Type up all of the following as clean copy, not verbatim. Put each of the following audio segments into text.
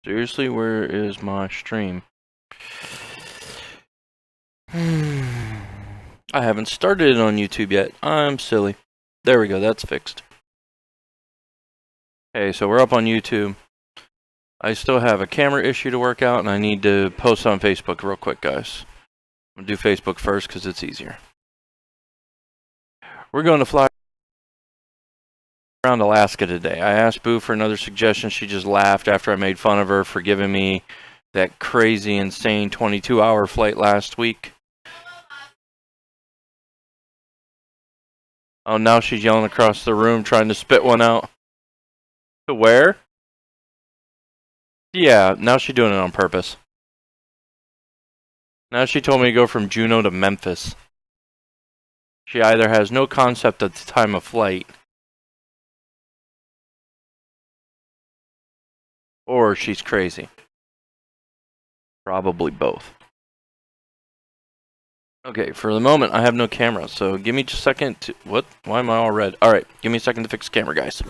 Seriously, where is my stream? I haven't started it on YouTube yet. I'm silly. There we go, that's fixed. Okay, so we're up on YouTube. I still have a camera issue to work out, and I need to post on Facebook real quick, guys. I'm going to do Facebook first because it's easier. We're going to fly around Alaska today. I asked Boo for another suggestion. She just laughed after I made fun of her for giving me that crazy, insane 22-hour flight last week. Oh, now she's yelling across the room trying to spit one out. To where? Yeah, now she's doing it on purpose. Now she told me to go from Juneau to Memphis. She either has no concept at the time of flight, or she's crazy. Probably both. Okay, for the moment, I have no camera, so give me just a second to... What? Why am I all red? Alright, give me a second to fix the camera, guys.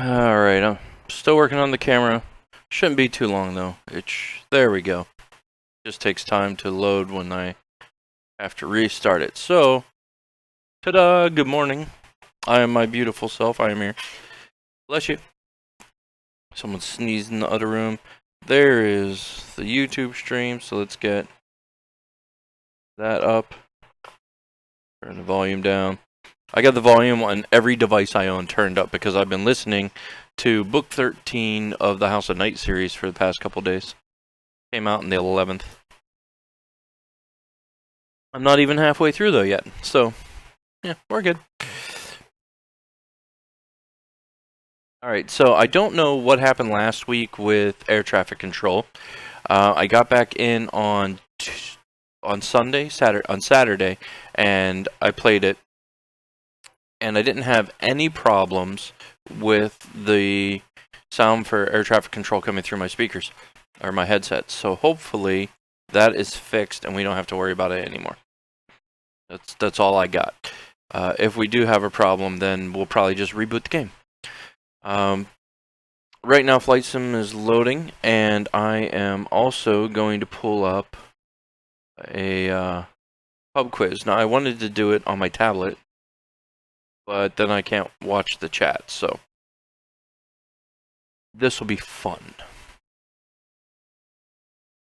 Alright, I'm still working on the camera. Shouldn't be too long, though. There we go. Just takes time to load when I have to restart it. So, ta-da! Good morning. I am my beautiful self. I am here. Bless you. Someone sneezed in the other room. There is the YouTube stream, so let's get that up. Turn the volume down. I got the volume on every device I own turned up because I've been listening to Book 13 of the House of Night series for the past couple days. Came out on the 11th. I'm not even halfway through though yet, so yeah, we're good. Alright, so I don't know what happened last week with air traffic control. I got back in on Saturday, and I played it, and I didn't have any problems with the sound for air traffic control coming through my speakers or my headset. So hopefully that is fixed and we don't have to worry about it anymore. That's all I got. If we do have a problem, then we'll probably just reboot the game. Right now, Flight Sim is loading, and I am also going to pull up a pub quiz. Now, I wanted to do it on my tablet, but then I can't watch the chat, so this will be fun.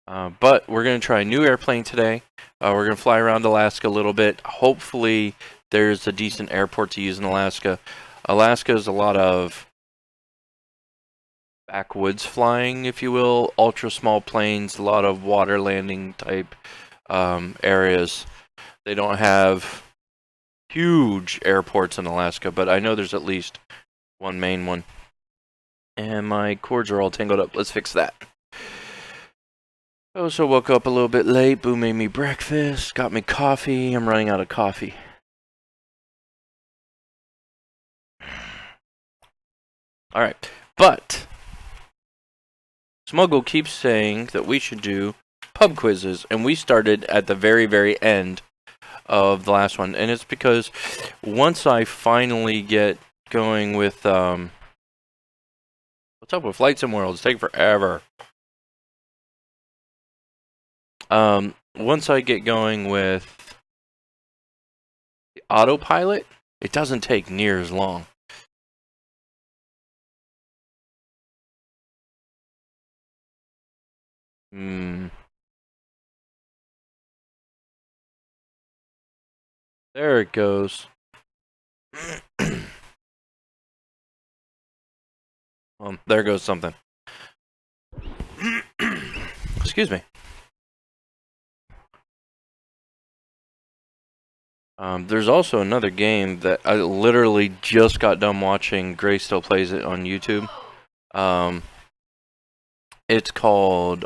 But we're going to try a new airplane today. We're going to fly around Alaska a little bit. Hopefully, there's a decent airport to use in Alaska. Alaska is a lot of backwoods flying, if you will, ultra small planes, a lot of water landing type areas. They don't have huge airports in Alaska, but I know there's at least one main one. And my cords are all tangled up. Let's fix that. I also woke up a little bit late. Boo made me breakfast, got me coffee. I'm running out of coffee. Alright, but Smuggle keeps saying that we should do pub quizzes, and we started at the very, very end of the last one, and it's because once I finally get going with, what's up with Flight Sim World? It's taking forever. Once I get going with the autopilot, it doesn't take near as long. There it goes. There goes something. Excuse me. There's also another game that I literally just got done watching. Gray still plays it on YouTube. It's called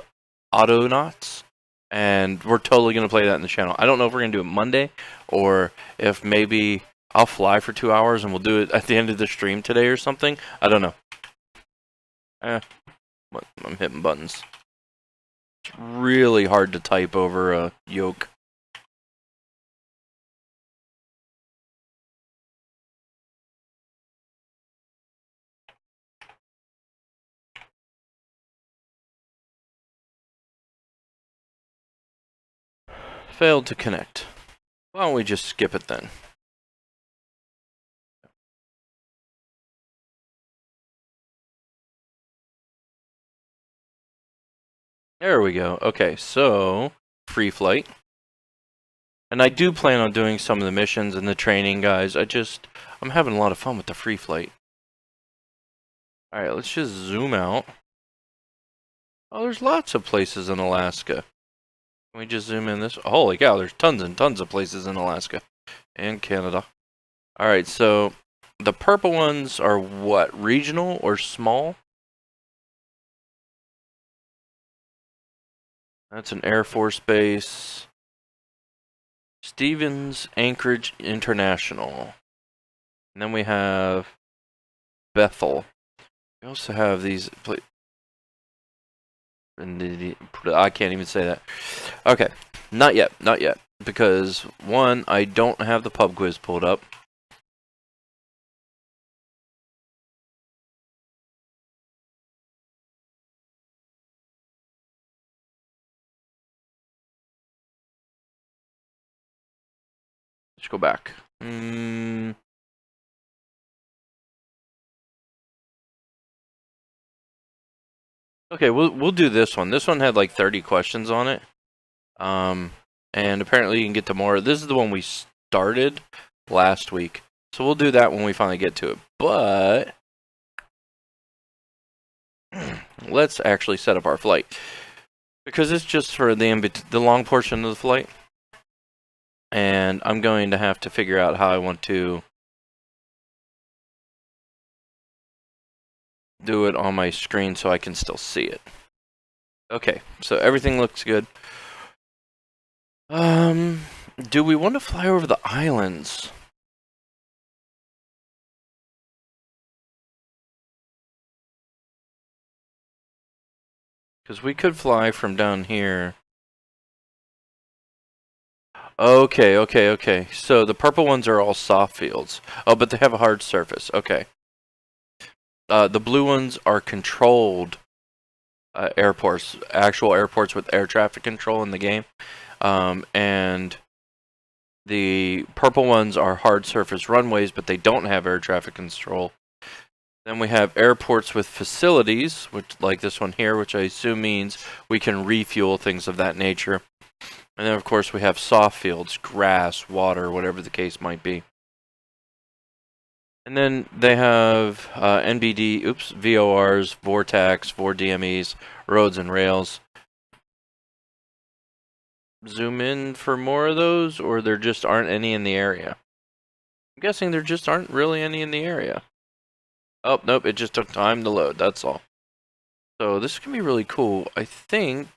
Autonauts, and we're totally going to play that in the channel. I don't know if we're going to do it Monday, or if maybe I'll fly for 2 hours and we'll do it at the end of the stream today or something. I don't know. I'm hitting buttons. It's really hard to type over a yoke. Failed to connect. Why don't we just skip it then? There we go. Okay, so free flight. And I do plan on doing some of the missions and the training, guys. I'm having a lot of fun with the free flight. Alright, let's just zoom out. Oh, there's lots of places in Alaska. Can we just zoom in this? Holy cow, there's tons and tons of places in Alaska. And Canada. Alright, so the purple ones are what? Regional or small? That's an Air Force base. Stevens Anchorage International. And then we have Bethel. We also have these. I can't even say that. Okay, not yet, not yet. Because, one, I don't have the pub quiz pulled up. Let's go back. Okay, we'll do this one. This one had like 30 questions on it. And apparently you can get to more. This is the one we started last week. So we'll do that when we finally get to it. But let's actually set up our flight. Because it's just for the long portion of the flight. And I'm going to have to figure out how I want to do it on my screen so I can still see it. Okay, so everything looks good. Do we want to fly over the islands? Because we could fly from down here. Okay. So the purple ones are all soft fields. Oh, but they have a hard surface. Okay. The blue ones are controlled airports, actual airports with air traffic control in the game. And the purple ones are hard surface runways, but they don't have air traffic control. Then we have airports with facilities, which, like this one here, which I assume means we can refuel, things of that nature. And then, of course, we have soft fields, grass, water, whatever the case might be. And then they have VORs, Vortex, VOR-DMEs, roads and rails. Zoom in for more of those, or there just aren't any in the area? I'm guessing there just aren't really any in the area. Oh, nope, it just took time to load, that's all. So this can be really cool. I think...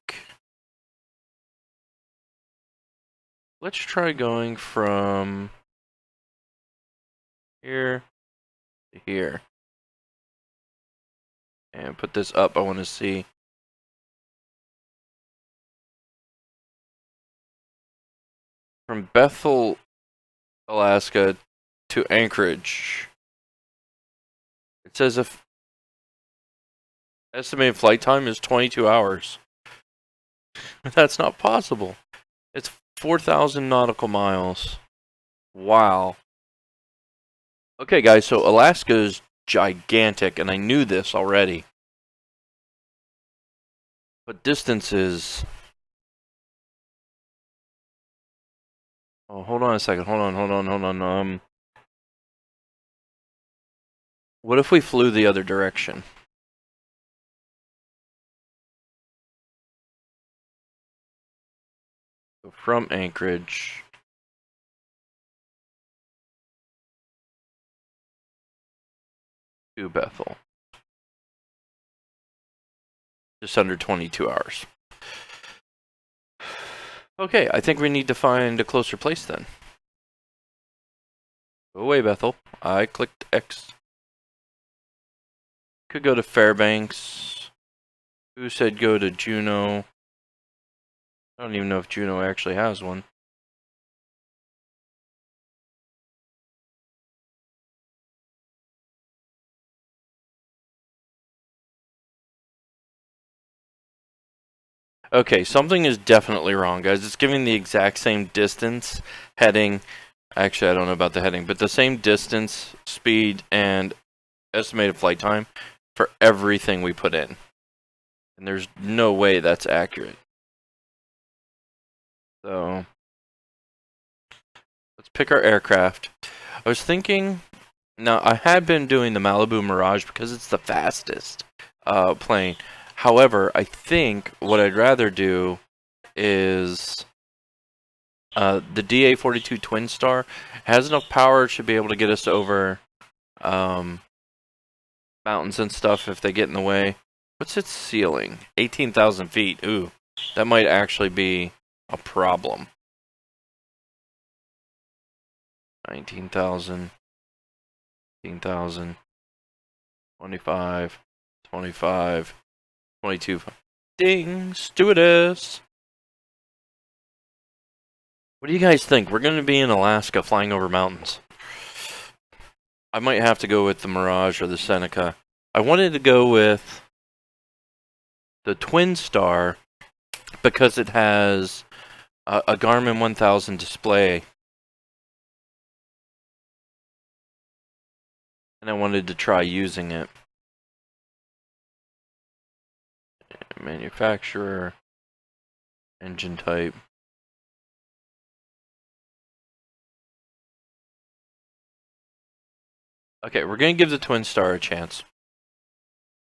Let's try going from here to here. And put this up, I want to see. From Bethel, Alaska to Anchorage. It says if estimated flight time is 22 hours. That's not possible. It's 4,000 nautical miles. Wow. Okay, guys, so Alaska is gigantic, and I knew this already. But distance is... Oh, hold on a second. Hold on. What if we flew the other direction? So from Anchorage to Bethel. Just under 22 hours. Okay, I think we need to find a closer place then. Go away, Bethel. I clicked X. Could go to Fairbanks. Who said go to Juneau? I don't even know if Juneau actually has one. Okay, something is definitely wrong, guys. It's giving the exact same distance, heading. Actually, I don't know about the heading, but the same distance, speed, and estimated flight time for everything we put in. And there's no way that's accurate. So, let's pick our aircraft. I was thinking, now I had been doing the Malibu Mirage because it's the fastest plane. However, I think what I'd rather do is the DA-42 Twin Star has enough power to be able to get us over mountains and stuff if they get in the way. What's its ceiling? 18,000 feet. Ooh, that might actually be a problem. 19,000, 18,000, 25, 25. 22. Ding! Stewardess! What do you guys think? We're going to be in Alaska flying over mountains. I might have to go with the Mirage or the Seneca. I wanted to go with the Twin Star because it has a Garmin 1000 display. And I wanted to try using it. Manufacturer, engine type. Okay, we're going to give the Twin Star a chance.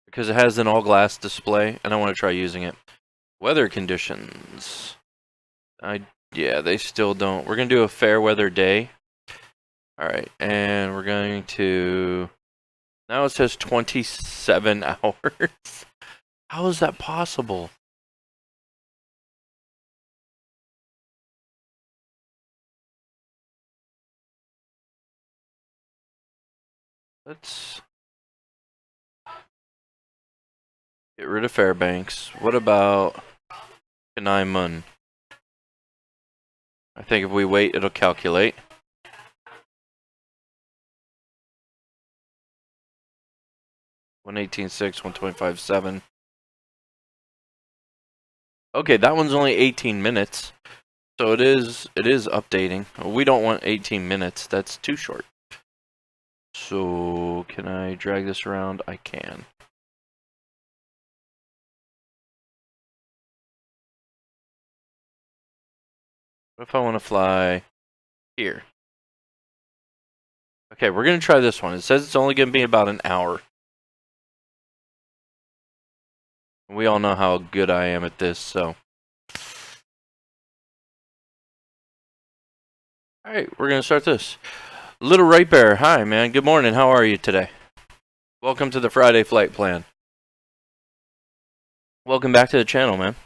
Because it has an all-glass display, and I want to try using it. Weather conditions. Yeah, they still don't. We're going to do a fair weather day. Alright, and we're going to... Now it says 27 hours. How is that possible? Let's get rid of Fairbanks. What about Kanaimun? I think if we wait, it'll calculate. $118.6, $125.7. Okay, that one's only 18 minutes. So it is updating. We don't want 18 minutes. That's too short. So can I drag this around? I can. What if I want to fly here? Okay, we're going to try this one. It says it's only going to be about an hour. We all know how good I am at this, so. Alright, we're going to start this. Little Right Bear, hi man, good morning, how are you today? Welcome to the Friday Flight Plan. Welcome back to the channel, man.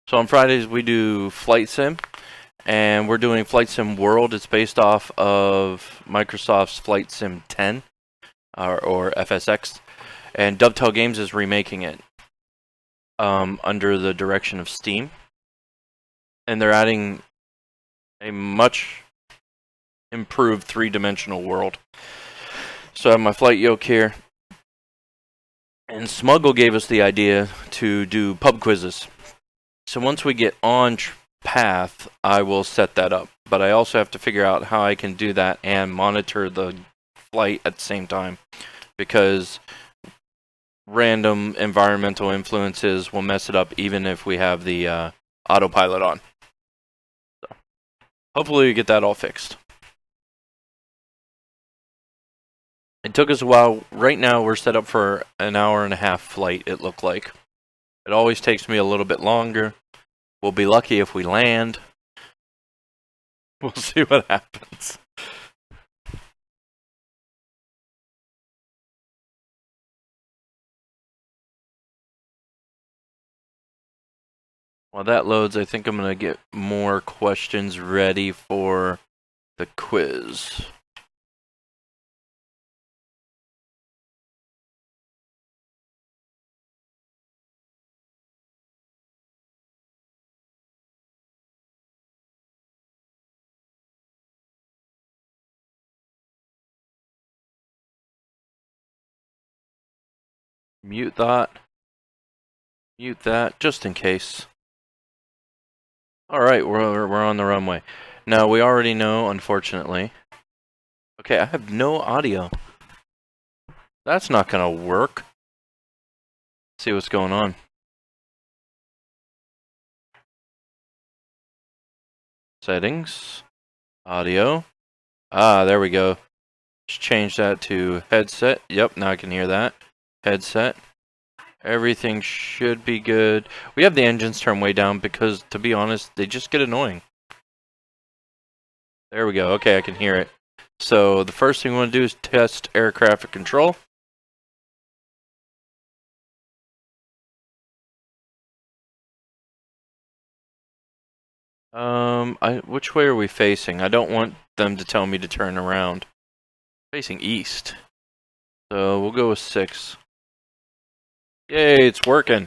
So on Fridays we do Flight Sim, and we're doing Flight Sim World. It's based off of Microsoft's Flight Sim 10, or FSX, and Dovetail Games is remaking it under the direction of Steam. And they're adding a much improved three-dimensional world. So I have my flight yoke here. And Smuggle gave us the idea to do pub quizzes. So once we get on path, I will set that up. But I also have to figure out how I can do that and monitor the flight at the same time. Because random environmental influences will mess it up even if we have the autopilot on. So, hopefully we get that all fixed. It took us a while. Right now we're set up for an 1.5-hour flight, it looked like. It always takes me a little bit longer. We'll be lucky if we land. We'll see what happens. While that loads, I think I'm going to get more questions ready for the quiz. Mute that. Mute that, just in case. Alright, we're on the runway. Now, we already know, unfortunately. Okay, I have no audio. That's not gonna work. Let's see what's going on. Settings. Audio. Ah, there we go. Just change that to headset. Yep, now I can hear that. Headset. Everything should be good. We have the engines turned way down because, to be honest, they just get annoying. There we go. Okay, I can hear it. So the first thing we want to do is test air traffic control. Which way are we facing? I don't want them to tell me to turn around. Facing east. So we'll go with 6. Yay, it's working.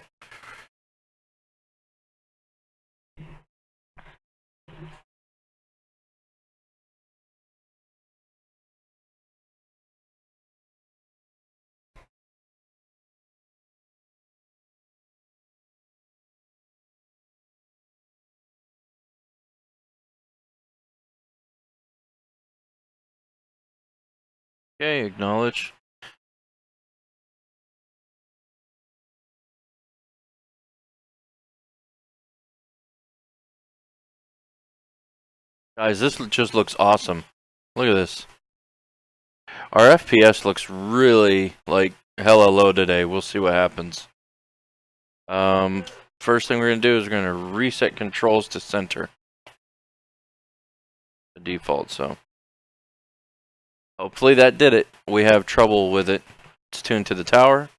Okay, acknowledge. Guys, this just looks awesome. Look at this. Our FPS looks really, like, hella low today. We'll see what happens. First thing we're going to do is we're going to reset controls to center. The default, so. Hopefully that did it. We have trouble with it. It's tuned to the tower.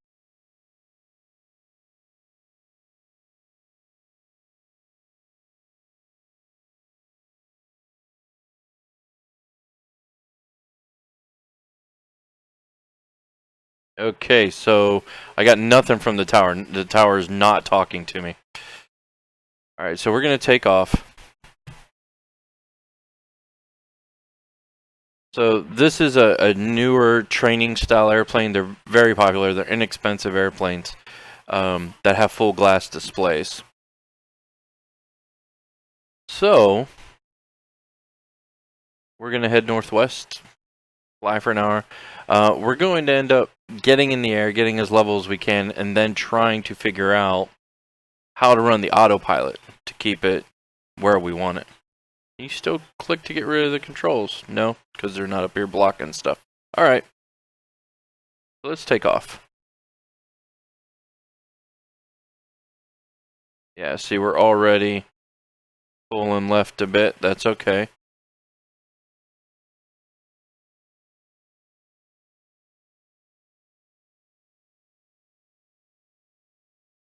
Okay, so I got nothing from the tower. The tower is not talking to me. Alright, so we're going to take off. So this is a newer training style airplane. They're very popular. They're inexpensive airplanes that have full glass displays. So we're going to head northwest, fly for an hour. We're going to end up getting in the air, getting as level as we can, and then trying to figure out how to run the autopilot to keep it where we want it. You still click to get rid of the controls? No, because they're not up here blocking stuff. Alright. Let's take off. Yeah, see, we're already pulling left a bit. That's okay.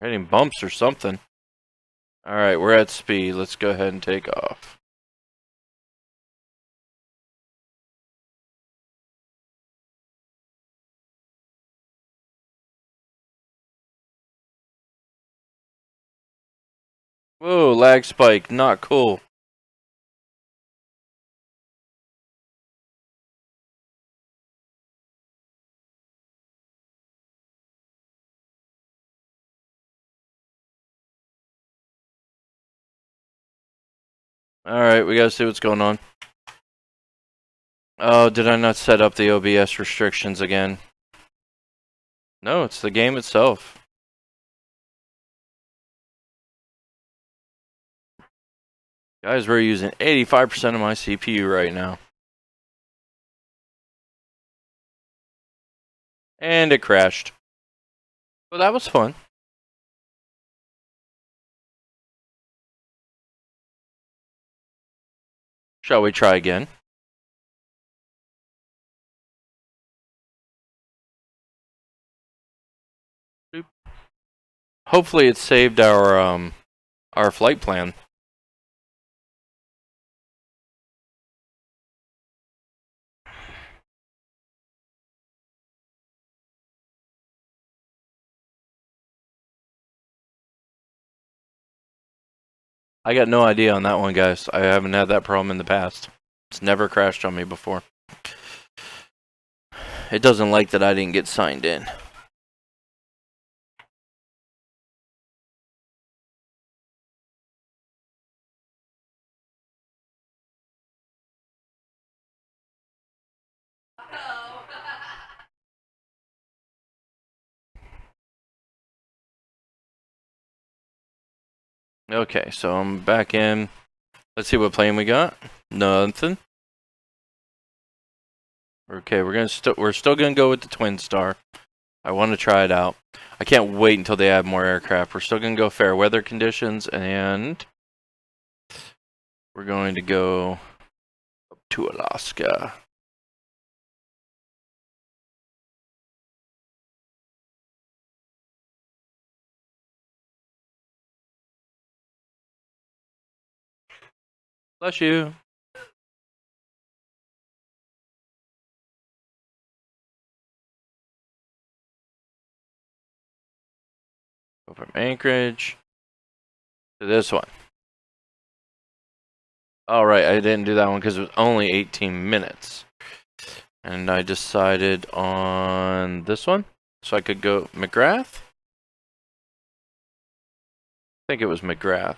Hitting bumps or something. Alright, we're at speed. Let's go ahead and take off. Whoa, lag spike. Not cool. Alright, we gotta see what's going on. Oh, did I not set up the OBS restrictions again? No, it's the game itself. Guys, we're using 85% of my CPU right now. And it crashed. Well, that was fun. Shall we try again? Hopefully it saved our flight plan. I got no idea on that one, guys. I haven't had that problem in the past. It's never crashed on me before. It doesn't like that I didn't get signed in. Okay, so I'm back in. Let's see what plane we got. Nothing. Okay, we're still gonna go with the Twin Star. I want to try it out. I can't wait until they add more aircraft. We're still gonna go fair weather conditions, and we're going to go up to Alaska. Bless you. Go from Anchorage to this one. Alright, I didn't do that one because it was only 18 minutes. And I decided on this one. So I could go McGrath? I think it was McGrath.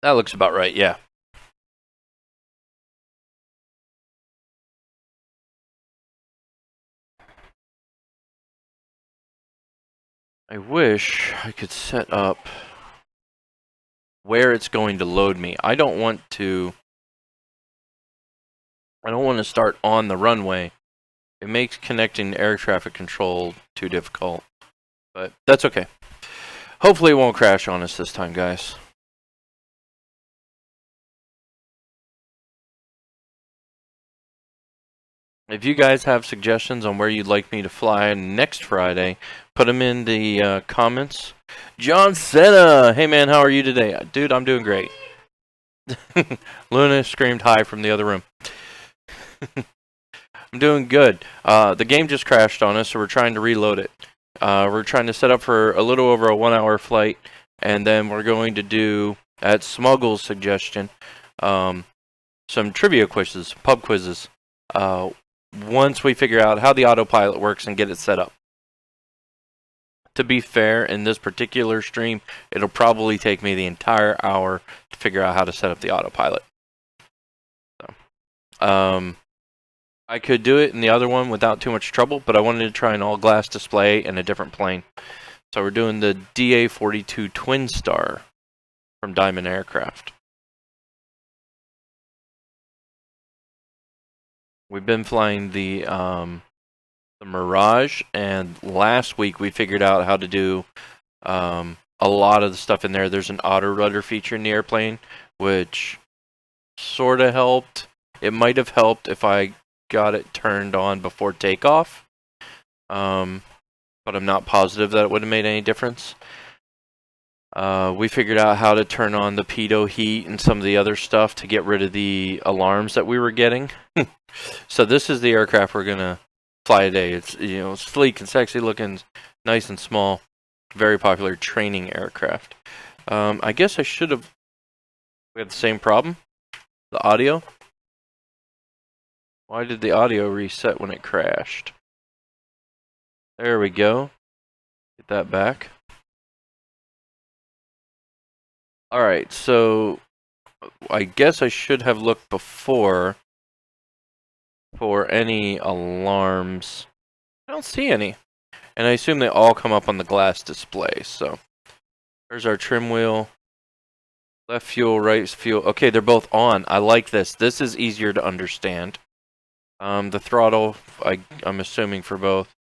That looks about right, yeah. I wish I could set up where it's going to load me. I don't want to start on the runway. It makes connecting air traffic control too difficult. But that's okay. Hopefully it won't crash on us this time, guys. If you guys have suggestions on where you'd like me to fly next Friday, put them in the comments. John Senna! Hey man, how are you today? Dude, I'm doing great. Luna screamed hi from the other room. I'm doing good. The game just crashed on us, so we're trying to reload it. We're trying to set up for a little over a 1-hour flight, and then we're going to do, at Smuggle's suggestion, some trivia quizzes, pub quizzes, once we figure out how the autopilot works and get it set up. To be fair, in this particular stream, it'll probably take me the entire hour to figure out how to set up the autopilot. So, I could do it in the other one without too much trouble, but I wanted to try an all-glass display in a different plane. So we're doing the DA-42 Twin Star from Diamond Aircraft. We've been flying the Mirage, and last week we figured out how to do a lot of the stuff in there. There's an auto rudder feature in the airplane, which sort of helped. It might have helped if I got it turned on before takeoff, but I'm not positive that it would have made any difference. We figured out how to turn on the pitot heat and some of the other stuff to get rid of the alarms that we were getting. So this is the aircraft we're gonna fly today. It's, you know, it's sleek and sexy looking, nice and small, very popular training aircraft. I guess I should have. We had the same problem. The audio. Why did the audio reset when it crashed? There we go. Get that back. Alright, so I guess I should have looked before for any alarms I don't see any. And I assume they all come up on the glass display, so. There's our trim wheel. Left fuel, right fuel. Okay, they're both on. I like this. This is easier to understand. The throttle, I'm assuming for both.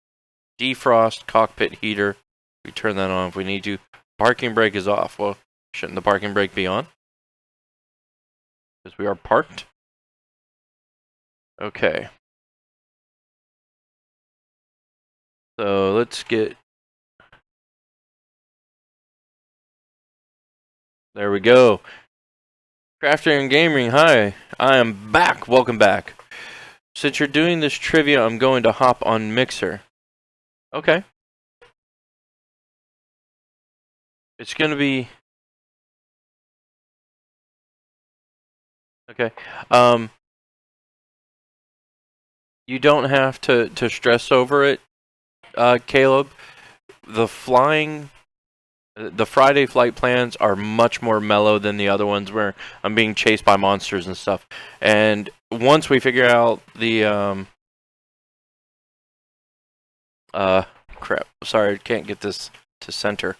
Defrost, cockpit heater. We turn that on if we need to. Parking brake is off. Well, shouldn't the parking brake be on? Because we are parked. Okay. So let's get... There we go. Crafter and Gaming, hi. I am back. Welcome back. Since you're doing this trivia, I'm going to hop on Mixer. Okay. It's going to be... Okay. You don't have to stress over it, Caleb. The Friday flight plans are much more mellow than the other ones where I'm being chased by monsters and stuff. And once we figure out the crap. Sorry, I can't get this to center.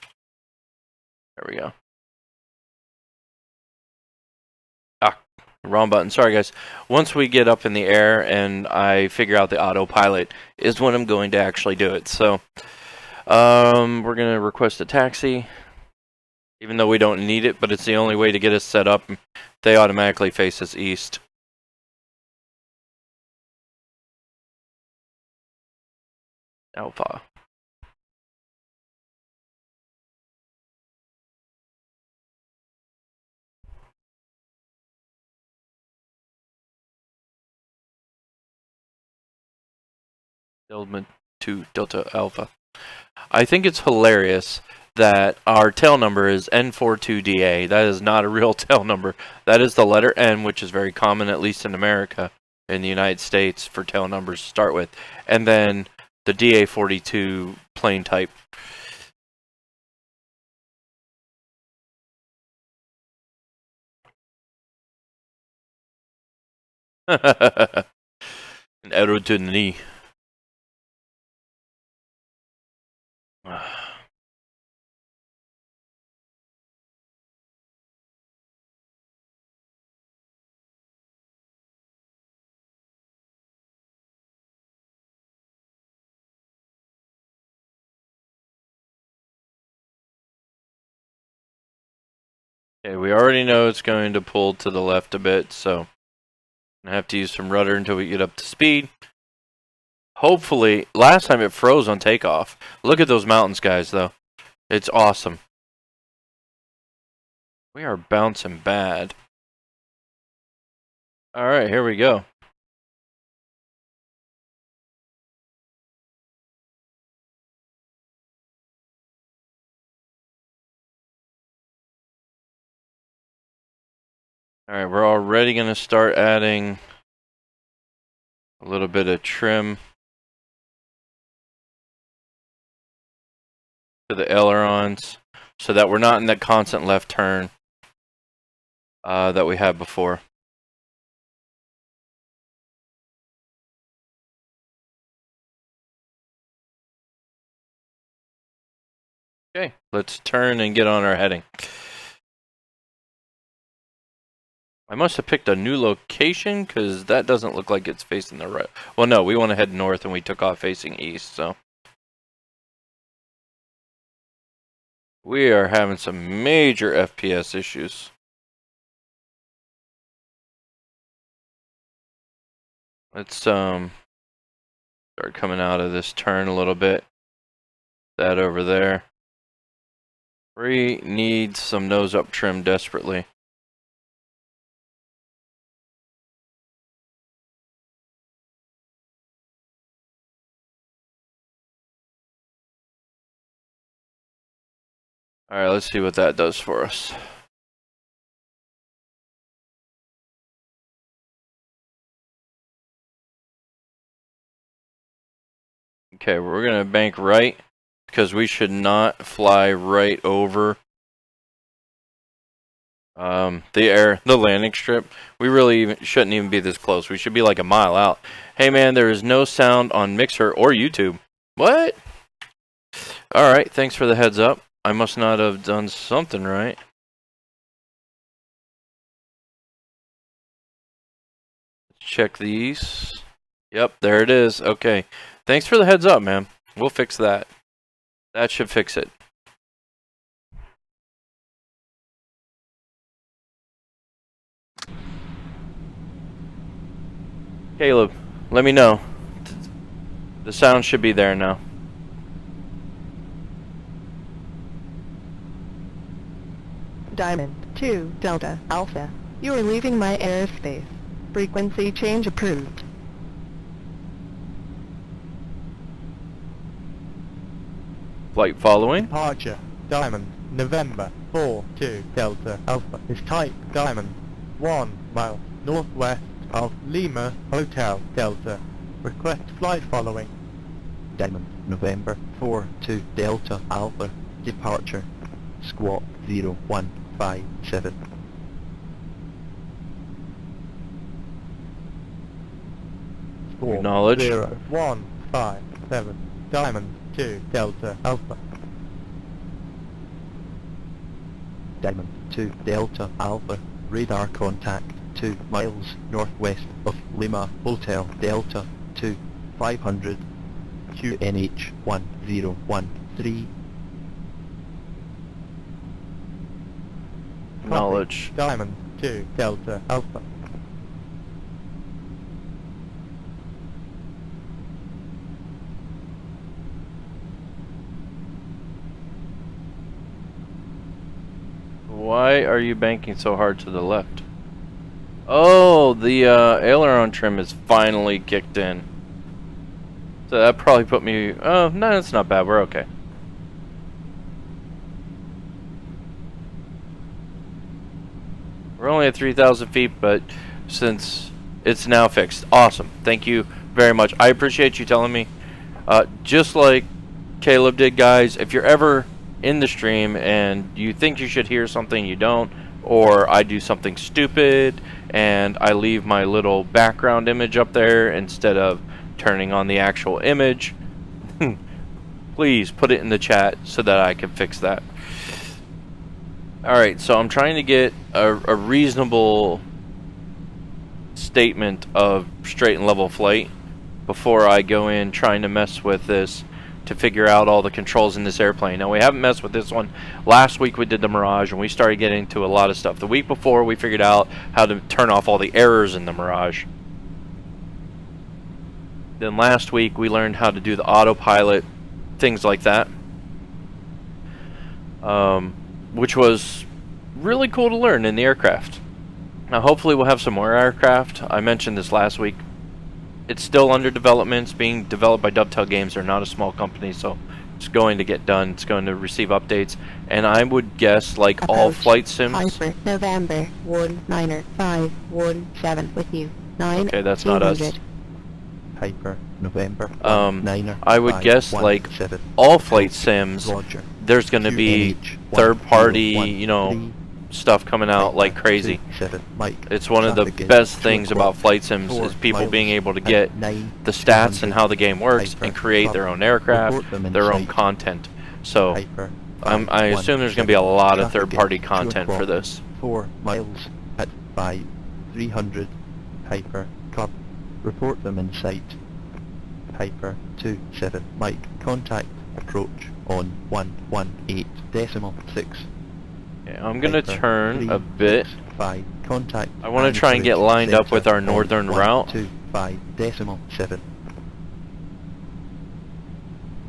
There we go. Wrong button. Sorry, guys. Once we get up in the air and I figure out the autopilot is when I'm going to actually do it. So, we're going to request a taxi, even though we don't need it, but it's the only way to get us set up. They automatically face us east. Alpha. Delta 2 Delta Alpha. I think it's hilarious that our tail number is N42DA. That is not a real tail number. That is the letter N, which is very common, at least in America, in the United States, for tail numbers to start with. And then the DA42 plane type. An aerodynamic. Okay, we already know it's going to pull to the left a bit, so I have to use some rudder until we get up to speed. Hopefully, last time it froze on takeoff. Look at those mountains, guys, though. It's awesome. We are bouncing bad. Alright, here we go. Alright, we're already going to start adding a little bit of trim to the ailerons so that we're not in that constant left turn that we had before. Okay, let's turn and get on our heading. I must have picked a new location because that doesn't look like it's facing the right. Well, no, we want to head north and we took off facing east, so. We are having some major FPS issues. Let's start coming out of this turn a little bit. That over there. We need some nose up trim desperately. Alright, let's see what that does for us. Okay, we're going to bank right because we should not fly right over the landing strip. We really shouldn't even be this close. We should be like a mile out. Hey man, there is no sound on Mixer or YouTube. What? Alright, thanks for the heads up. I must not have done something right. Check these. Yep, there it is. Okay. Thanks for the heads up, man. We'll fix that. That should fix it. Caleb, let me know. The sound should be there now. Diamond 2 Delta Alpha. You are leaving my airspace. Frequency change approved. Flight following. Departure Diamond November 4-2 Delta Alpha is type Diamond 1 mile northwest of Lima Hotel Delta. Request flight following. Diamond November 4-2 Delta Alpha. Departure Squawk 0157. Acknowledge. 0157 Diamond 2 Delta Alpha. Diamond 2 Delta Alpha. Radar contact 2 miles northwest of Lima Hotel Delta to 500 QNH 1013. Acknowledge. Diamond 2 Delta Alpha. Why are you banking so hard to the left? Oh, the aileron trim is finally kicked in. So that probably put me... Oh, no, that's not bad. We're okay. We're only at 3,000 feet, but since it's now fixed. Awesome. Thank you very much. I appreciate you telling me. Just like Caleb did, guys, if you're ever in the stream and you think you should hear something you don't, or I do something stupid and I leave my little background image up there instead of turning on the actual image, please put it in the chat so that I can fix that. Alright, so I'm trying to get a reasonable statement of straight and level flight before I go in trying to mess with this to figure out all the controls in this airplane. Now, we haven't messed with this one. Last week we did the Mirage and we started getting into a lot of stuff. The week before we figured out how to turn off all the errors in the Mirage. Then last week we learned how to do the autopilot, things like that. Which was really cool to learn in the aircraft. Now hopefully we'll have some more aircraft. I mentioned this last week. It's still under development. It's being developed by Dovetail Games. They're not a small company, so it's going to get done. It's going to receive updates. And I would guess, like Approach all flight sims... Piper November 19517 with you. 9 Okay, that's not us. Piper November I would guess, like all flight sims, Roger. there's going to be third-party, you know, stuff coming out like crazy. It's one of the best things about flight sims is people being able to get the stats and how the game works and create their own aircraft, their own content. So I assume there's going to be a lot of third-party content for this. 4 miles at 300 Piper Club. Report them in sight. Piper 27 Mike. Contact approach on 118.6. Yeah, I'm gonna turn a bit. 5 contact. I want to try and get lined up with our northern route. 125.7.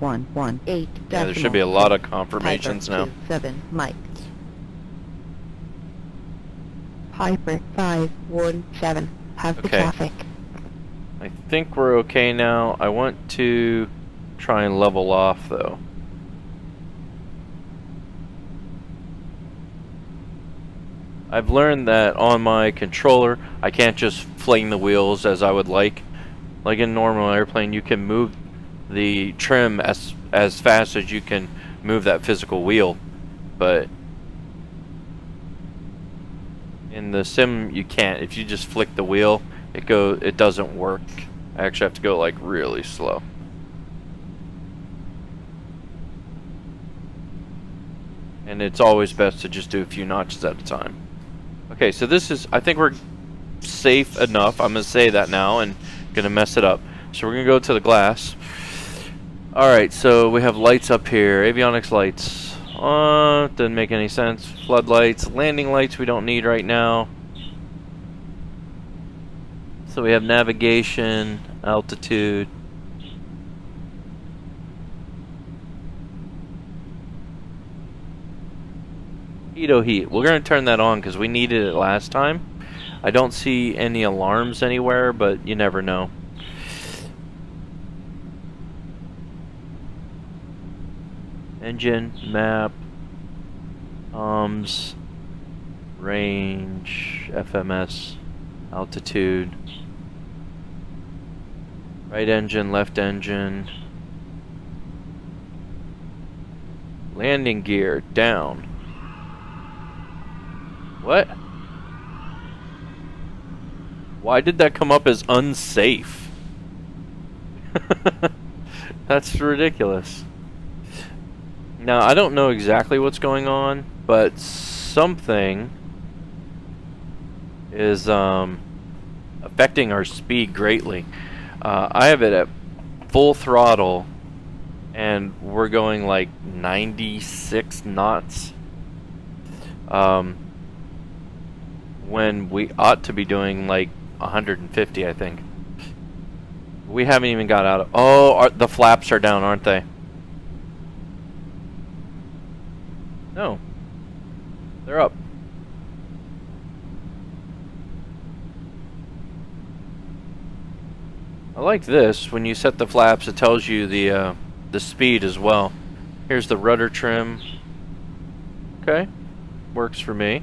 118. Yeah, there should be a lot of confirmations now. 7 Mike. Piper 517. Have the Okay. traffic. I think we're okay now. I want to try and level off though. I've learned that on my controller I can't just fling the wheels as I would like. Like in a normal airplane, you can move the trim as fast as you can move that physical wheel, but in the sim you can't. If you just flick the wheel, it doesn't work. I actually have to go like really slow. And it's always best to just do a few notches at a time. Okay, so this is, I think we're safe enough. I'm going to say that now and going to mess it up. So we're going to go to the glass. Alright, so we have lights up here. Avionics lights. Doesn't make any sense. Floodlights. Landing lights we don't need right now. So we have navigation, altitude. Heat. We're going to turn that on because we needed it last time. I don't see any alarms anywhere, but you never know. Engine, map, comms, range, FMS, altitude, right engine, left engine, landing gear, down. What? Why did that come up as unsafe? That's ridiculous. Now, I don't know exactly what's going on, but something is affecting our speed greatly. I have it at full throttle, and we're going like 96 knots. When we ought to be doing like 150, I think. We haven't even got out of... Oh, the flaps are down, aren't they? No. They're up. I like this. When you set the flaps, it tells you the speed as well. Here's the rudder trim. Okay. Works for me.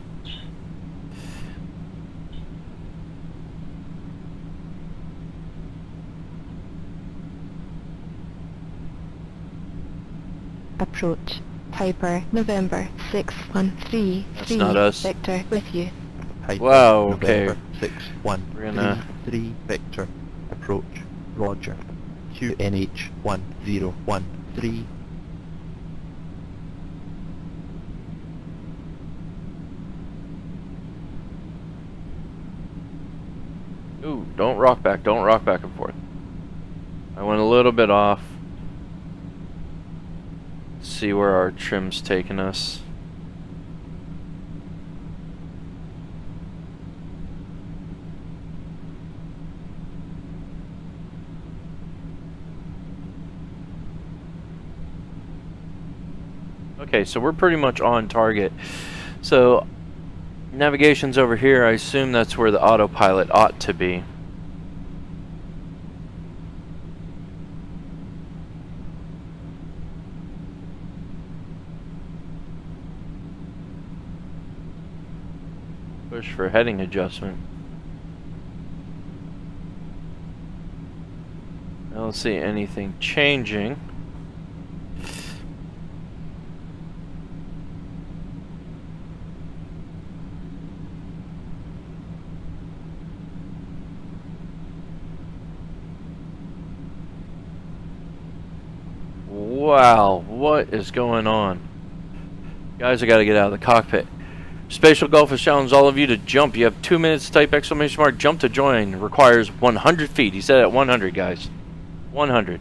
Approach. Piper, November 613. That's not us. Victor, with you. Piper, Wow, okay. November 613 Victor. Approach. Roger. QNH 1013. Ooh, don't rock back and forth. I went a little bit off. See where our trim's taking us. Okay, so we're pretty much on target. So navigation's over here. I assume that's where the autopilot ought to be. Push for heading adjustment. I don't see anything changing. Wow, what is going on? Guys, I gotta get out of the cockpit. Spatial Golf has challenged all of you to jump. You have 2 minutes to type exclamation mark jump to join. Requires 100 feet. He said at 100, guys. 100.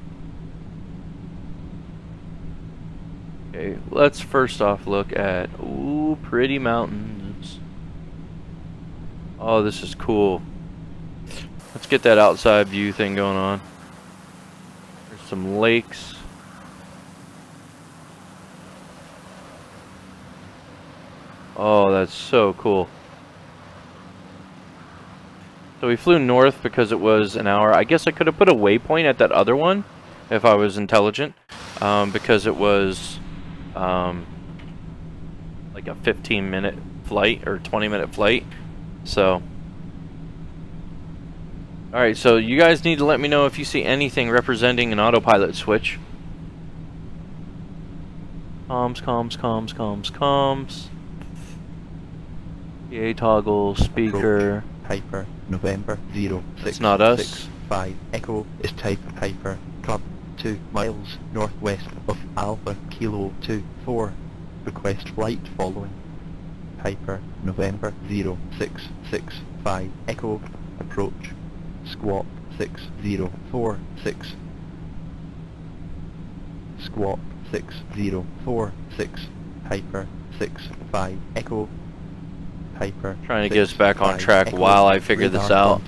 Okay, let's first off look at... Ooh, pretty mountains. Oh, this is cool. Let's get that outside view thing going on. There's some lakes. Oh, that's so cool. So we flew north because it was an hour. I guess I could have put a waypoint at that other one if I was intelligent, because it was like a 15-minute flight or 20-minute flight. So, alright, so you guys need to let me know if you see anything representing an autopilot switch. Comms. PA toggle, speaker. Approach. Piper, November 0665 Echo is type Piper. Club 2 miles northwest of Alpha Kilo 24. Request flight following. Piper, November 0665, Echo, approach. Squawk 6046. Squawk 6046, Piper 65, Echo. Piper. Trying to get us back on track while I figure this out.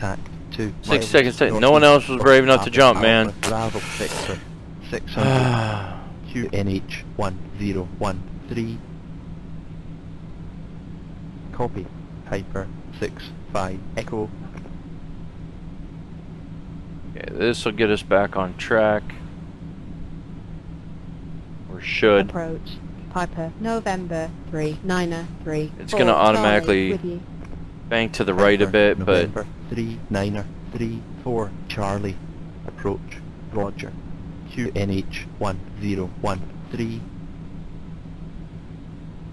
6 seconds. No one else was brave enough to jump, man. Bravo Victor 600 QNH 1013. Copy. Piper 65 Echo. Okay, this will get us back on track. Or should. Approach. Piper, November 393. It's going to automatically bank to the right a bit, but... November 3934, Charlie. Approach. Roger. QNH 1013.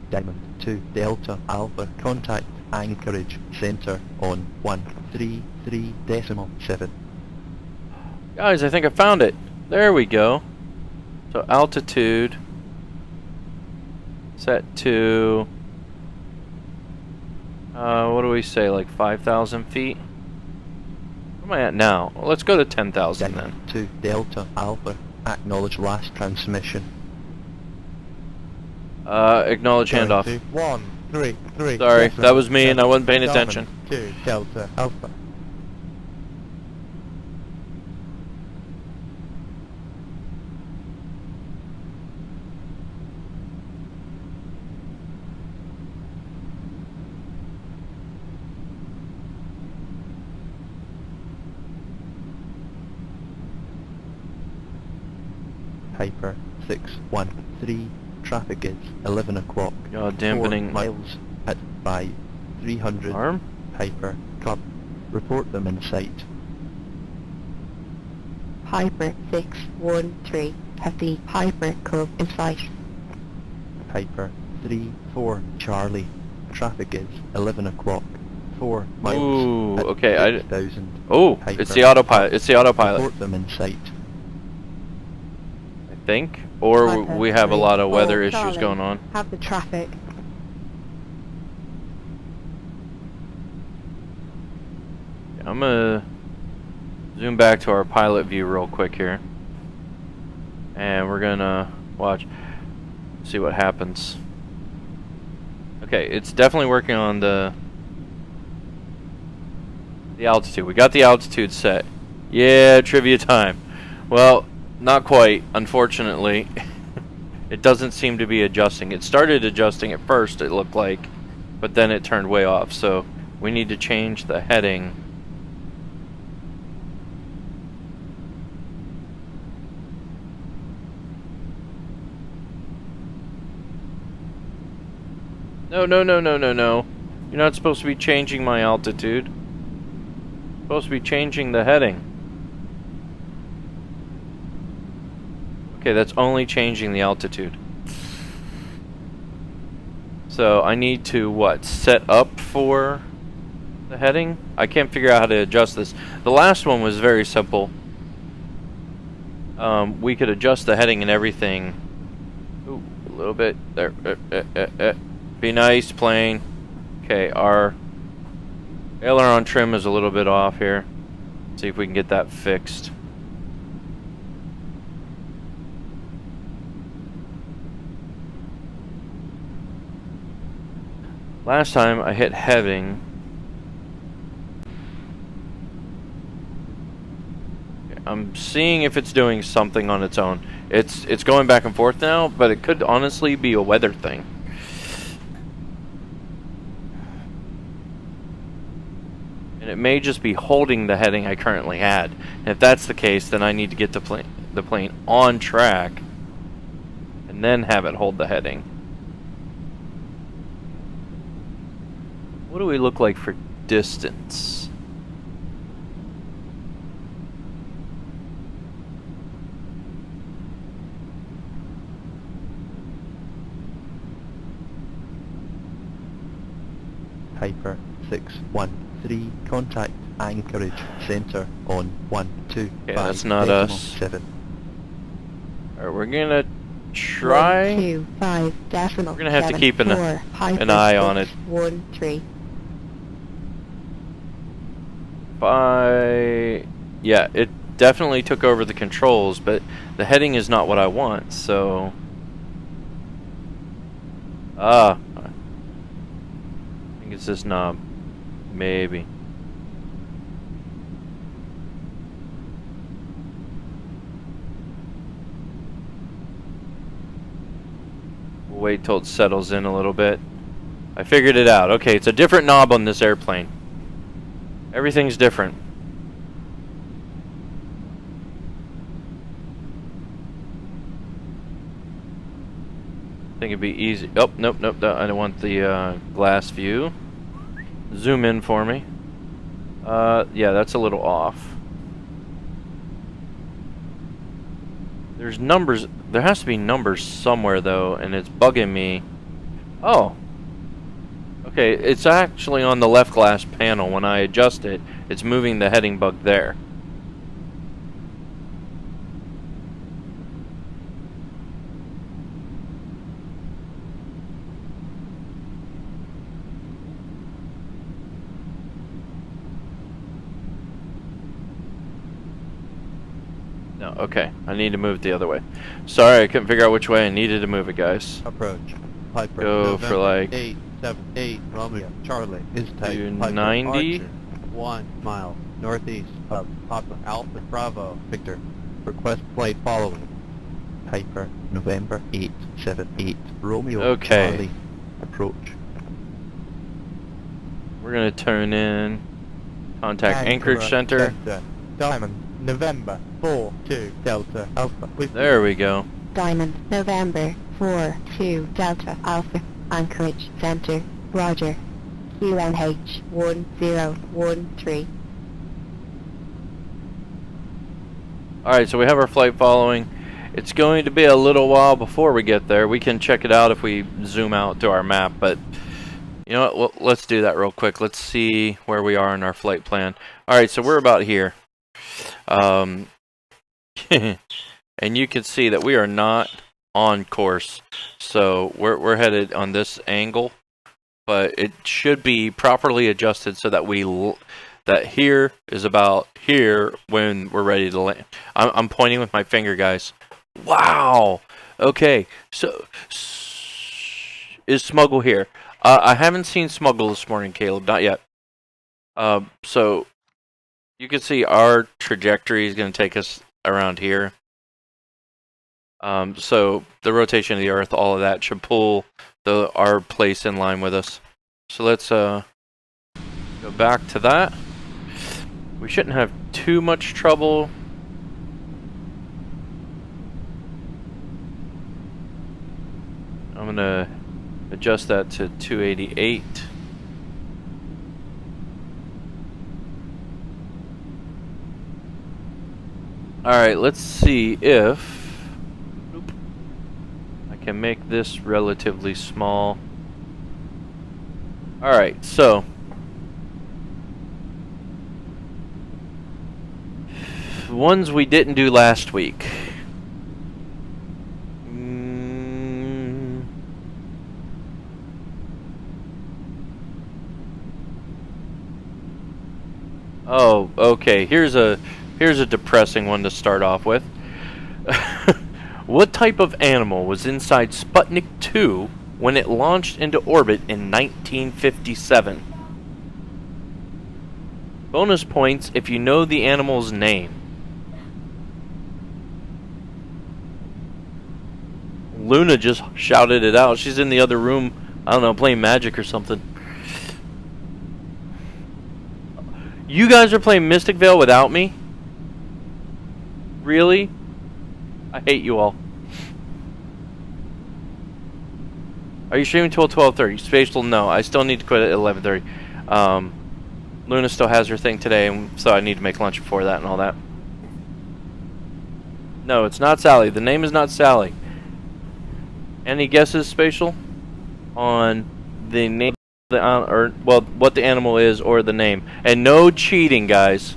Diamond 2 Delta Alpha. Contact Anchorage Center on 133.7. Guys, I think I found it. There we go. So altitude set to what do we say, like 5,000 feet? Where am I at now? Well, let's go to 10,000 then. 2 Delta Alpha. Acknowledge last transmission. Acknowledge handoff. 133. Sorry, that was me and I wasn't paying attention. 2 Delta Alpha. Piper 613. Traffic is 11 o'clock. Dampening 4 miles at 300. arm. Piper Club. Report them in sight. Piper 613. Have the Piper Cub in sight. Piper 34 Charlie. Traffic is 11 o'clock. 4 miles Ooh, at okay, 6,000. Oh, Piper. it's the autopilot. It's the autopilot. Report them in sight. I think. Or Piper we have a lot of 34 weather issues Charlie. going on. Have the traffic. I'm gonna zoom back to our pilot view real quick here. And we're gonna watch, see what happens. Okay, it's definitely working on the altitude. We got the altitude set. Yeah, trivia time. Well, not quite, unfortunately. It doesn't seem to be adjusting. It started adjusting at first, it looked like, but then it turned way off. So we need to change the heading. No, no, no, no, no, no. You're not supposed to be changing my altitude. You're supposed to be changing the heading. Okay, that's only changing the altitude. So I need to, what, set up for the heading? I can't figure out how to adjust this. The last one was very simple. We could adjust the heading and everything. Ooh, a little bit. There. Be nice, plane. Okay, our aileron trim is a little bit off here. See if we can get that fixed. Last time I hit heading. Okay, I'm seeing if it's doing something on its own. It's going back and forth now, but it could honestly be a weather thing. And it may just be holding the heading I currently had. And if that's the case, then I need to get the plane on track and then have it hold the heading. What do we look like for distance? Piper 613. Contact Anchorage Center on 125.7. Yeah, that's not us. Alright, we're gonna try. 125 decimal. We're gonna have to 7, keep an 4, hyphen, eye on it. 6, 1 3. Yeah, it definitely took over the controls, but the heading is not what I want, so... I think it's this knob. Maybe. We'll wait till it settles in a little bit. I figured it out. Okay, it's a different knob on this airplane. Everything's different. I think it'd be easy. Oh, nope, nope. I don't want the glass view. Zoom in for me. Yeah, that's a little off. There's numbers. There has to be numbers somewhere though, and it's bugging me. Oh. Okay, it's actually on the left glass panel. When I adjust it, it's moving the heading bug there. No, okay. I need to move it the other way. Sorry, I couldn't figure out which way I needed to move it, guys. Approach. Piper. Go November for like 878 Romeo Charlie is type. 290. 1 mile northeast of Papa Alpha Bravo Victor. Request flight following. Piper, November 878 Romeo Okay. Charlie. Approach. We're gonna turn in contact anchorage center. Diamond, November 42 Delta Alpha. There we go. Diamond, November 4 2 Delta Alpha. Anchorage Center. Roger. QNH 1013. Alright, so we have our flight following. It's going to be a little while before we get there. We can check it out if we zoom out to our map, but you know what? Well, let's do that real quick. Let's see where we are in our flight plan. Alright, so we're about here. And you can see that we are not on course. So we're headed on this angle, but it should be properly adjusted so that that here is about here when we're ready to land. I'm pointing with my finger, guys. Wow. Okay. So is Smuggle here? I haven't seen Smuggle this morning, Caleb. Not yet. So you can see our trajectory is going to take us around here. So the rotation of the Earth, all of that should pull our place in line with us. So let's go back to that. We shouldn't have too much trouble. I'm gonna adjust that to 288. Alright, let's see if I can make this relatively small. Alright, so ones we didn't do last week. Oh, okay. Here's a depressing one to start off with. What type of animal was inside Sputnik 2 when it launched into orbit in 1957? Bonus points if you know the animal's name. Luna just shouted it out. She's in the other room, I don't know, playing Magic or something. You guys are playing Mystic Vale without me? Really? I hate you all. Are you streaming till 12:30? Spatial, no. I still need to quit at 11:30. Luna still has her thing today, so I need to make lunch before that and all that. No, it's not Sally. The name is not Sally. Any guesses, Spatial, on the name, or well, what the animal is or the name? And no cheating, guys.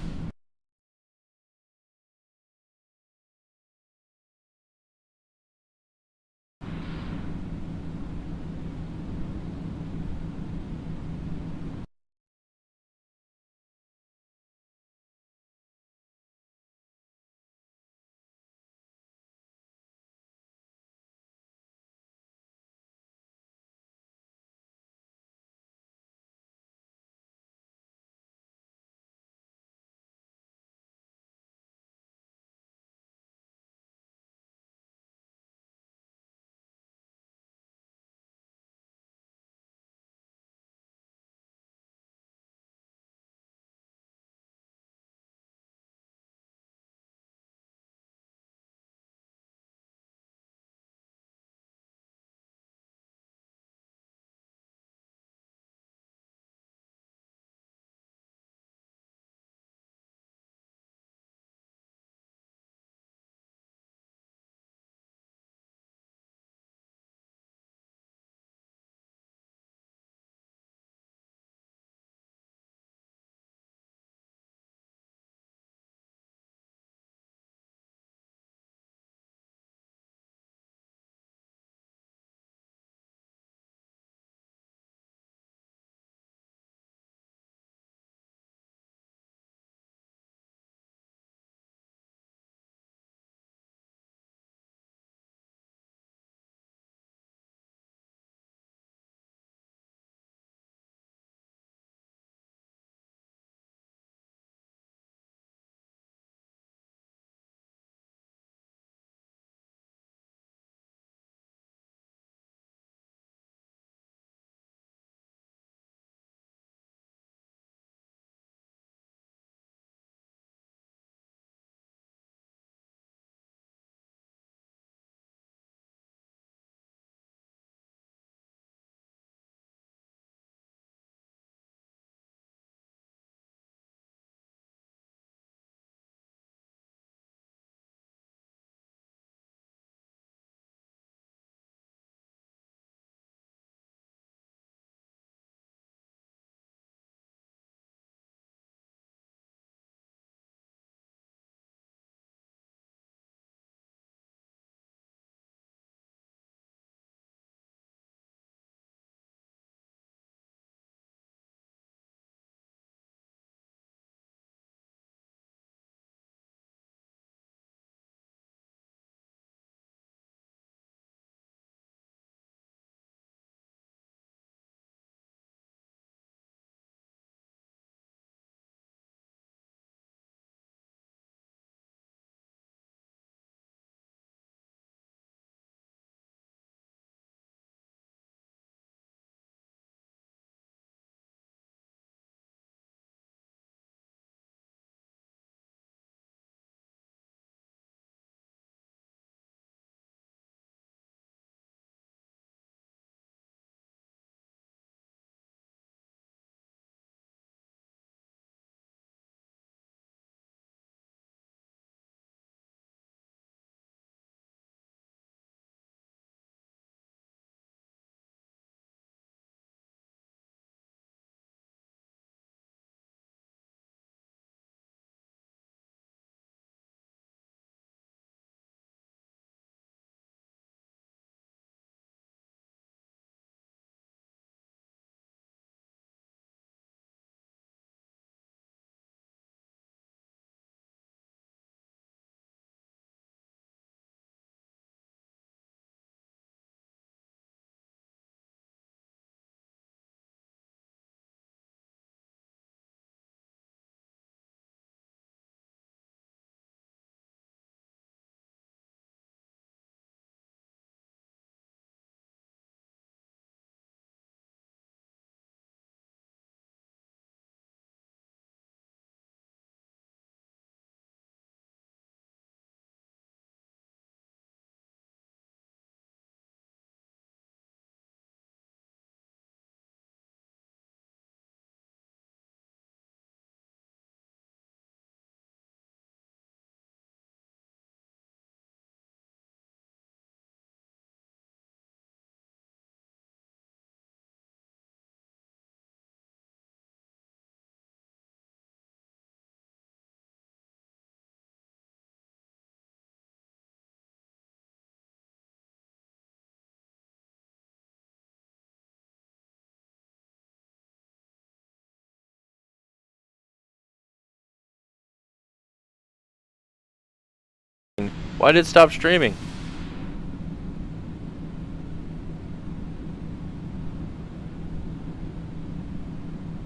Why did it stop streaming?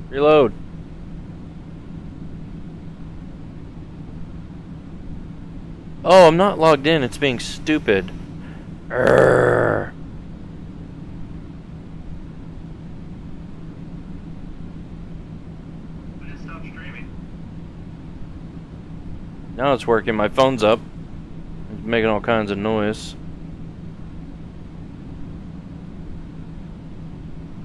Reload. Oh, I'm not logged in. It's being stupid. Urgh. Now it's working. My phone's up. It's making all kinds of noise.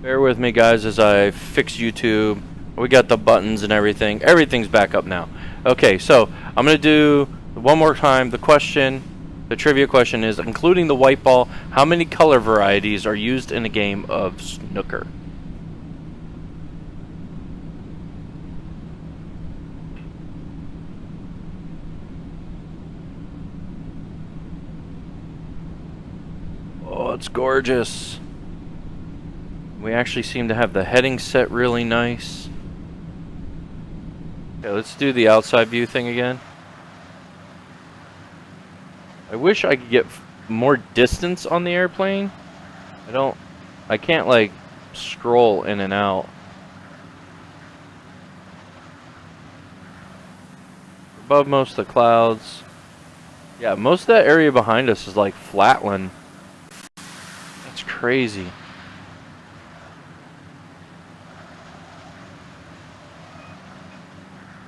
Bear with me, guys, as I fix YouTube. We got the buttons and everything. Everything's back up now. Okay, so I'm going to do one more time the question. The trivia question is, including the white ball, how many color varieties are used in a game of snooker? Oh, it's gorgeous. We actually seem to have the heading set really nice. Okay, let's do the outside view thing again. I wish I could get more distance on the airplane. I can't like scroll in and out. Above most of the clouds. Yeah, most of that area behind us is like flatland. That's crazy.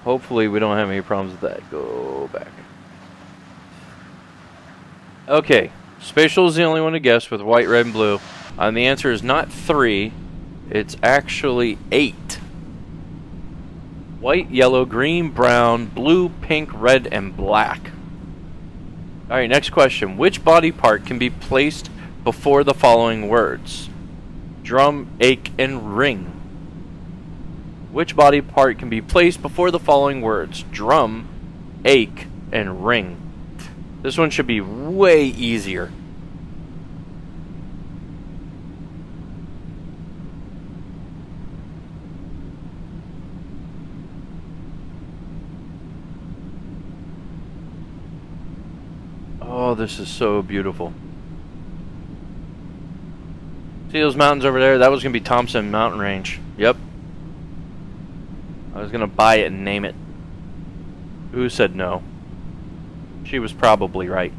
Hopefully we don't have any problems with that. Go back. Okay, Spatial is the only one to guess with white, red, and blue. And the answer is not 3. It's actually 8. White, yellow, green, brown, blue, pink, red, and black. Alright, next question. Which body part can be placed before the following words? Drum, ache, and ring. Which body part can be placed before the following words? Drum, ache, and ring. This one should be way easier. Oh, this is so beautiful. See those mountains over there? That was going to be Thompson Mountain Range. Yep. I was going to buy it and name it. Who said no? She was probably right.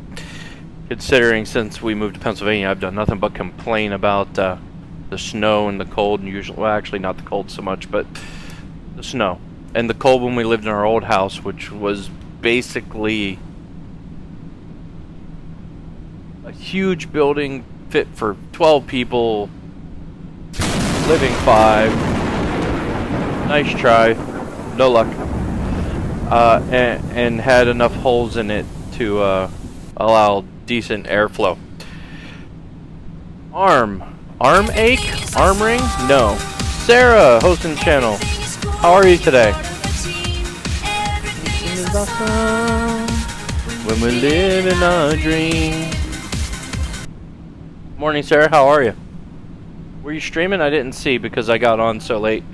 Considering since we moved to Pennsylvania, I've done nothing but complain about the snow and the cold, and usually, well, actually not the cold so much, but the snow. And the cold when we lived in our old house, which was basically a huge building fit for 12 people, living 5. Nice try. No luck. And had enough holes in it to allow decent airflow. Arm ache? Arm ring? No. Sarah, hosting the channel. How are you today? When we live in a dream. Morning, Sarah. How are you? Were you streaming? I didn't see because I got on so late.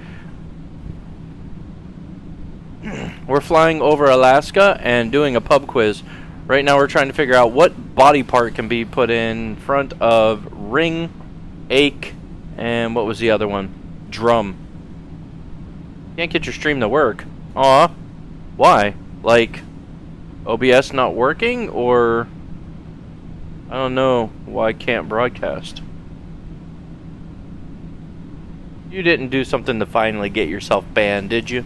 We're flying over Alaska and doing a pub quiz. Right now we're trying to figure out what body part can be put in front of ring, ache, and what was the other one? Drum. Can't get your stream to work. Aw. Why? Like, OBS not working, or I don't know why I can't broadcast. You didn't do something to finally get yourself banned, did you?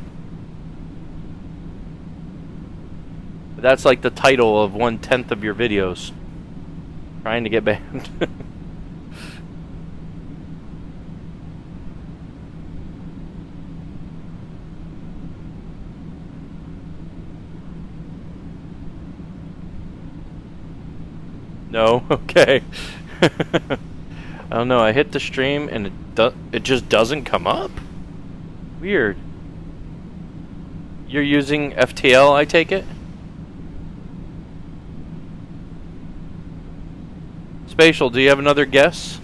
That's like the title of 1/10 of your videos. Trying to get banned. No? Okay. I don't know, I hit the stream and it just doesn't come up? Weird. You're using FTL, I take it? Spatial, do you have another guess?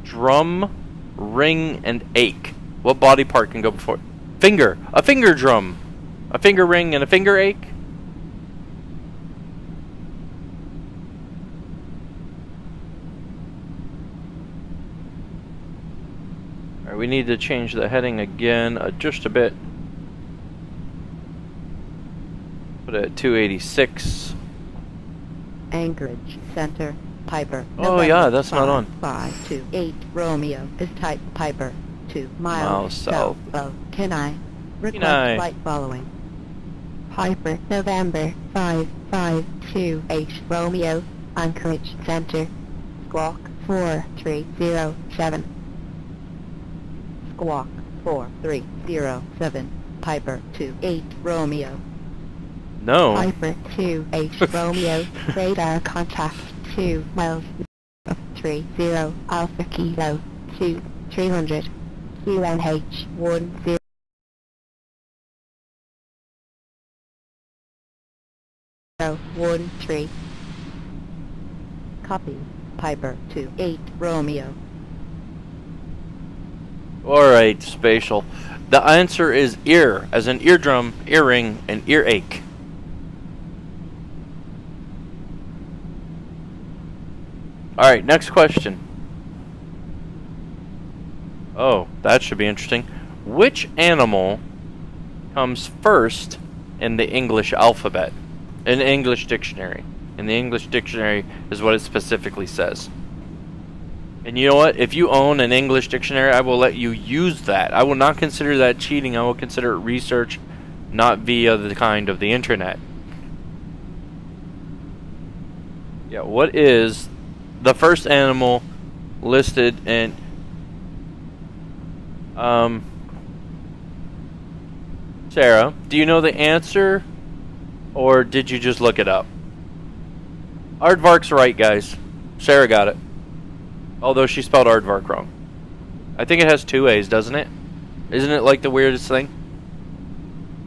Drum, ring, and ache. What body part can go before? Finger. A finger drum. A finger ring and a finger ache? Alright, we need to change the heading again just a bit. Put it at 286. Anchorage Center Piper. Oh yeah, that's not on. 528 Romeo is type Piper. 2 miles, Miles south of Kenai. Request Kenai. flight following. Piper November 552H Romeo Anchorage Center. Squawk 4307. Squawk 4307. Piper 28 Romeo. No. Piper 2H Romeo, radar contact 2 miles 30 Alpha Kilo 2 300 QNH 10 13. Copy. Piper 28 Romeo. Alright, spatial. The answer is ear, as in eardrum, earring, and earache. Alright, next question. Oh, that should be interesting. Which animal comes first in the English alphabet? In the English dictionary. In the English dictionary is what it specifically says. And you know what? If you own an English dictionary, I will let you use that. I will not consider that cheating. I will consider it research, not via the kind of the internet. Yeah, what is the first animal listed in Sarah, do you know the answer, or did you just look it up? Aardvark's right, guys. Sarah got it. Although she spelled aardvark wrong. I think it has 2 A's, doesn't it? Isn't it like the weirdest thing?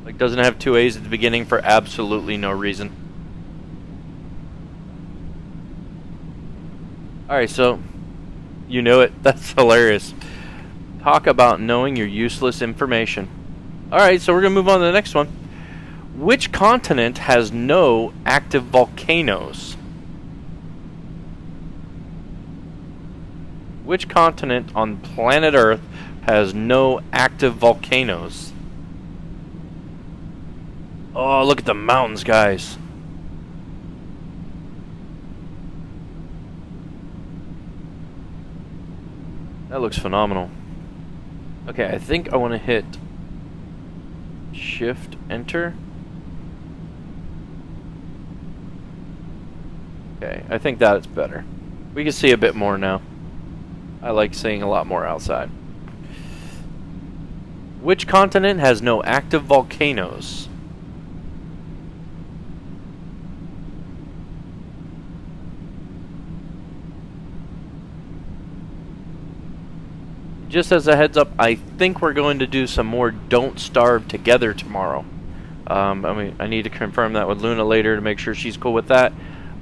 Like, doesn't it have 2 A's at the beginning for absolutely no reason? Alright, so you knew it. That's hilarious. Talk about knowing your useless information. Alright, so we're going to move on to the next one. Which continent has no active volcanoes? Which continent on planet Earth has no active volcanoes? Oh, look at the mountains, guys. That looks phenomenal. Okay, I think I want to hit Shift Enter. Okay, I think that's better. We can see a bit more now. I like seeing a lot more outside. Which continent has no active volcanoes? Just as a heads up, I think we're going to do some more Don't Starve Together tomorrow. I need to confirm that with Luna later to make sure she's cool with that.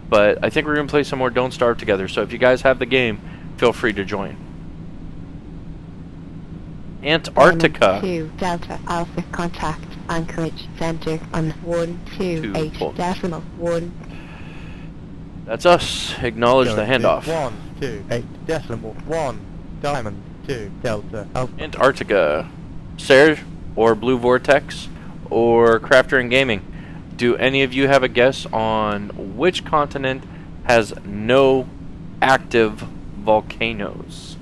But I think we're going to play some more Don't Starve Together. So if you guys have the game, feel free to join. Antarctica. 2 Delta Alpha contact Anchorage Center on 128.1. That's us. Acknowledge the handoff. 128.1 Diamond 2 Delta Alpha. Antarctica. Sarah or Blue Vortex or Crafter and Gaming. Do any of you have a guess on which continent has no active volcanoes?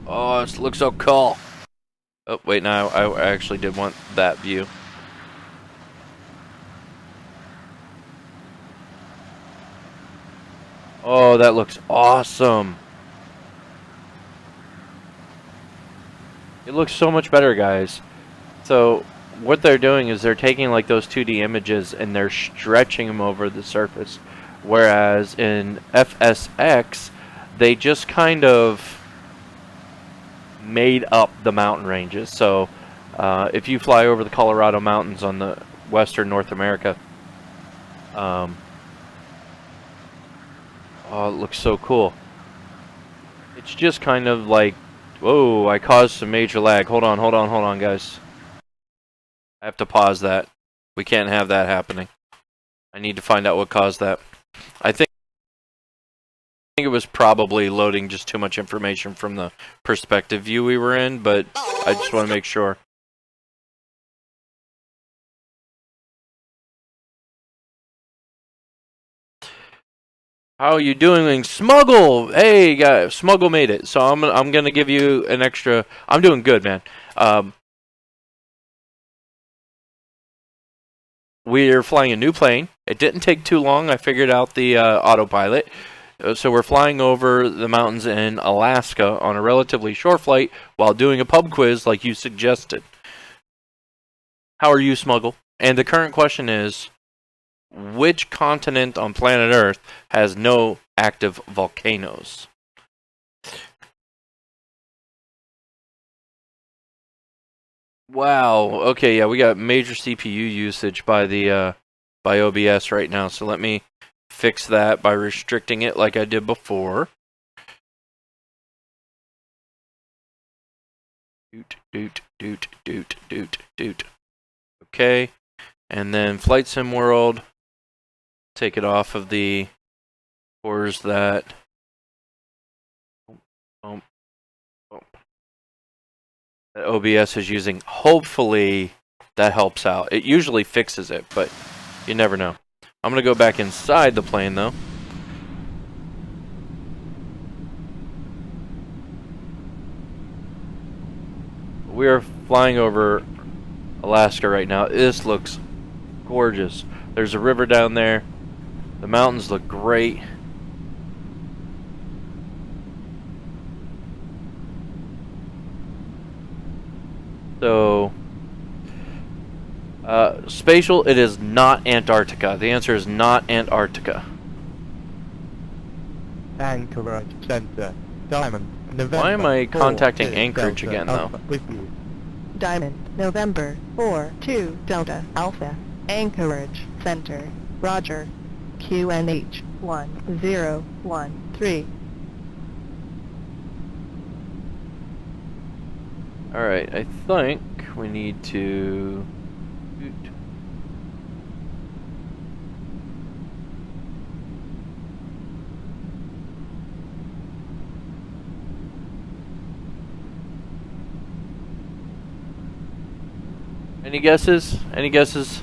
Oh, this looks so cool. Oh, wait, no, I actually did want that view. Oh, that looks awesome. It looks so much better, guys. So what they're doing is they're taking like those 2D images and they're stretching them over the surface. Whereas in FSX, they just kind of made up the mountain ranges. So if you fly over the Colorado mountains on the western North America, oh, it looks so cool. It's just kind of like, whoa, I caused some major lag. Hold on, guys. I have to pause that. We can't have that happening. I need to find out what caused that. I think think it was probably loading just too much information from the perspective view we were in, but I just want to make sure. How are you doing, Smuggle? Hey, guys, Smuggle made it. So I'm gonna give you an extra. I'm doing good, man. We're flying a new plane. It didn't take too long. I figured out the autopilot. So we're flying over the mountains in Alaska on a relatively short flight while doing a pub quiz like you suggested. How are you, Smuggle? And the current question is, which continent on planet Earth has no active volcanoes? Wow. Okay, yeah, we got major CPU usage by the by OBS right now. So let me fix that by restricting it like I did before. Doot. Okay. And then Flight Sim World. Take it off of the cores that that OBS is using. Hopefully that helps out. It usually fixes it, but you never know. I'm going to go back inside the plane, though. We are flying over Alaska right now. This looks gorgeous. There's a river down there. The mountains look great. So, spatial, it is not Antarctica. The answer is not Antarctica. Anchorage Center. Diamond. November. Why am I 4, contacting 2, Anchorage Delta, again, though? Alpha, with you. Diamond, November, 4-2 Delta Alpha, Anchorage Center, Roger, QNH 1013. Alright, I think we need to... Any guesses? Any guesses?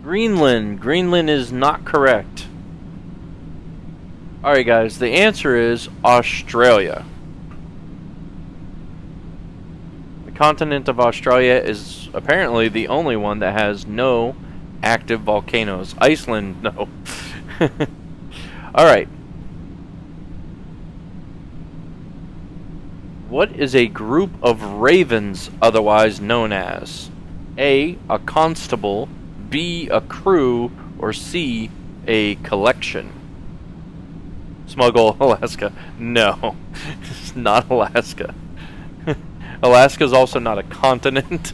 Greenland. Greenland is not correct. Alright guys, the answer is Australia. The continent of Australia is apparently the only one that has no active volcanoes. Iceland, no. Alright. What is a group of ravens otherwise known as? A constable, B, a crew, or C, a collection? Smuggle, Alaska. No, it's not Alaska. Alaska is also not a continent.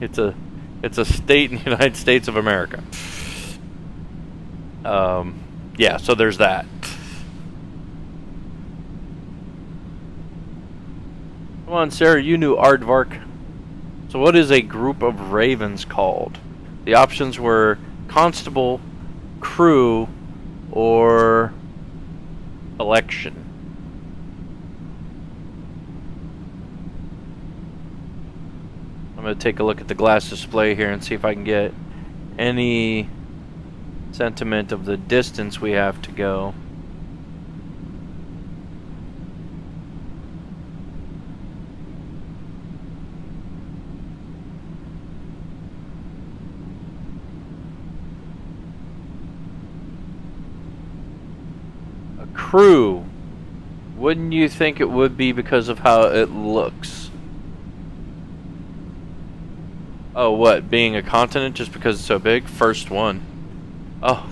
It's a state in the United States of America. Yeah, so there's that. Come on, Sarah, you knew Aardvark. So what is a group of ravens called? The options were constable, crew, or collection. I'm going to take a look at the glass display here and see if I can get any sentiment of the distance we have to go. Crew. Wouldn't you think it would be because of how it looks? Oh, what? Being a continent just because it's so big? First one. Oh.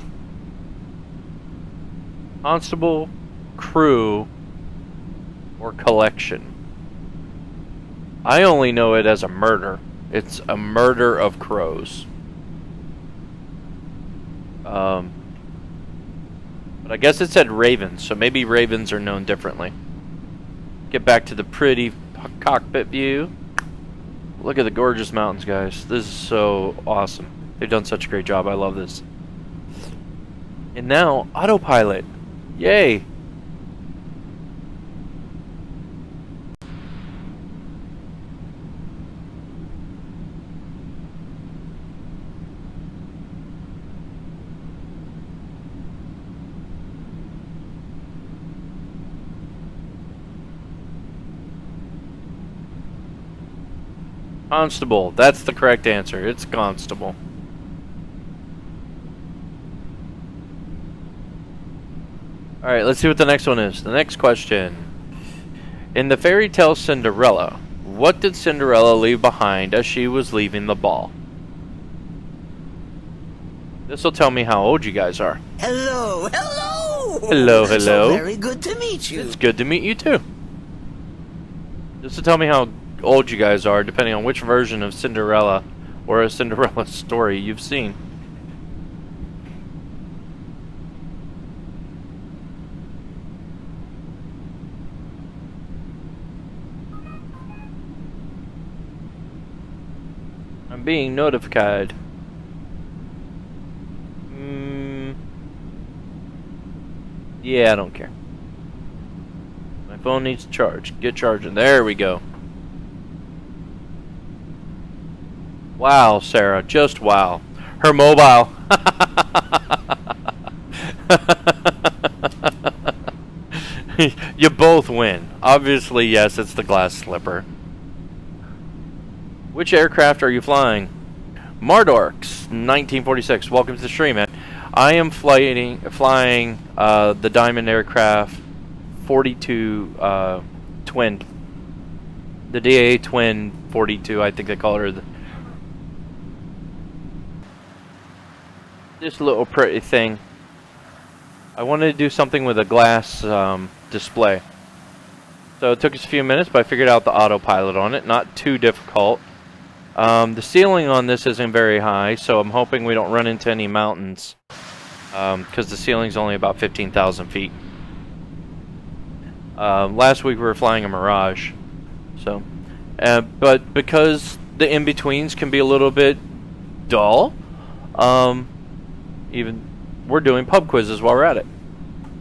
Constable, crew, or collection. I only know it as a murder. It's a murder of crows. But I guess it said ravens, so maybe ravens are known differently. Get back to the pretty cockpit view. Look at the gorgeous mountains, guys. This is so awesome. They've done such a great job. I love this. And now, autopilot. Yay! Constable. That's the correct answer. It's Constable. Alright, let's see what the next one is. The next question. In the fairy tale Cinderella, what did Cinderella leave behind as she was leaving the ball? This will tell me how old you guys are. Hello, hello! Hello, It's hello. so very good to meet you. It's good to meet you too. This will tell me how old you guys are, depending on which version of Cinderella or a Cinderella story you've seen. I'm being notified. Yeah, I don't care. My phone needs to charge. Get charging. There we go. Wow, Sarah. Just wow. Her mobile. You both win. Obviously, yes, it's the glass slipper. Which aircraft are you flying? Mardorks, 1946. Welcome to the stream, man. I am flying the Diamond Aircraft 42 Twin. The DA Twin 42, I think they call her. This little pretty thing. I wanted to do something with a glass display. So it took us a few minutes, but I figured out the autopilot on it. Not too difficult. The ceiling on this isn't very high, so I'm hoping we don't run into any mountains. Because the ceiling's only about 15,000 feet. Last week we were flying a Mirage. So, but because the in-betweens can be a little bit dull, even we're doing pub quizzes while we're at it.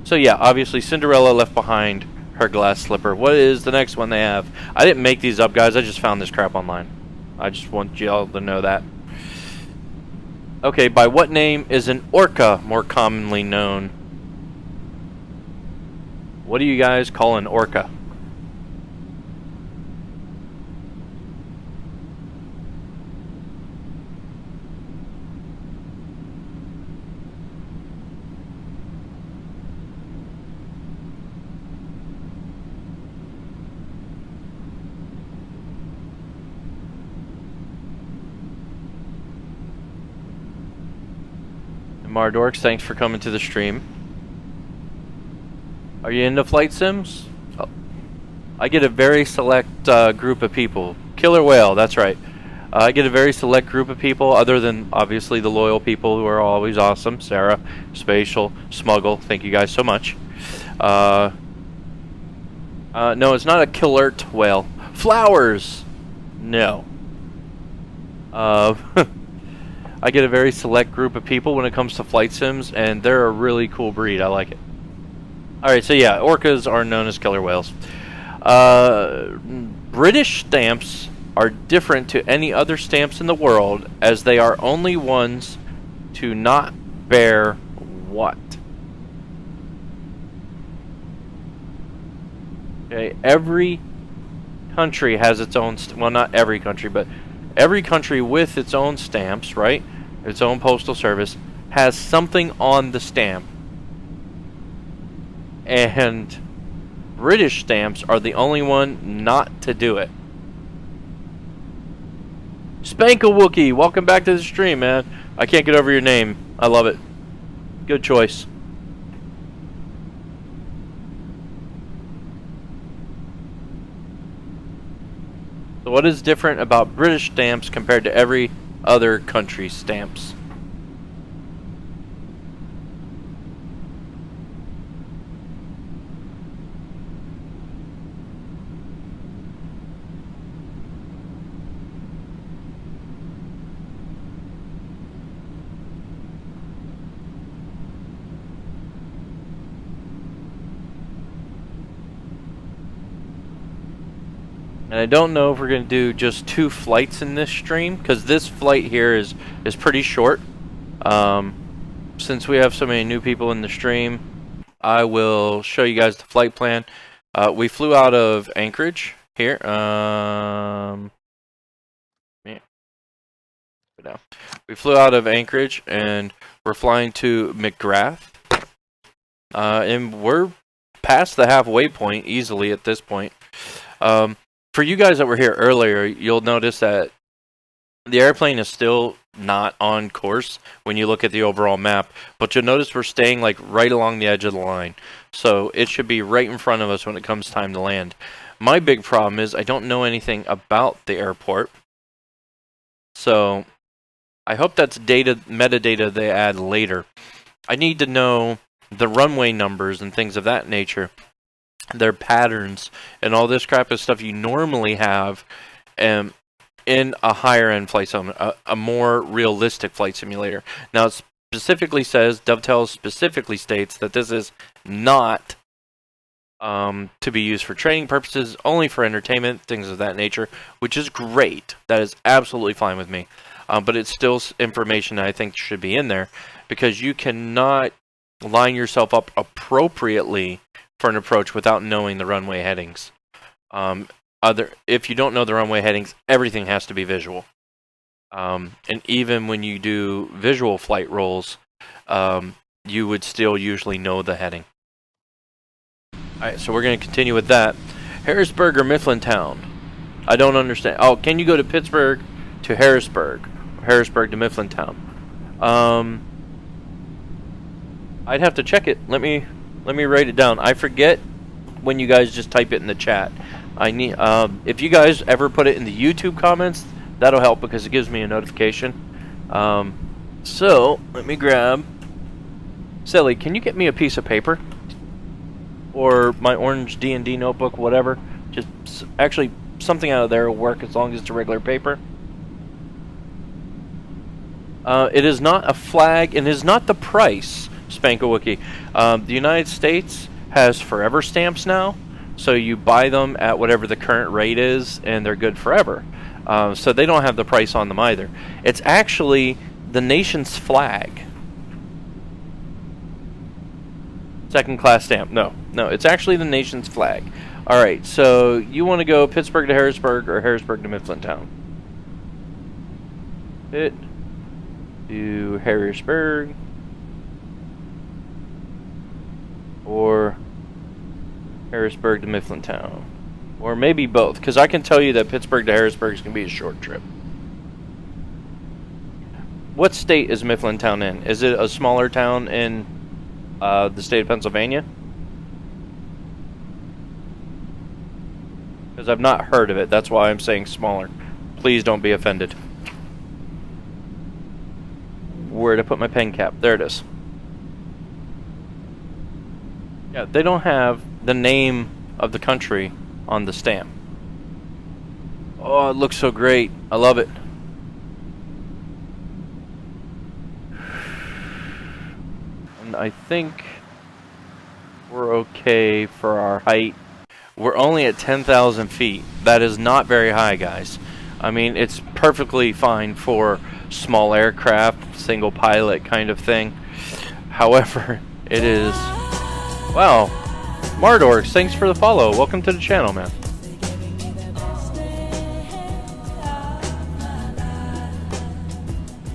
So yeah, obviously Cinderella left behind her glass slipper. What is the next one they have? I didn't make these up, guys. I just found this crap online. I just want y'all to know that. Okay, by what name is an orca more commonly known? What do you guys call an orca? Mardorks, thanks for coming to the stream. Are you into flight sims? Oh. I get a very select group of people. Killer whale, that's right. I get a very select group of people, other than obviously the loyal people who are always awesome. Sarah, Spatial, Smuggle, thank you guys so much. No, it's not a killer whale. Flowers! No. I get a very select group of people when it comes to flight sims, and they're a really cool breed. I like it. Alright, so yeah, orcas are known as killer whales. British stamps are different to any other stamps in the world, as they are only ones to not bear what? Okay, every country has its own, well, not every country, but every country with its own stamps, right? Its own postal service has something on the stamp. And British stamps are the only one not to do it. Spankawookie, welcome back to the stream, man. I can't get over your name. I love it. Good choice. So what is different about British stamps compared to every other country's stamps? And I don't know if we're going to do just 2 flights in this stream, because this flight here is pretty short. Since we have so many new people in the stream, I will show you guys the flight plan. We flew out of Anchorage here. We flew out of Anchorage and we're flying to McGrath. And we're past the halfway point easily at this point. For you guys that were here earlier, you'll notice that the airplane is still not on course when you look at the overall map, but you'll notice we're staying like right along the edge of the line. So it should be right in front of us when it comes time to land. My big problem is I don't know anything about the airport. So I hope that's metadata they add later. I need to know the runway numbers and things of that nature, their patterns, and all this crap is stuff you normally have in a higher end flight simulator, a more realistic flight simulator. Now it specifically says, Dovetail specifically states that this is not to be used for training purposes, only for entertainment, things of that nature, which is great. That is absolutely fine with me. But it's still information that I think should be in there, because you cannot line yourself up appropriately for an approach without knowing the runway headings. If you don't know the runway headings, everything has to be visual. And even when you do visual flight rolls, you would still usually know the heading. Alright, so we're going to continue with that. Harrisburg or Mifflintown? I don't understand. Oh, can you go to Pittsburgh to Harrisburg? Harrisburg to Mifflintown? I'd have to check it. Let me write it down. I forget when you guys just type it in the chat. I need if you guys ever put it in the YouTube comments, that'll help because it gives me a notification. So let me grab. Sally, can you get me a piece of paper or my orange D&D notebook, whatever? Just actually something out of there will work as long as it's a regular paper. It is not a flag, and it is not the price, Spankawiki. The United States has forever stamps now, so you buy them at whatever the current rate is, and they're good forever. So they don't have the price on them either. It's actually the nation's flag. Second class stamp. No, it's actually the nation's flag. Alright, so you want to go Pittsburgh to Harrisburg or Harrisburg to Mifflintown? Pitt to Harrisburg or Harrisburg to Mifflintown, or maybe both, because I can tell you that Pittsburgh to Harrisburg is going to be a short trip. What state is Mifflintown in? Is it a smaller town in the state of Pennsylvania? Because I've not heard of it, that's why I'm saying smaller. Please don't be offended. Where to put my pen cap? There it is. Yeah, they don't have the name of the country on the stamp. Oh, it looks so great. I love it. And I think we're okay for our height. We're only at 10,000 feet. That is not very high, guys. I mean, it's perfectly fine for small aircraft, single pilot kind of thing. However, it is... Wow. Mardorks, thanks for the follow. Welcome to the channel, man.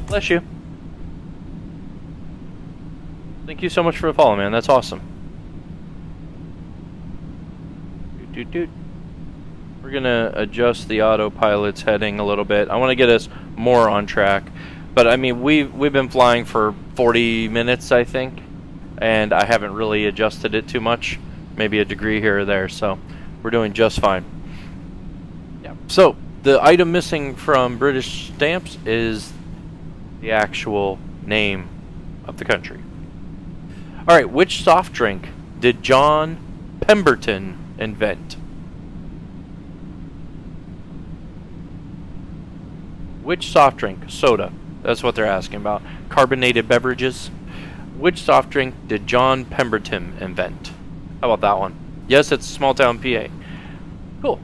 Bless you. Thank you so much for the follow, man. That's awesome. We're gonna adjust the autopilot's heading a little bit. I want to get us more on track, but I mean we've been flying for 40 minutes, I think, and I haven't really adjusted it too much. Maybe a degree here or there, so we're doing just fine. Yeah. So the item missing from British stamps is the actual name of the country. All right, which soft drink did John Pemberton invent? Which soft drink? Soda. That's what they're asking about. Carbonated beverages. Which soft drink did John Pemberton invent? How about that one? Yes, it's small town PA. Cool.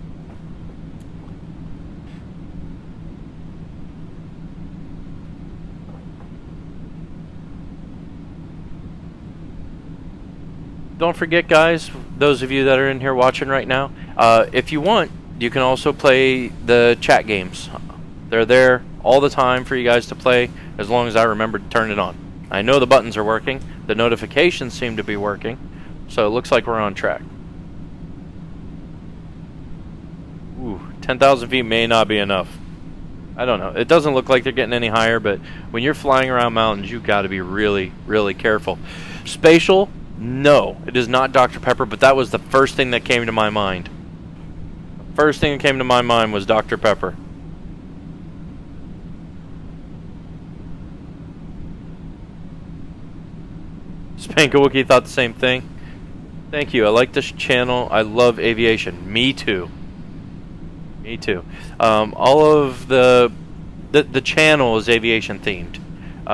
don't forget, guys, those of you that are in here watching right now, if you want, you can also play the chat games. They're there all the time for you guys to play, as long as I remember to turn it on. I know the buttons are working, the notifications seem to be working, so it looks like we're on track. Ooh, 10,000 feet may not be enough. I don't know. It doesn't look like they're getting any higher, but when you're flying around mountains, you've got to be really, really careful. Spatial? No, it is not Dr. Pepper, but that was the first thing that came to my mind. The first thing that came to my mind was Dr. Pepper. Spankawookie thought the same thing. Thank you. I like this channel. I love aviation. Me too. Me too. All of the channel is aviation themed.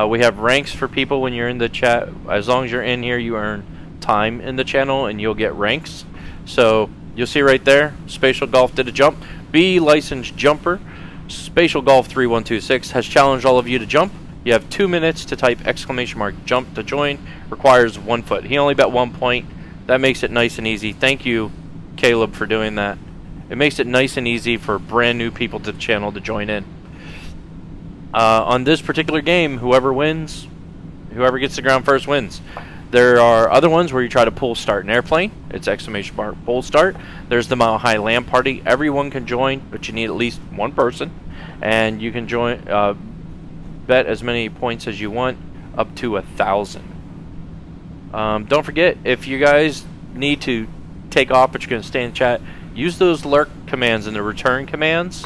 We have ranks for people when you're in the chat. As long as you're in here, you earn time in the channel and you'll get ranks. So you'll see right there, Spatial Golf did a jump. B licensed jumper, Spatial Golf 3126 has challenged all of you to jump. You have 2 minutes to type !jump to join. Requires 1 foot. He only bet 1 point. That makes it nice and easy. Thank you, Caleb, for doing that. It makes it nice and easy for brand new people to the channel to join in. On this particular game, whoever wins, whoever gets the ground first wins. There are other ones where you try to pull start an airplane. It's ! pull start. There's the Mile High Land Party. Everyone can join, but you need at least 1 person. And you can join, bet as many points as you want, up to 1,000. Don't forget, if you guys need to take off but you're going to stay in chat, use those lurk commands and the return commands.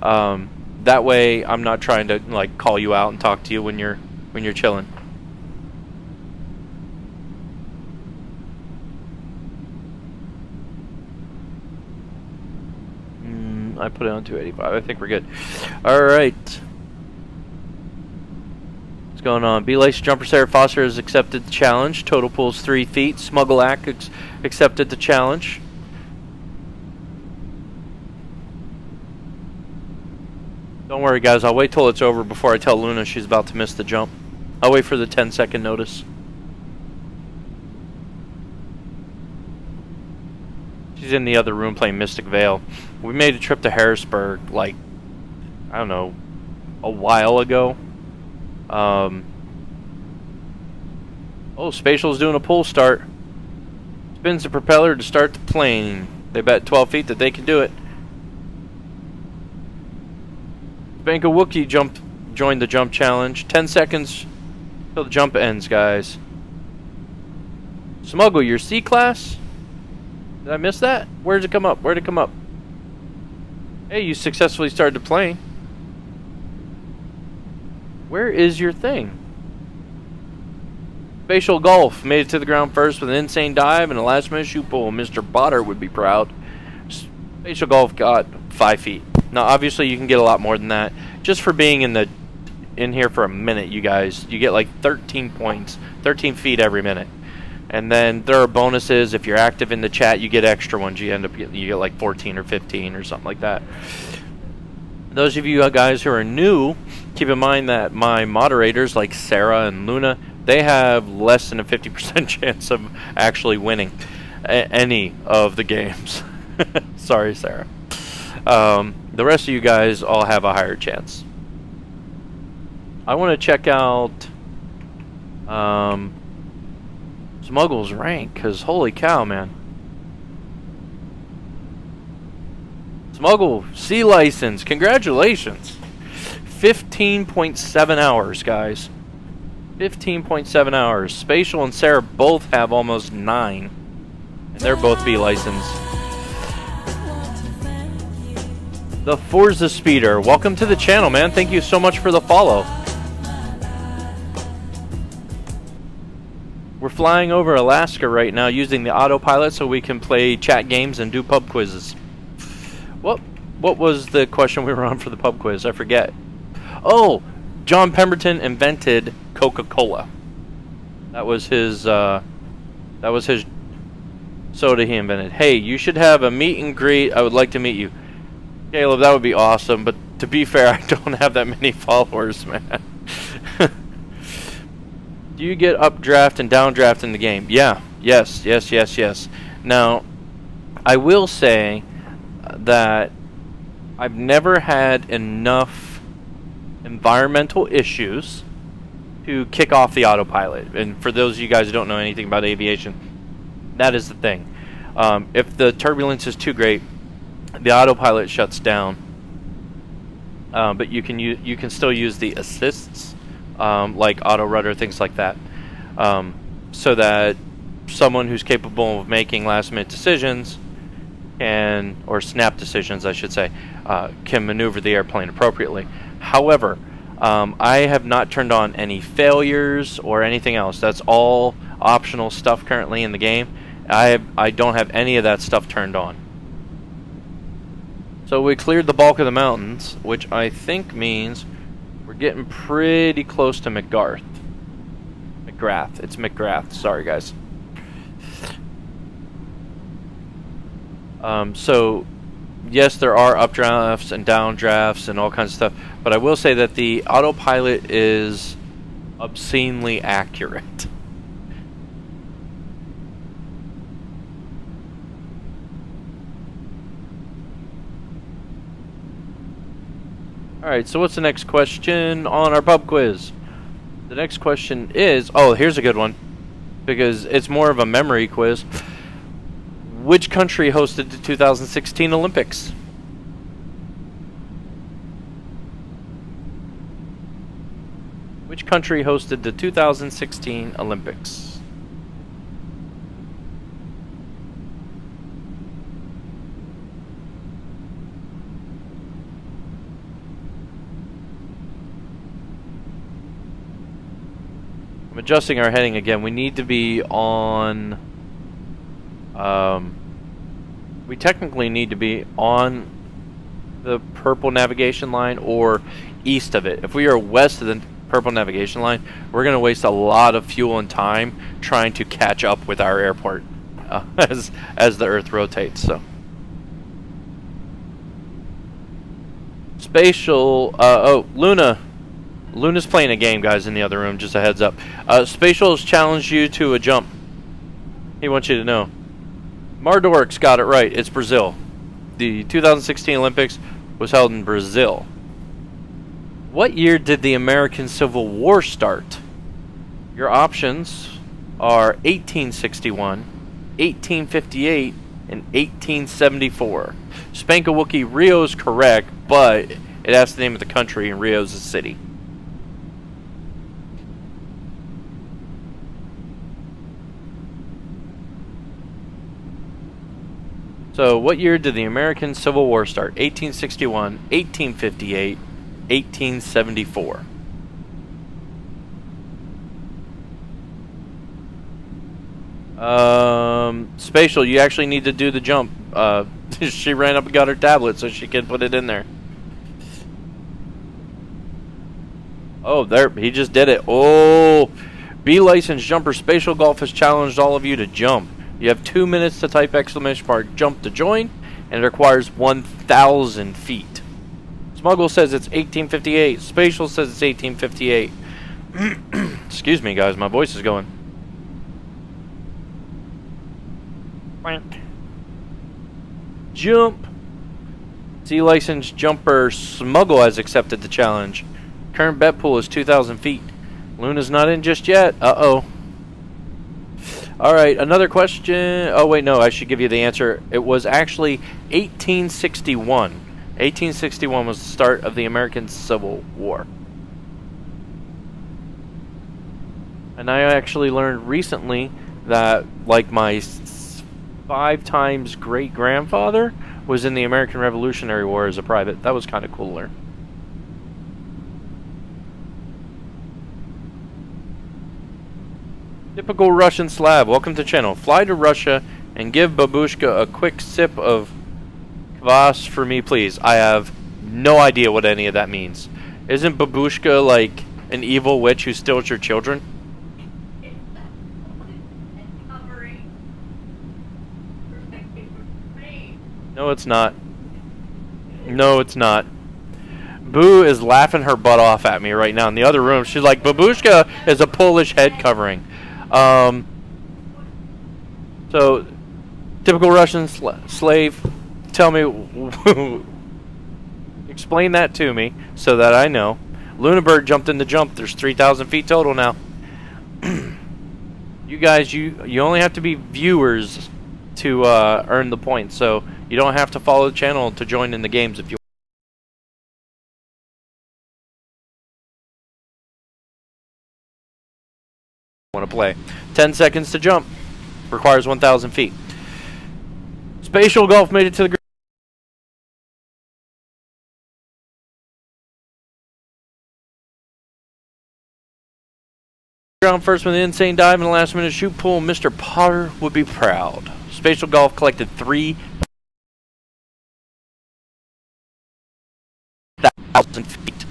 That way I'm not trying to like call you out and talk to you when you're chilling. I put it on 285. I think we're good. Alright. What's going on? B-Lace Jumper Sarah Foster has accepted the challenge. Total pulls 3 feet. Smuggleack accepted the challenge. Don't worry, guys. I'll wait till it's over before I tell Luna she's about to miss the jump. I'll wait for the 10-second notice. She's in the other room playing Mystic Vale. We made a trip to Harrisburg, like, I don't know, a while ago. Oh, Spatial's doing a pull start. Spins the propeller to start the plane. They bet 12 feet that they can do it. Spankawookie joined the jump challenge. 10 seconds till the jump ends, guys. Smuggle, your C class? Did I miss that? Where did it come up? Where did it come up? Hey, you successfully started the plane. Where is your thing? Spatial Golf made it to the ground first with an insane dive and a last minute shoot pull. Mr. Botter would be proud. Spatial Golf got 5 feet. Now obviously you can get a lot more than that. Just for being in here for a minute, you guys, you get like 13 points, 13 feet every minute. And then there are bonuses. If you're active in the chat, you get extra ones. You get like 14 or 15 or something like that. Those of you guys who are new, keep in mind that my moderators like Sarah and Luna, they have less than a 50% chance of actually winning any of the games. Sorry, Sarah. The rest of you guys all have a higher chance. I want to check out Smuggle's rank, because holy cow, man. Smuggle, C license, congratulations. 15.7 hours, guys. 15.7 hours. Spatial and Sarah both have almost 9. And they're both B licensed. The Forza Speeder, welcome to the channel, man. Thank you so much for the follow. We're flying over Alaska right now using the autopilot so we can play chat games and do pub quizzes. What was the question we were on for the pub quiz? I forget. Oh, John Pemberton invented Coca-Cola. That was his soda he invented. Hey, you should have a meet and greet. I would like to meet you. Caleb, that would be awesome, but to be fair, I don't have that many followers, man. Do you get updraft and downdraft in the game? Yeah, Yes, yes, yes, yes. Now, I will say that I've never had enough environmental issues to kick off the autopilot. And for those of you guys who don't know anything about aviation, that is the thing. If the turbulence is too great, the autopilot shuts down. But you can still use the assists, like auto rudder, things like that, so that someone who's capable of making last-minute decisions or snap decisions, I should say, can maneuver the airplane appropriately. However, I have not turned on any failures or anything else. That's all optional stuff currently in the game. I don't have any of that stuff turned on. So we cleared the bulk of the mountains, which I think means we're getting pretty close to McGrath. It's McGrath. Sorry, guys. So, yes, there are updrafts and downdrafts and all kinds of stuff, but I will say that the autopilot is obscenely accurate. Alright, so what's the next question on our pub quiz? The next question is... Oh, here's a good one, because it's more of a memory quiz. Which country hosted the 2016 Olympics? Which country hosted the 2016 Olympics? I'm adjusting our heading again. We need to be on... we technically need to be on the purple navigation line or east of it. If we are west of the purple navigation line, we're going to waste a lot of fuel and time trying to catch up with our airport as the Earth rotates. So, spatial. Oh, Luna's playing a game, guys, in the other room. Just a heads up. Spatial has challenged you to a jump. He wants you to know. Mardork's got it right. It's Brazil. The 2016 Olympics was held in Brazil. What year did the American Civil War start? Your options are 1861, 1858, and 1874. Spankawookie, Rio is correct, but it has the name of the country, and Rio's a city. So, what year did the American Civil War start? 1861, 1858, 1874. Spatial, you actually need to do the jump. She ran up and got her tablet so she could put it in there. Oh, there, he just did it. Oh, B-licensed jumper Spatial Golf has challenged all of you to jump. You have 2 minutes to type !jump to join, and it requires 1,000 feet. Smuggle says it's 1858. Spatial says it's 1858. Excuse me, guys, my voice is going. Jump. C-licensed jumper Smuggle has accepted the challenge. Current bet pool is 2,000 feet. Luna's not in just yet. Uh-oh. Alright, another question. Oh, wait, no, I should give you the answer. It was actually 1861. 1861 was the start of the American Civil War. And I actually learned recently that, like, my 5 times great-grandfather was in the American Revolutionary War as a private. That was kind of cool to learn. Typical Russian Slav, welcome to channel. Fly to Russia and give Babushka a quick sip of kvass for me, please. I have no idea what any of that means. Isn't Babushka like an evil witch who steals your children? No, it's not. No, it's not. Boo is laughing her butt off at me right now in the other room. She's like, Babushka is a Polish head covering. So, typical Russian slave, tell me, explain that to me so that I know. Lunabird jumped in the jump. There's 3,000 feet total now. You guys, you only have to be viewers to earn the points, so you don't have to follow the channel to join in the games if you want to play. 10 seconds to jump. Requires 1,000 feet. Spatial Golf made it to the ground first with an insane dive and a last minute shoot pull. Mr. Potter would be proud. Spatial Golf collected 3,000 feet.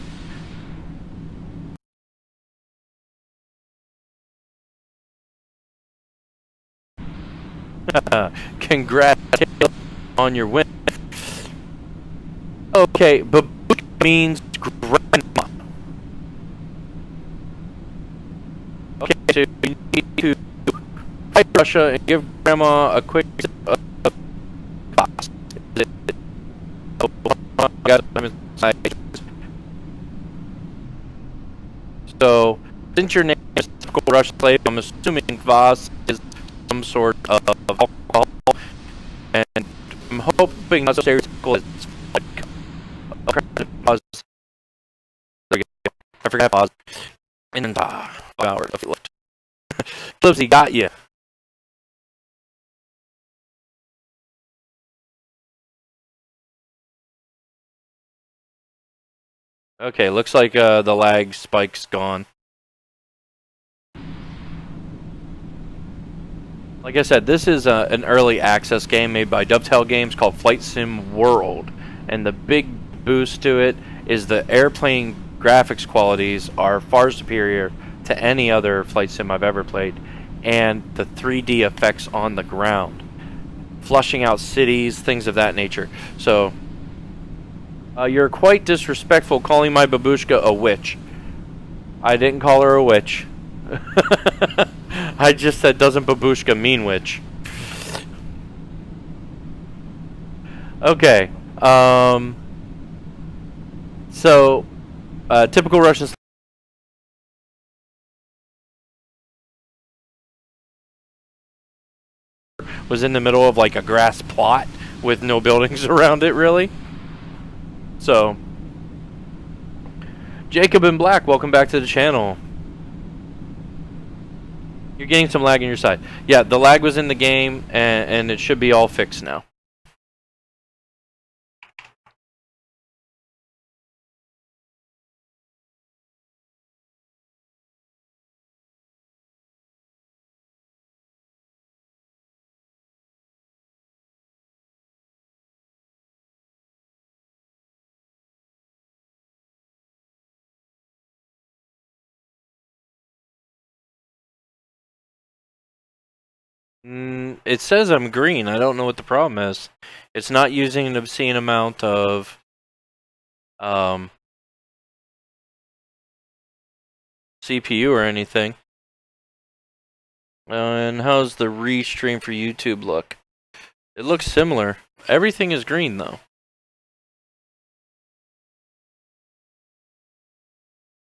Congratulations on your win. Okay, babushka means grandma. Okay, so you need to fight Russia and give grandma a quick So, since your name is typical Russian slave, I'm assuming Voss is some sort of alcohol, and I'm hoping not so stereotypical as like pause. I forgot pause. And then 5 hours of left. Flipsy got you. Okay, looks like the lag spike's gone. Like I said, this is an early access game made by Dovetail Games called Flight Sim World, and the big boost to it is the airplane graphics qualities are far superior to any other flight sim I've ever played, and the 3D effects on the ground, flushing out cities, things of that nature. So you're quite disrespectful calling my babushka a witch. I didn't call her a witch. I just said, doesn't babushka mean witch? Okay. So, typical Russian was in the middle of like a grass plot with no buildings around it, really. So, Jacob in Black, welcome back to the channel. You're getting some lag on your side. Yeah, the lag was in the game, and it should be all fixed now. It says I'm green. I don't know what the problem is. It's not using an obscene amount of CPU or anything. And how's the restream for YouTube look? It looks similar. Everything is green though.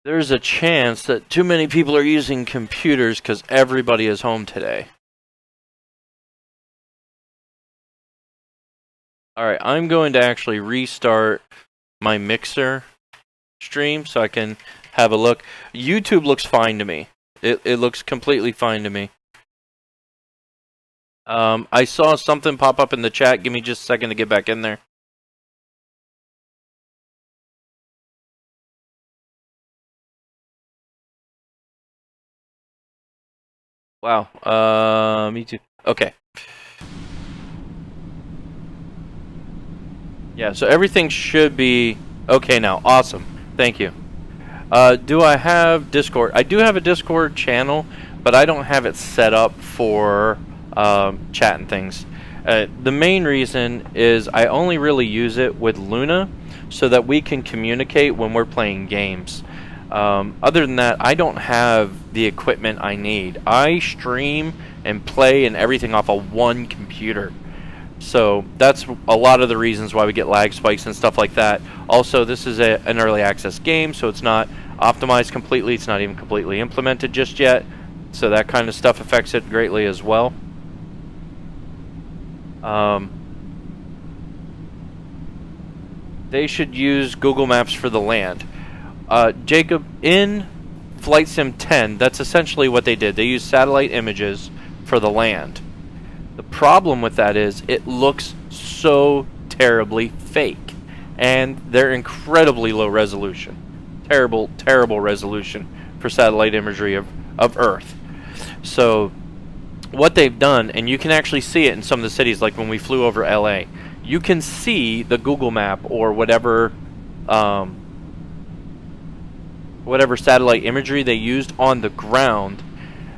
There's a chance that too many people are using computers because everybody is home today. Alright, I'm going to actually restart my Mixer stream so I can have a look. YouTube looks fine to me. It looks completely fine to me. I saw something pop up in the chat. Give me just a second to get back in there. Wow. Me too. Okay. Yeah, so everything should be okay now. Awesome. Thank you. Do I have Discord? I do have a Discord channel, but I don't have it set up for chat and things. The main reason is I only really use it with Luna so that we can communicate when we're playing games. Other than that, I don't have the equipment I need. I stream and play and everything off of one computer. So that's a lot of the reasons why we get lag spikes and stuff like that. Also, this is an early access game, so it's not optimized completely. It's not even completely implemented just yet. So that kind of stuff affects it greatly as well. They should use Google Maps for the land. Jacob, in Flight Sim 10, that's essentially what they did. They used satellite images for the land. The problem with that is it looks so terribly fake, and they're incredibly low resolution. Terrible, terrible resolution for satellite imagery of Earth. So what they've done, and you can actually see it in some of the cities, like when we flew over LA, you can see the Google map or whatever whatever satellite imagery they used on the ground.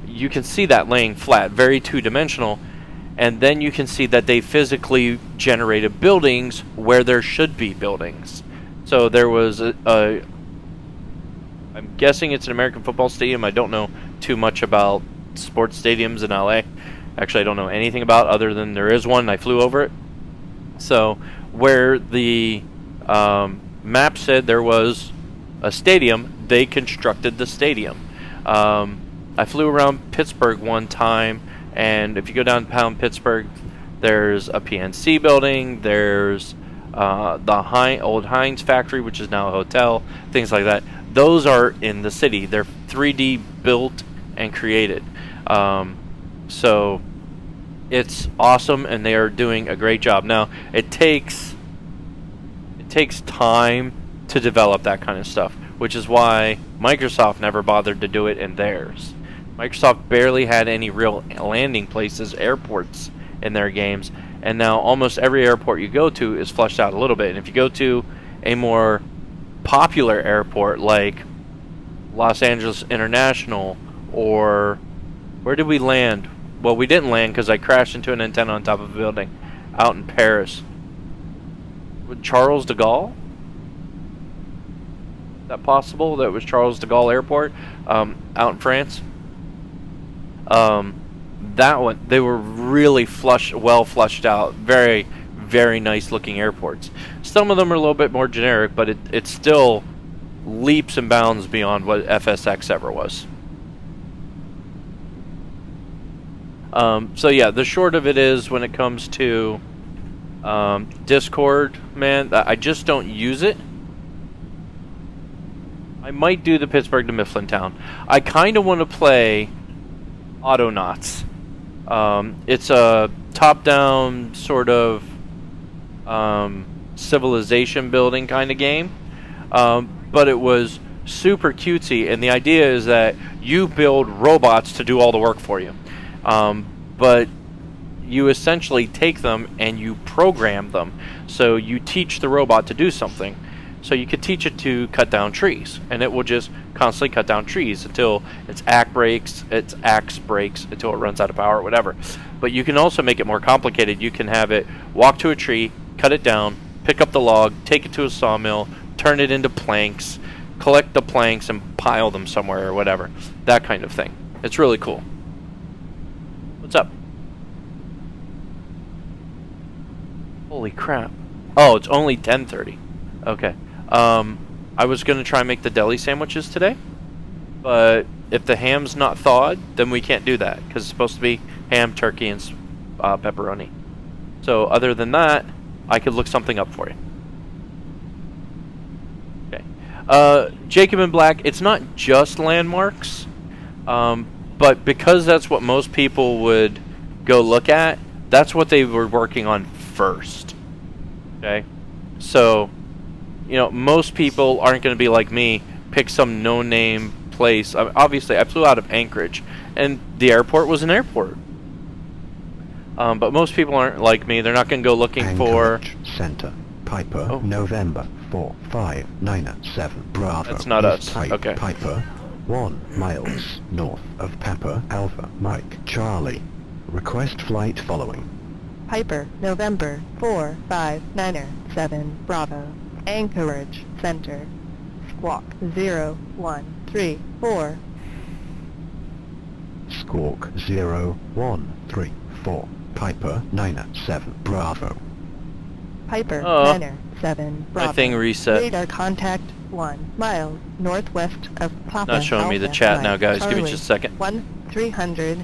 You can see that laying flat, very two-dimensional. And then you can see that they physically generated buildings where there should be buildings. So there was I'm guessing it's an American football stadium. I don't know too much about sports stadiums in LA. Actually, I don't know anything about other than there is one and I flew over it. So where the map said there was a stadium, they constructed the stadium. I flew around Pittsburgh one time, and if you go downtown Pittsburgh, there's a PNC building, there's the old Heinz factory, which is now a hotel, things like that. Those are in the city. They're 3D built and created. So it's awesome, and they are doing a great job. Now, it takes time to develop that kind of stuff, which is why Microsoft never bothered to do it in theirs. Microsoft barely had any real landing places, airports in their games, and now almost every airport you go to is fleshed out a little bit. And if you go to a more popular airport like Los Angeles International, or where did we land? Well, we didn't land because I crashed into an antenna on top of a building out in Paris. With Charles de Gaulle? Is that possible? That was Charles de Gaulle Airport out in France. That one, they were really well flushed out, very, very nice looking airports. Some of them are a little bit more generic, but it's still leaps and bounds beyond what FSX ever was. So yeah, the short of it is, when it comes to Discord, man, I just don't use it. I might do the Pittsburgh to Mifflintown. I kind of want to play Autonauts. It's a top-down sort of civilization building kind of game, but it was super cutesy, and the idea is that you build robots to do all the work for you, but you essentially take them and you program them. So you teach the robot to do something. So you could teach it to cut down trees, and it will just constantly cut down trees until its axe breaks until it runs out of power or whatever. But you can also make it more complicated. You can have it walk to a tree, cut it down, pick up the log, take it to a sawmill, turn it into planks, collect the planks and pile them somewhere or whatever. That kind of thing. It's really cool. What's up? Holy crap. Oh, it's only 10:30. Okay. I was going to try and make the deli sandwiches today, but if the ham's not thawed, then we can't do that, because it's supposed to be ham, turkey, and pepperoni. So other than that, I could look something up for you. Okay. Jacob in Black, it's not just landmarks, but because that's what most people would go look at, that's what they were working on first. Okay? So, you know, most people aren't going to be like me, pick some no-name place. Obviously, I flew out of Anchorage, and the airport was an airport. But most people aren't like me. They're not going to go looking Anchorage for... Center, Piper, November 4597 Bravo. That's not us. Type Okay. Piper, 1 miles north of Pepper, Alpha, Mike, Charlie. Request flight following. Piper, November 4597 Bravo. Anchorage Center. Squawk 0134. Squawk 0134. Piper 97 Bravo. Piper Oh. 97 Bravo. My thing reset. Radar contact 1 miles northwest of Papa Not showing me the Alpha chat now, Mike guys. Give me Charlie. just a second. 1300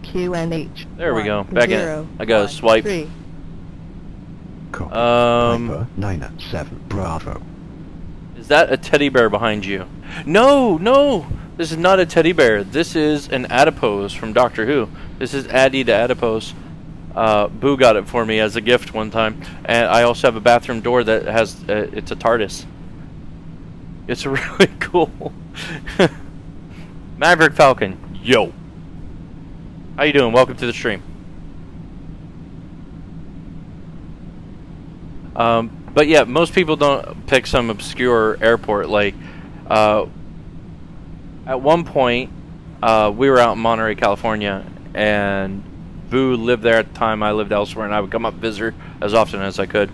QNH. There we go. Back in it. I got a swipe. 3. Copy. Um, Piper 97 Bravo. Is that a teddy bear behind you? No, no! This is not a teddy bear. This is an adipose from Doctor Who. This is Addy the Adipose. Boo got it for me as a gift one time. And I also have a bathroom door that has, it's a TARDIS. It's really cool. Maverick Falcon, yo! How you doing? Welcome to the stream. But yeah, most people don't pick some obscure airport. Like, at one point, we were out in Monterey, California, and Boo lived there at the time. I lived elsewhere, and I would come up and visit her as often as I could.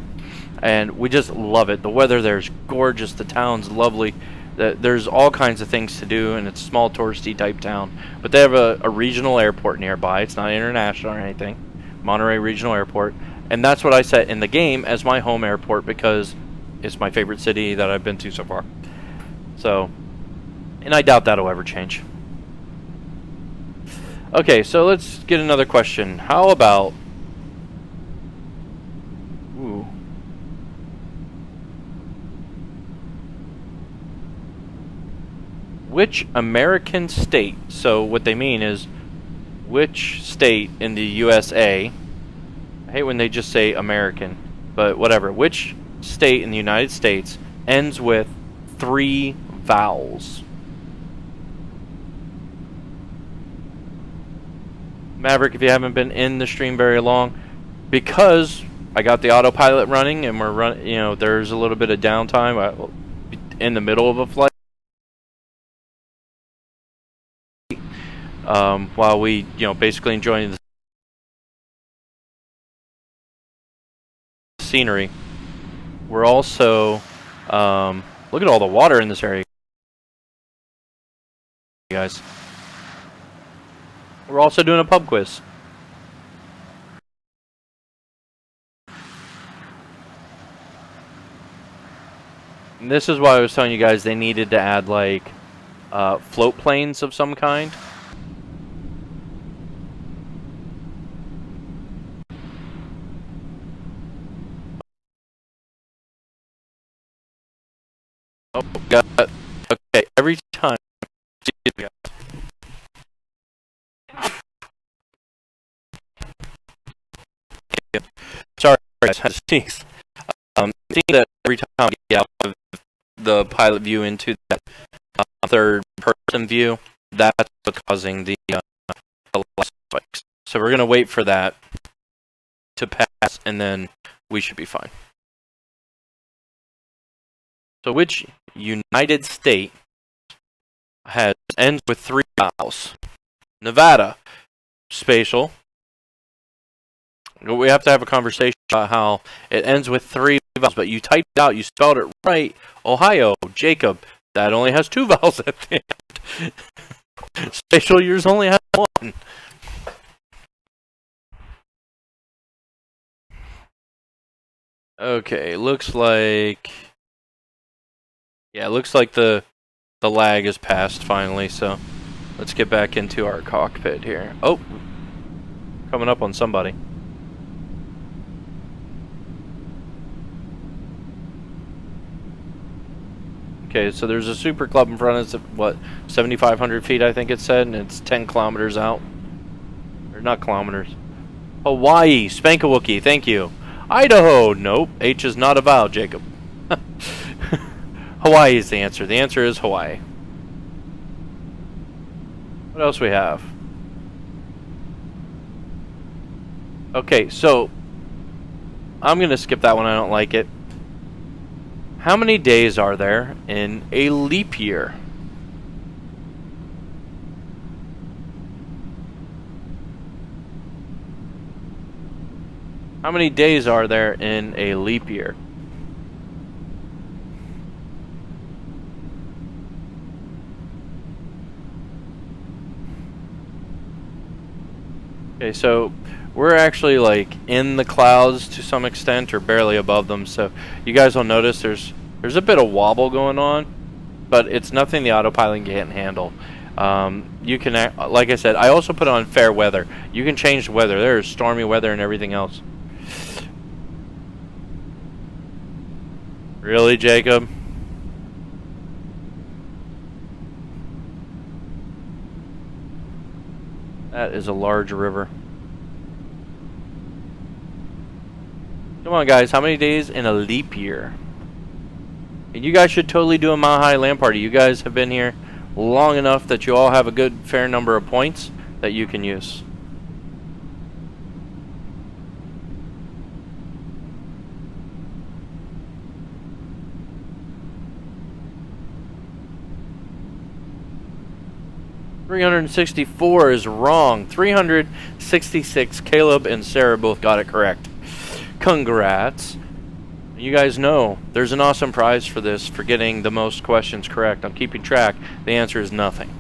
And we just love it. The weather there is gorgeous. The town's lovely. There's all kinds of things to do, and it's a small touristy type town. But they have a regional airport nearby. It's not international or anything. Monterey Regional Airport. And that's what I set in the game as my home airport because it's my favorite city that I've been to so far. So, and I doubt that'll ever change. Okay, so let's get another question. How about... Ooh. Which American state, so what they mean is, which state in the USA... I hate when they just say American, but whatever. Which state in the United States ends with 3 vowels? Maverick, if you haven't been in the stream very long, because I got the autopilot running and we're running, you know, there's a little bit of downtime in the middle of a flight. While we, you know, basically enjoying the scenery. We're also look at all the water in this area, guys. We're also doing a pub quiz. And this is why I was telling you guys they needed to add like float planes of some kind. Oh, got it. Okay, every time. Sorry, guys, I had to sneeze. Seeing that every time I get out of the pilot view into that third-person view, that's what's causing the light spikes. So we're gonna wait for that to pass, and then we should be fine. So which United State ends with 3 vowels? Nevada. Spatial. We have to have a conversation about how it ends with 3 vowels, but you typed it out, you spelled it right. Ohio. Jacob. That only has 2 vowels at the end. Spatial, yours only has 1. Okay, looks like... Yeah, it looks like the lag is past finally, so let's get back into our cockpit here. Oh, coming up on somebody. Okay, so there's a super club in front of us at, what, 7,500 feet I think it said, and it's 10 kilometers out. Or not kilometers. Hawaii, Spankawookie, thank you. Idaho, nope, H is not a vowel, Jacob. Hawaii is the answer. The answer is Hawaii. What else we have? Okay, so I'm going to skip that one. I don't like it. How many days are there in a leap year? How many days are there in a leap year? Okay, so we're actually like in the clouds to some extent, or barely above them. So you guys will notice there's a bit of wobble going on, but it's nothing the autopilot can't handle. You can, like I said, I also put on fair weather. You can change the weather. There's stormy weather and everything else. Really, Jacob? That is a large river. Come on, guys. How many days in a leap year? And you guys should totally do a Mile High LAN party. You guys have been here long enough that you all have a good, fair number of points that you can use. $364 is wrong. 366. Caleb and Sarah both got it correct. Congrats. You guys know there's an awesome prize for this, for getting the most questions correct. I'm keeping track. The answer is nothing.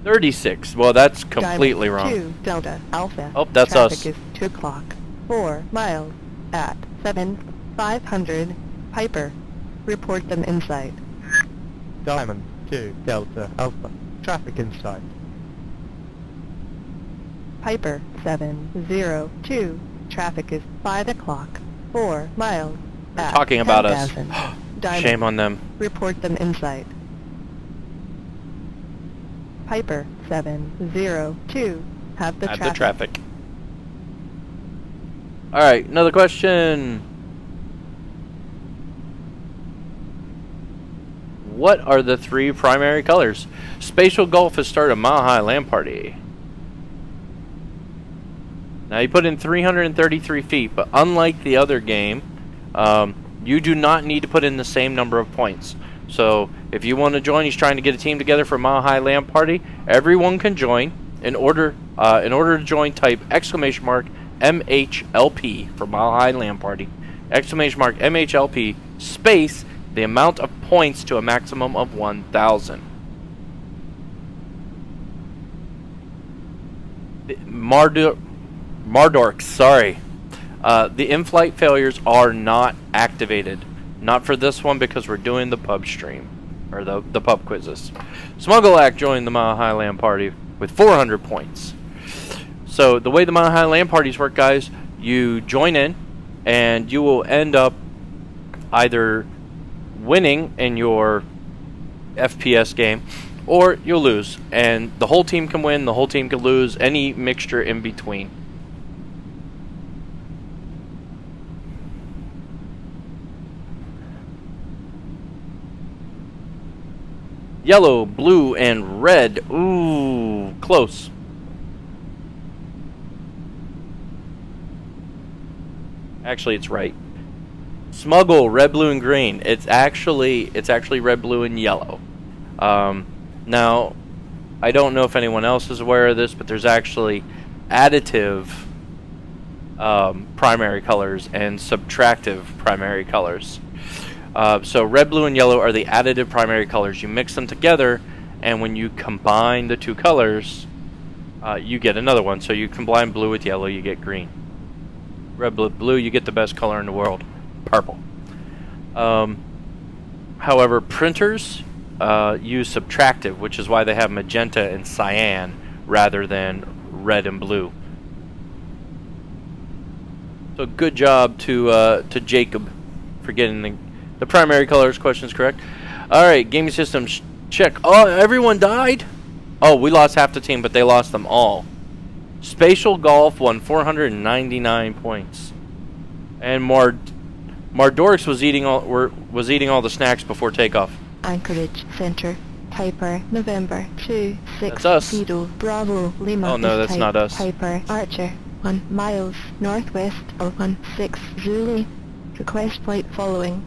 36. Well, that's completely wrong. 2 Delta Alpha. Oh, that's us. Traffic is 2 o'clock. 4 miles at 7,500. Piper. Report them in sight. Diamond 2 Delta Alpha. Traffic in sight. Piper 702. Traffic is 5 o'clock. 4 miles at Talking about us. 10,000. Diamond. Shame on them. Report them in sight. Piper 702. Have the Add traffic. the traffic. Alright, another question. What are the 3 primary colors? Spatial Golf has started a Mile High LAN party. Now you put in 333 feet, but unlike the other game, you do not need to put in the same number of points. So if you want to join, he's trying to get a team together for a Mile High LAN party. Everyone can join. In order to join, type !MHLP for Mile High LAN party. !MHLP space the amount of points to a maximum of 1,000. Mardorks, sorry. The in-flight failures are not activated. Not for this one because we're doing the pub stream. Or the pub quizzes. Smuggleack joined the Mile High LAN party with 400 points. So the way the Mile High LAN parties work, guys, you join in and you will end up either winning in your FPS game, or you'll lose, and the whole team can win, the whole team can lose, any mixture in between. Yellow, blue, and red. Ooh, close. Actually, it's right. Smuggle, red, blue, and green. It's actually red, blue, and yellow. Now, I don't know if anyone else is aware of this, but there's actually additive primary colors and subtractive primary colors. So red, blue, and yellow are the additive primary colors. You mix them together, and when you combine the 2 colors, you get another one. So you combine blue with yellow, you get green. Red, blue, you get the best color in the world. Purple. However, printers use subtractive, which is why they have magenta and cyan rather than red and blue. So good job to Jacob for getting the primary colors questions correct. Alright, gaming systems check. Oh, everyone died? Oh, we lost half the team, but they lost them all. Spatial Golf won 499 points. And Mardorks was eating all the snacks before takeoff. Anchorage Center. Piper November 2 6 That's us. Kilo Bravo Lima. Oh no, that's not us. Piper Archer 1 miles northwest of 16 Zulu. Request flight following.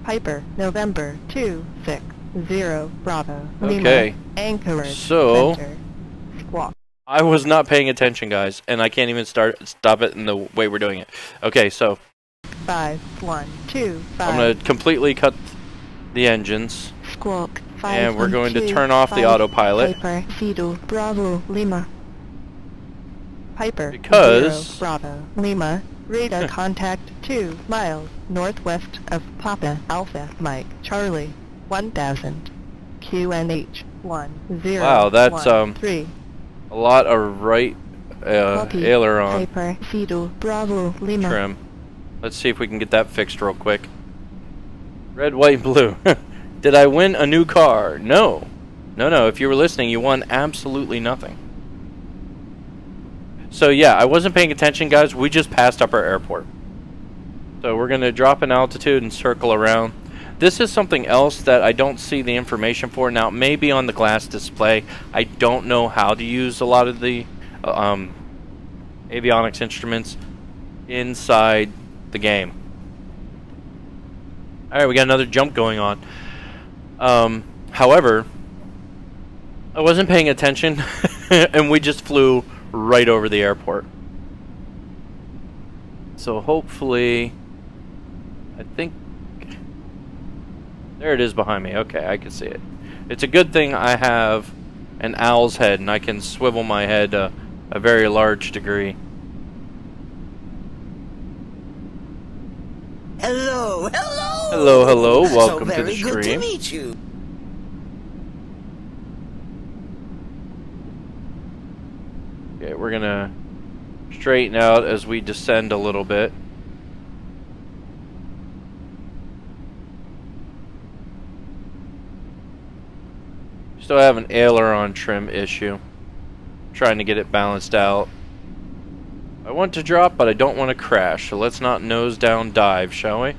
Piper November 260 Bravo Lima. Okay. Anchorage So Center. Squawk. I was not paying attention, guys, and I can't even stop it in the way we're doing it. Okay, so 5 1 2 5. I'm going to completely cut the engines. Squawk 5 And we're going to 2 turn off the 5 autopilot. Piper Fido Bravo Lima. Piper, Because- 0 Bravo, Lima, radar contact 2 miles northwest of Papa, Alpha, Mike, Charlie, 1000, QNH, 10. Wow, that's, 3. a lot of right Copy. aileron Piper, Fido, Bravo, Lima. trim. Let's see if we can get that fixed real quick. Red, white, blue. Did I win a new car? No. No. If you were listening, you won absolutely nothing. So yeah, I wasn't paying attention, guys. We just passed up our airport. So we're going to drop in altitude and circle around. This is something else that I don't see the information for. Now, maybe on the glass display. I don't know how to use a lot of the avionics instruments inside the game. Alright, we got another jump going on. However, I wasn't paying attention and we just flew right over the airport. So hopefully, I think, there it is behind me. Okay, I can see it. It's a good thing I have an owl's head and I can swivel my head a very large degree. Hello, hello! Hello, welcome so to the very good to stream. meet you. Okay, we're gonna straighten out as we descend a little bit. Still have an aileron trim issue. Trying to get it balanced out. I want to drop, but I don't want to crash, so let's not nose down dive, shall we?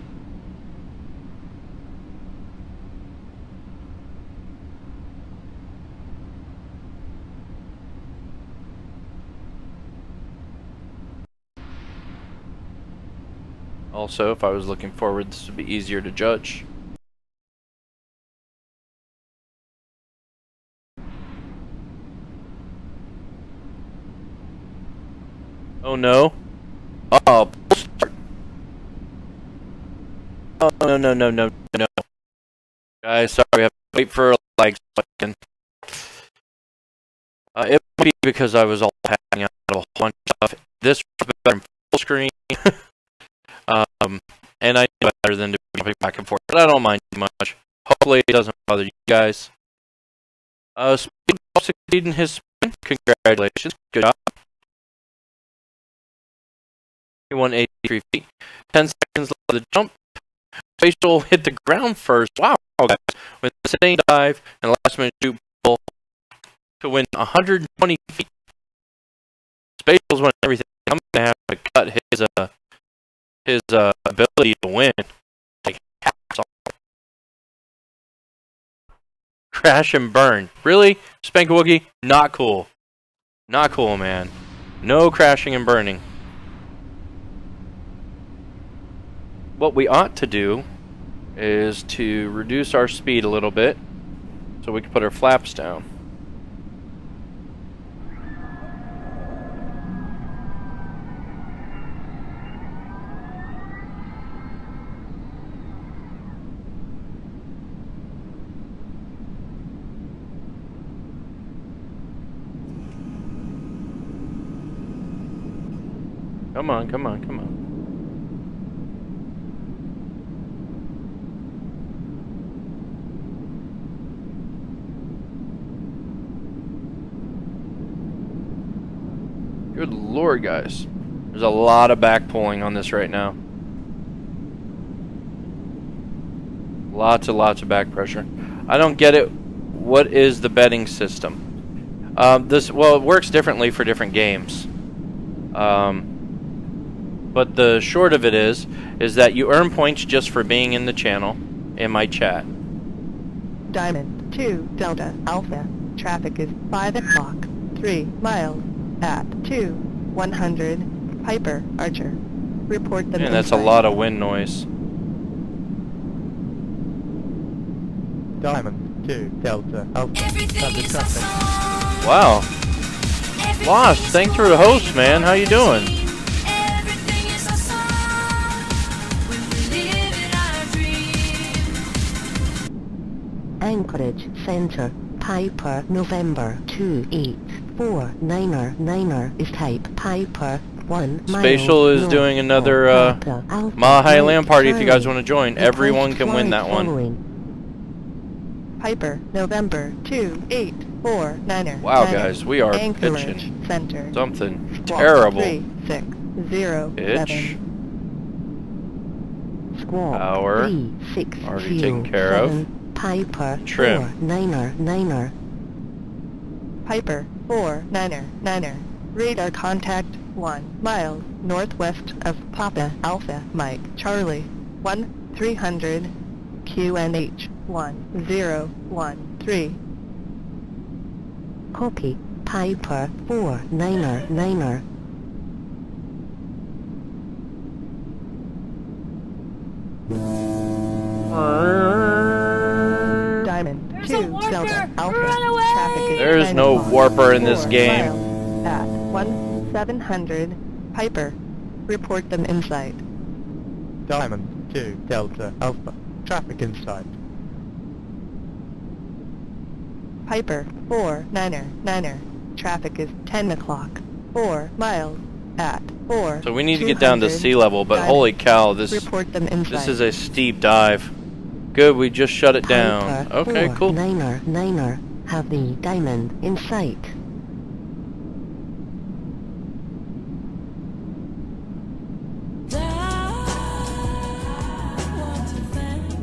Also, if I was looking forward, this would be easier to judge. Oh no. Oh, no. Guys, sorry, I have to wait for a lag so I can. It might be because I was all hacking out of a whole bunch of stuff. This was better in full screen. And I know better than to be jumping back and forth, but I don't mind too much. Hopefully it doesn't bother you guys. Speedball succeeded in his sprint. Congratulations. Good job. He won 83 feet. 10 seconds left of the jump. Spatial hit the ground first. Wow, guys. With the same dive and last minute shoot pull to win 120 feet. Spatial's won everything. I'm going to have to cut his ability to win. Like, crash and burn. Really? Spankwoogie? Not cool. Not cool, man. No crashing and burning. What we ought to do is to reduce our speed a little bit so we can put our flaps down. Come on, come on, come on. Good lord, guys. There's a lot of back pulling on this right now. Lots of back pressure. I don't get it. What is the betting system? Well, it works differently for different games. But the short of it is that you earn points just for being in the channel in my chat. Diamond 2 Delta Alpha. Traffic is 5 o'clock. 3 miles at 100. Piper Archer. Report the And that's a lot of wind noise. Diamond 2 Delta Alpha. Standard traffic. Wow. Lost, thanks for the host, man. How you doing? Anchorage Center, Piper, November 28. 4 Niner Niner is type Piper 1 Spatial is doing another Mile High Land party if you guys want to join. Everyone can win that one. Piper, November 2849er. Wow, guys, we are Anchorage pitching Center. something Squawk terrible. 3607. Pitch. Squawk Power. 3607. Already taken care of. Piper Trim. 4 Niner Niner. Piper 49er. Radar contact 1 miles northwest of Papa Alpha Mike Charlie 1300 QNH 1013. Copy. Piper 4 Niner Niner. Diamond There's 2 a warper! Delta Alpha. Run away! Traffic is There's 10 no miles, warper in this 4 game. miles At 1700 Piper. Report them inside. Diamond 2 Delta Alpha. Traffic in sight. Piper 49er. Traffic is 10 o'clock. 4 miles at 4. So we need to get down to sea level, but holy cow, this Report them inside. is a steep dive. Good, we just shut it down. Piper Okay, 4 cool. Niner have the diamond in sight.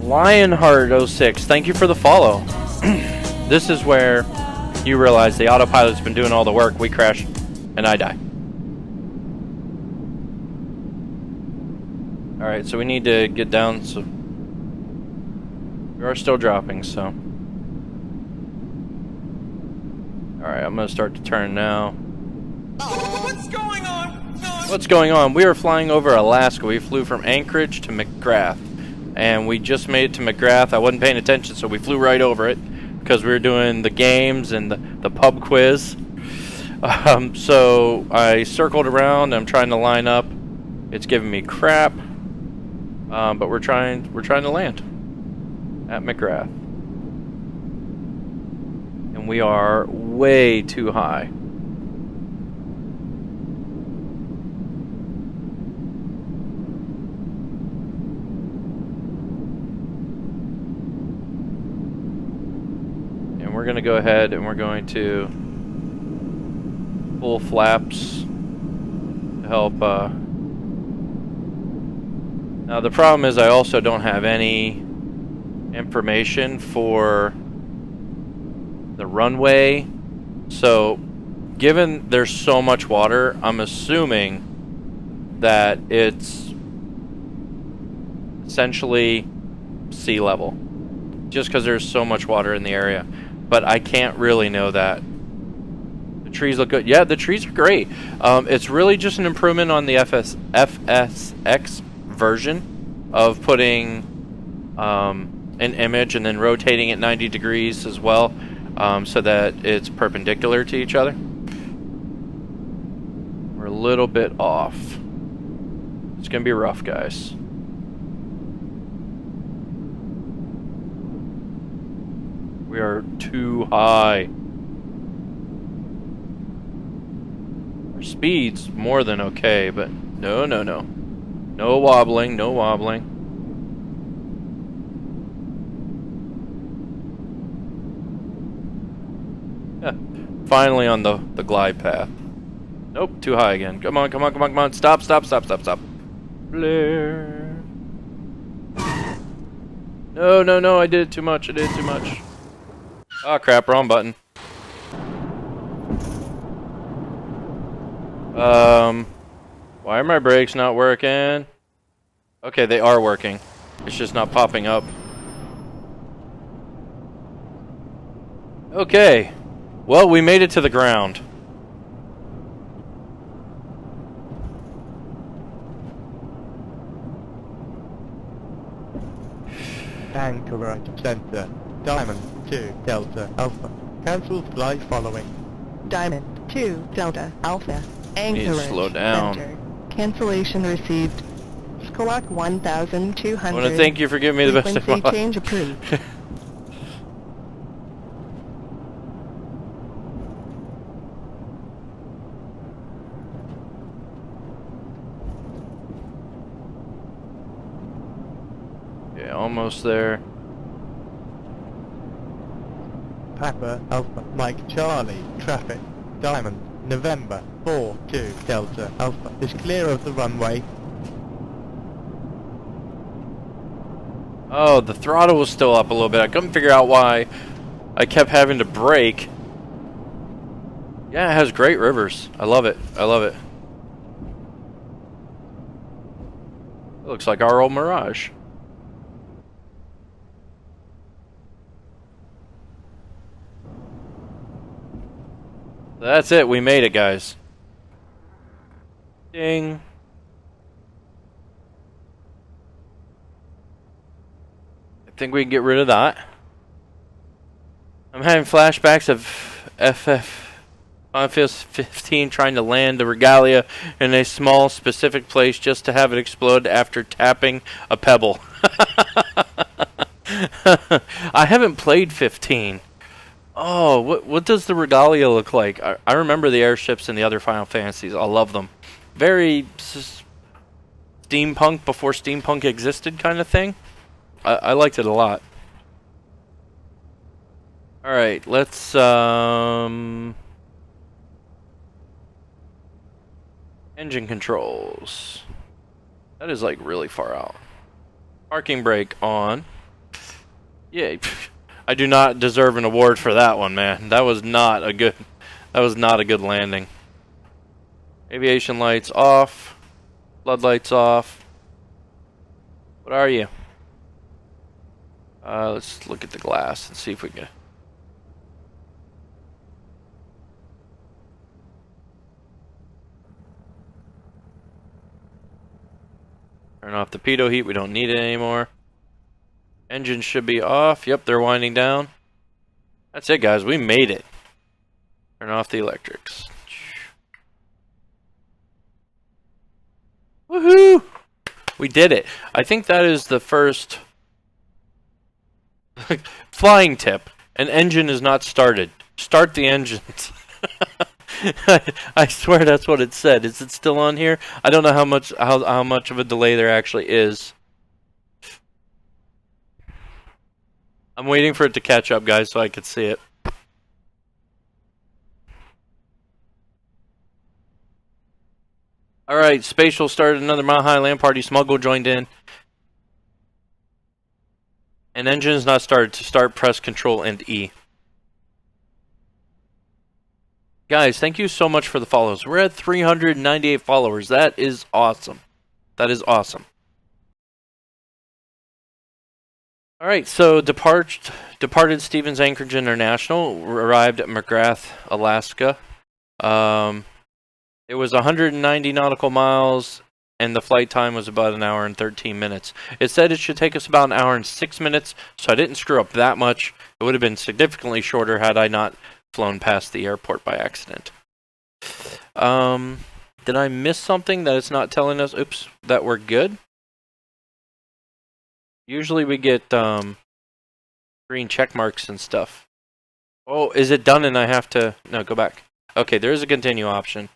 Lionheart06, thank you for the follow. This is where you realize the autopilot's been doing all the work. We crash, and I die. Alright, so we need to get down, so we are still dropping, so. Alright, I'm gonna start to turn now. What's going on? What's going on? We are flying over Alaska. We flew from Anchorage to McGrath, and we just made it to McGrath. I wasn't paying attention, so we flew right over it because we were doing the games and the pub quiz. So I circled around. I'm trying to line up. It's giving me crap, but we're trying to land at McGrath, and we are way too high. We're going to go ahead and we're going to pull flaps to help. Now the problem is I also don't have any information for the runway. So given there's so much water, I'm assuming that it's essentially sea level, just because there's so much water in the area. But I can't really know that. The trees look good. Yeah, the trees are great. It's really just an improvement on the FSX version of putting an image and then rotating it 90 degrees as well, so that it's perpendicular to each other. We're a little bit off. It's gonna be rough, guys. We are too high. Our speed's more than okay, but no. No wobbling, no wobbling. Yeah, finally on the glide path. Nope, too high again. Come on. Stop. Blair. No, I did it too much. Oh crap, wrong button. Why are my brakes not working? Okay, they are working. It's just not popping up. Okay. Well, we made it to the ground. Anchorage Center. Diamond 2 Delta Alpha. Cancel flight following. Diamond 2 Delta Alpha. Need to Anchorage slow down. Center. Cancellation received. Squawk 1200. I want to thank you for giving me the best of my Frequency life. change approved. Almost there. Papa, Alpha, Mike, Charlie, traffic, Diamond, November, 4-2, Delta, Alpha, is clear of the runway. Oh, the throttle was still up a little bit. I couldn't figure out why I kept having to brake. Yeah, it has great rivers. I love it. I love it. It looks like our old Mirage. That's it. We made it, guys. Ding. I think we can get rid of that. I'm having flashbacks of FF15 trying to land the Regalia in a small specific place just to have it explode after tapping a pebble. I haven't played 15. Oh, what does the Regalia look like? I remember the airships in the other Final Fantasies. I love them. Very steampunk before steampunk existed kind of thing. I liked it a lot. Alright, let's engine controls. That is like really far out. Parking brake on. Yay. I do not deserve an award for that one, man. That was not a good landing. Aviation lights off. Floodlights off. What are you? Let's look at the glass and see if we can. Turn off the pitot heat. We don't need it anymore. Engines should be off. Yep, they're winding down. That's it, guys. We made it. Turn off the electrics. Woohoo! We did it. I think that is the first flying tip. An engine is not started. Start the engines. I swear that's what it said. Is it still on here? I don't know how much of a delay there actually is. I'm waiting for it to catch up, guys, so I could see it. Alright, Spatial started another Mile High Land Party. Smuggle joined in. And engine is not started. To start, press Control and E. Guys, thank you so much for the follows. We're at 398 followers. That is awesome. That is awesome. Alright, so departed Stevens Anchorage International, arrived at McGrath, Alaska. It was 190 nautical miles, and the flight time was about an hour and 13 minutes. It said it should take us about an hour and 6 minutes, so I didn't screw up that much. It would have been significantly shorter had I not flown past the airport by accident. Did I miss something that it's not telling us? Oops, that we're good? Usually we get green check marks and stuff. Oh, is it done and I have to... No, go back. Okay, there is a continue option.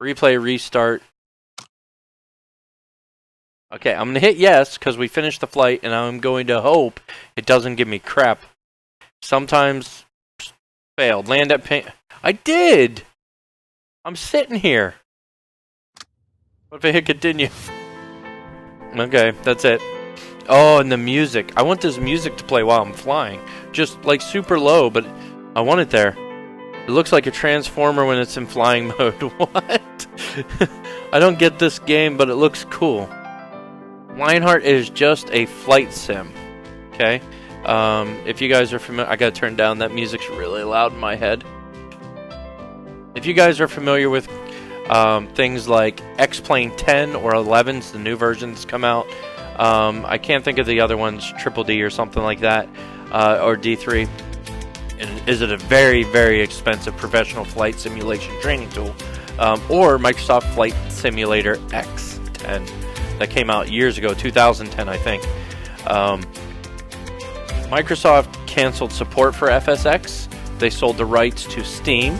Replay, restart. Okay, I'm going to hit yes because we finished the flight and I'm going to hope it doesn't give me crap. Sometimes failed. Land at ping... I did! I'm sitting here. What if I hit continue? Okay, that's it. Oh, and the music. I want this music to play while I'm flying. Just like super low, but I want it there. It looks like a transformer when it's in flying mode. What? I don't get this game, but it looks cool. Lionheart is just a flight sim. Okay? If you guys are familiar... I gotta turn down. That music's really loud in my head. If you guys are familiar with things like X-Plane 10 or 11s, the new versions come out. I can't think of the other ones, Triple D or something like that, or D3. And is it a very, very expensive professional flight simulation training tool? Or Microsoft Flight Simulator X10 that came out years ago, 2010, I think. Microsoft canceled support for FSX. They sold the rights to Steam.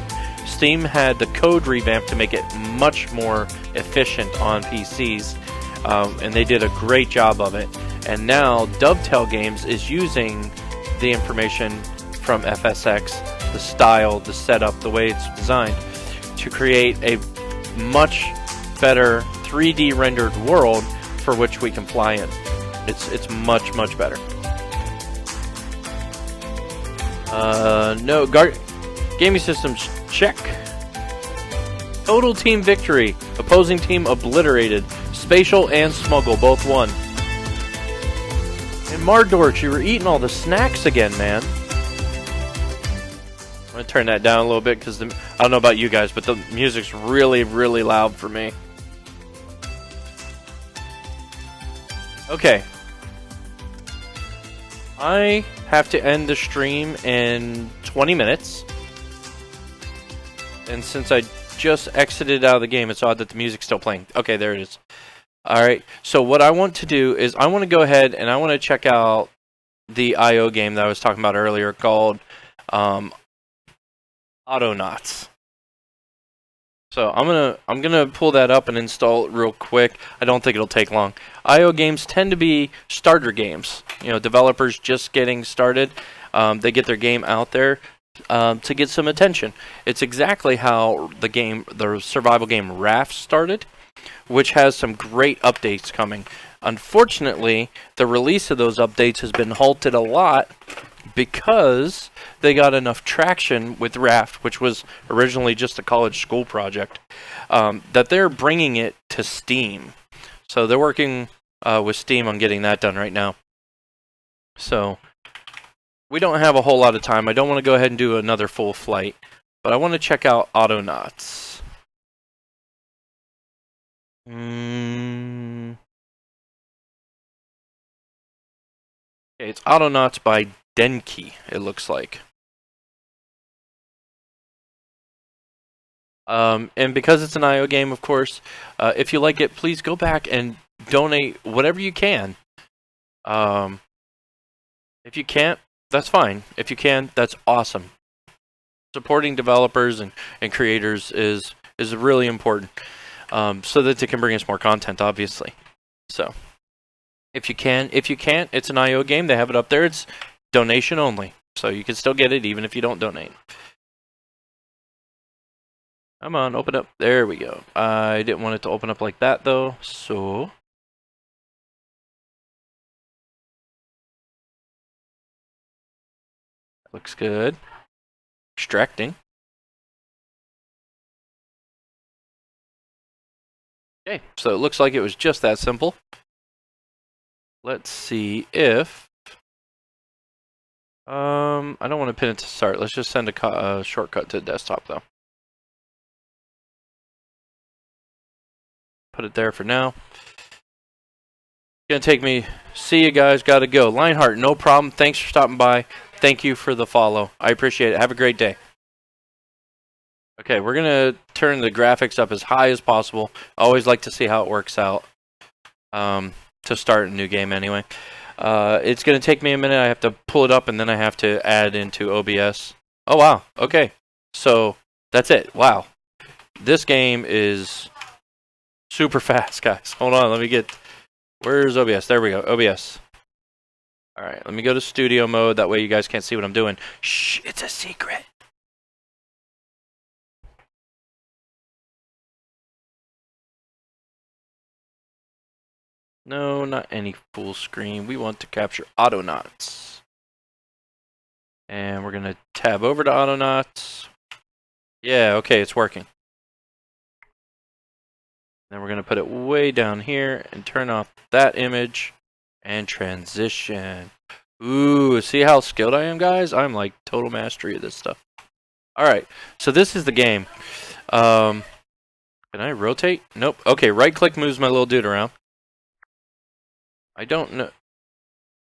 Steam had the code revamped to make it much more efficient on PCs. And they did a great job of it. And now Dovetail Games is using the information from FSX, the style, the setup, the way it's designed, to create a much better 3D rendered world for which we can fly in. It's much, much better. Gaming systems, check. Total team victory. Opposing team obliterated. Spatial and smuggle both won. And Mardorch, you were eating all the snacks again, man. I'm gonna turn that down a little bit because I don't know about you guys, but the music's really, really loud for me. Okay. I have to end the stream in 20 minutes. And since I just exited out of the game, it's odd that the music's still playing. Okay, there it is. Alright, so what I want to do is I want to go ahead and I want to check out the IO game that I was talking about earlier called Autonauts. So I'm gonna pull that up and install it real quick. I don't think it'll take long. IO games tend to be starter games. You know, developers just getting started. They get their game out there to get some attention. It's exactly how the survival game Raft started, which has some great updates coming. Unfortunately, the release of those updates has been halted a lot because they got enough traction with Raft, which was originally just a college school project, that they're bringing it to Steam. So they're working with Steam on getting that done right now. So we don't have a whole lot of time. I don't want to go ahead and do another full flight, but I want to check out Autonauts. Okay, it's Autonauts by Denki, it looks like. And because it's an IO game, of course, if you like it, please go back and donate whatever you can. If you can't, that's fine. If you can, that's awesome. Supporting developers and creators is really important, so that they can bring us more content, obviously. So, if you can, if you can't, it's an IO game. They have it up there. It's donation only, so you can still get it even if you don't donate. Come on, open up. There we go. I didn't want it to open up like that, though, so... Looks good. Extracting. Okay, so it looks like it was just that simple. Let's see if... I don't want to pin it to start. Let's just send a shortcut to the desktop, though. Put it there for now. Gonna take me. See you guys. Gotta go. Lionheart, no problem. Thanks for stopping by. Thank you for the follow. I appreciate it. Have a great day. Okay, we're gonna turn the graphics up as high as possible. I always like to see how it works out. To start a new game anyway. It's gonna take me a minute. I have to pull it up and then I have to add into OBS. Oh wow. Okay. So that's it. Wow. This game is super fast, guys. Hold on, let me get... Where's OBS? There we go, OBS. Alright, let me go to studio mode. That way you guys can't see what I'm doing. Shh, it's a secret. No, not any full screen. We want to capture Autonauts. And we're going to tab over to Autonauts. Yeah, okay, it's working. Then we're going to put it way down here and turn off that image and transition. Ooh, see how skilled I am, guys? I'm like total mastery of this stuff. Alright, so this is the game. Can I rotate? Nope. Okay, right click moves my little dude around. I don't know.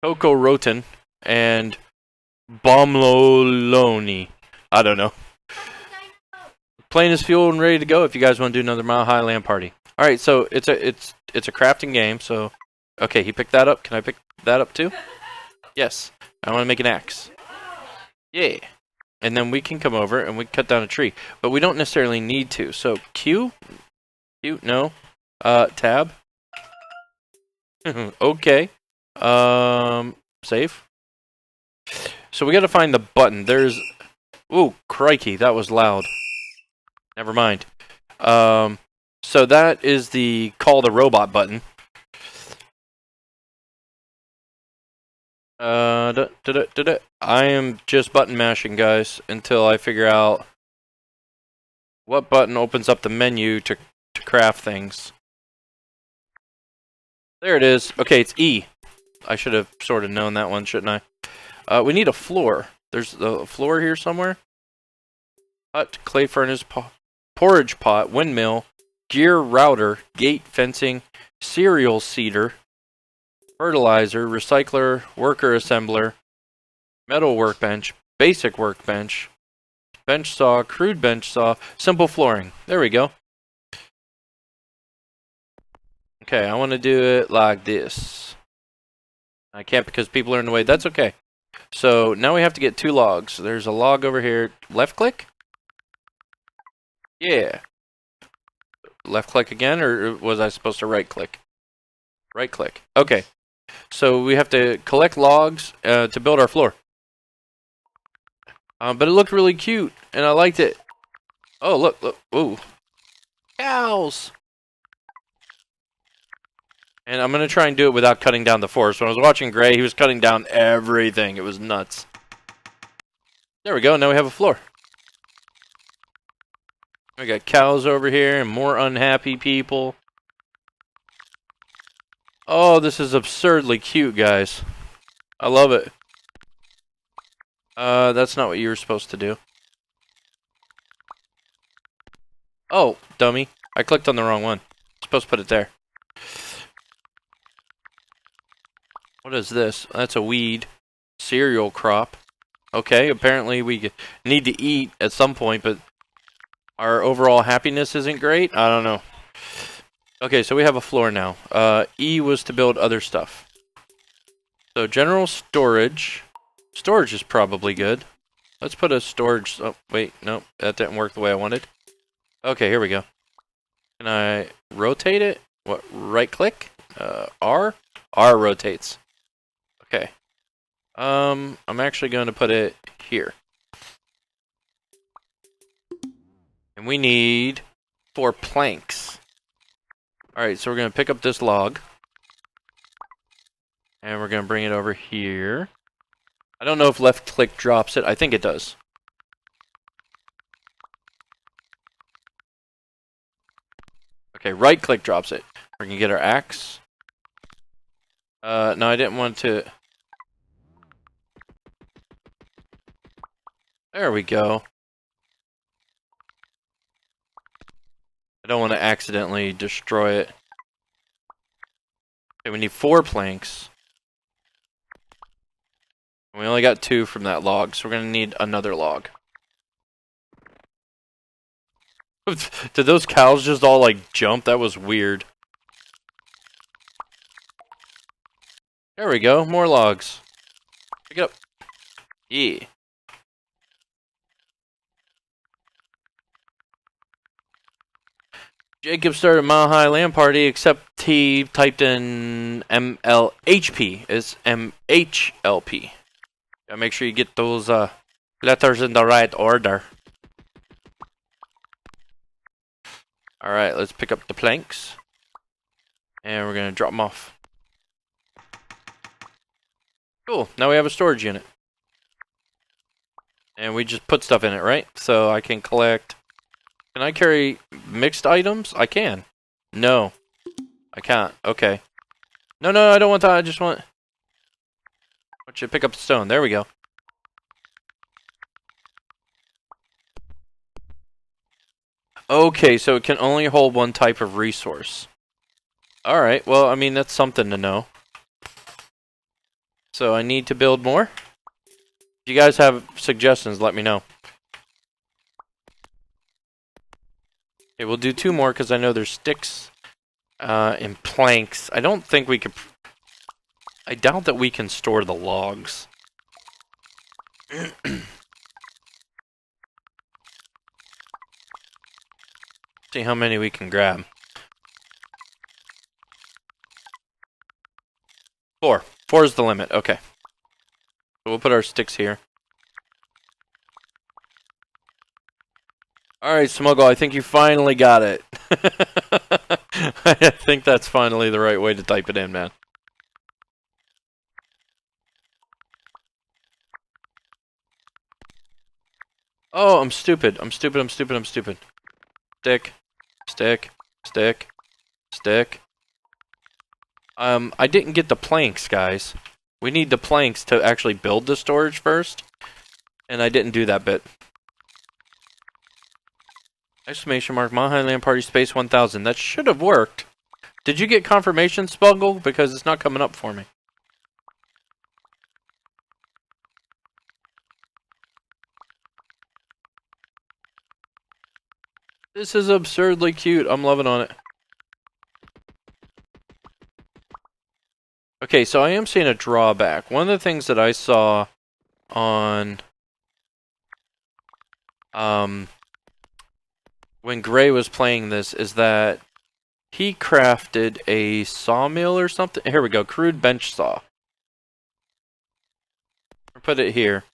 Coco Roten and Bomloloni. I don't know. Plane is fueled and ready to go if you guys want to do another Mile High land party. Alright, so it's a crafting game, so okay, he picked that up. Can I pick that up too? Yes. I want to make an axe. Yeah. And then we can come over and we cut down a tree. But we don't necessarily need to. So Q? Q? No. Tab? Okay. Save. So we gotta find the button. There's... Ooh, crikey, that was loud. Never mind. So that is the call the robot button. I am just button mashing, guys, until I figure out what button opens up the menu to craft things. There it is. Okay, it's E. I should have sort of known that one, shouldn't I? We need a floor. There's a floor here somewhere. Hut, clay furnace, porridge pot, windmill, gear router, gate fencing, cereal seeder, fertilizer, recycler, worker assembler, metal workbench, basic workbench, bench saw, crude bench saw, simple flooring. There we go. Okay, I want to do it like this. I can't because people are in the way. That's okay. So now we have to get 2 logs. There's a log over here. Left click? Yeah. Left click again, or was I supposed to right click? Right click. Okay. So we have to collect logs to build our floor. But it looked really cute, and I liked it. Oh, look, look. Ooh. Cows! And I'm going to try and do it without cutting down the forest. When I was watching Gray, he was cutting down everything. It was nuts. There we go. Now we have a floor. We got cows over here and more unhappy people. Oh, this is absurdly cute, guys. I love it. That's not what you were supposed to do. Oh, dummy. I clicked on the wrong one. I'm supposed to put it there. What is this? That's a weed. Cereal crop. Okay, apparently we need to eat at some point, but our overall happiness isn't great? I don't know. Okay, so we have a floor now. E was to build other stuff. So general storage. Storage is probably good. Let's put a storage... Oh, wait, no, that didn't work the way I wanted. Okay, here we go. Can I rotate it? What, right click? R? R rotates. Okay. I'm actually going to put it here. And we need 4 planks. Alright, so we're going to pick up this log. And we're going to bring it over here. I don't know if left click drops it. I think it does. Okay, right click drops it. We're going to get our axe. No, I didn't want to... There we go. I don't want to accidentally destroy it. Okay, we need 4 planks. And we only got 2 from that log, so we're going to need another log. Did those cows just all, like, jump? That was weird. There we go, more logs. Pick it up. Yeah. Jacob started a Mile High Land Party, except he typed in MLHP. It's MHLP. Gotta make sure you get those letters in the right order. Alright, let's pick up the planks. And we're gonna drop them off. Cool, now we have a storage unit. And we just put stuff in it, right? So I can collect... Can I carry mixed items? I can. No. I can't. Okay. No, no, I don't want that. I just want... I want you to pick up the stone. There we go. Okay, so it can only hold one type of resource. Alright, well, I mean, that's something to know. So I need to build more? If you guys have suggestions, let me know. Okay, we'll do 2 more because I know there's sticks and planks. I don't think we could... I doubt that we can store the logs. See how many we can grab. 4. 4 is the limit. Okay. So we'll put our sticks here. Alright, Smuggle, I think you finally got it. I think that's finally the right way to type it in, man. Oh, I'm stupid. I'm stupid, I'm stupid, I'm stupid. Stick. Stick. Stick. Stick. I didn't get the planks, guys. We need the planks to actually build the storage first. And I didn't do that bit. Exclamation mark, Mile High Land Party Space 1000. That should have worked. Did you get confirmation, Spuggle? Because it's not coming up for me. This is absurdly cute. I'm loving on it. Okay, so I am seeing a drawback. One of the things that I saw on when Gray was playing this is that he crafted a sawmill or something. Here we go, crude bench saw. I'll put it here.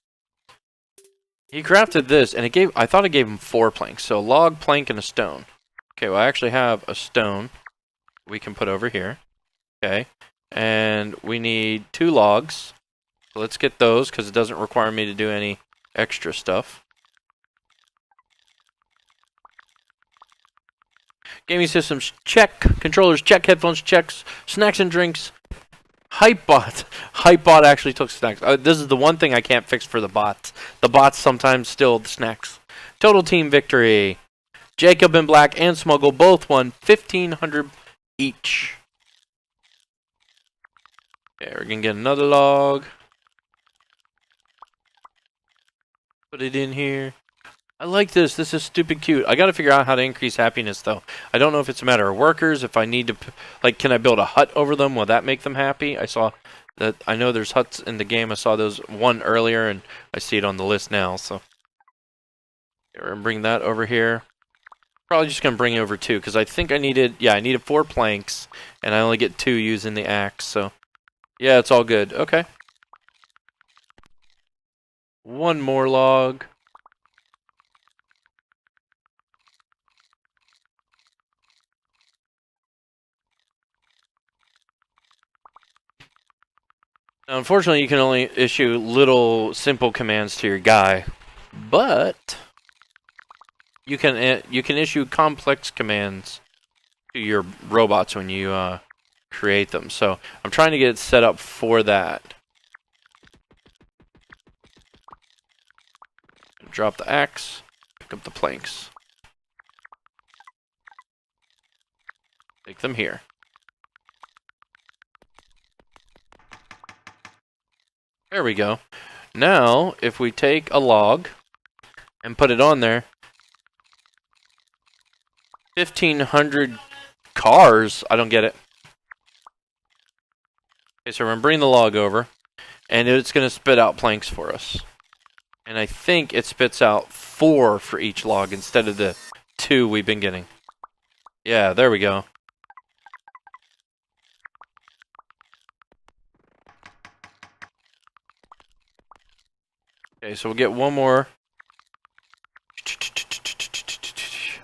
He crafted this, and I thought it gave him 4 planks. So a log, plank, and a stone. Okay, well I actually have a stone we can put over here. Okay, and we need 2 logs. So let's get those, because it doesn't require me to do any extra stuff. Gaming systems, check. Controllers, check. Headphones, checks. Snacks and drinks. Hypebot. Hypebot actually took snacks. This is the one thing I can't fix for the bots. The bots sometimes steal the snacks. Total team victory. Jacob and Black and Smuggle both won 1,500 each. Okay, we're going to get another log. Put it in here. I like this. This is stupid cute. I got to figure out how to increase happiness, though. I don't know if it's a matter of workers, if I need to, like, can I build a hut over them? Will that make them happy? I saw that, I know there's huts in the game. I saw those one earlier, and I see it on the list now, so. Okay, we're going to bring that over here. Probably just going to bring it over 2, because I think I needed, yeah, I needed 4 planks, and I only get 2 using the axe, so. Yeah, it's all good. Okay. 1 more log. Now, unfortunately, you can only issue little simple commands to your guy, but you can issue complex commands to your robots when you create them. So I'm trying to get it set up for that. Drop the axe, pick up the planks, take them here. There we go. Now, if we take a log and put it on there, 1,500 cars. I don't get it. Okay, so we're going to bring the log over, and it's going to spit out planks for us. And I think it spits out 4 for each log instead of the 2 we've been getting. Yeah, there we go. Okay, so we'll get 1 more.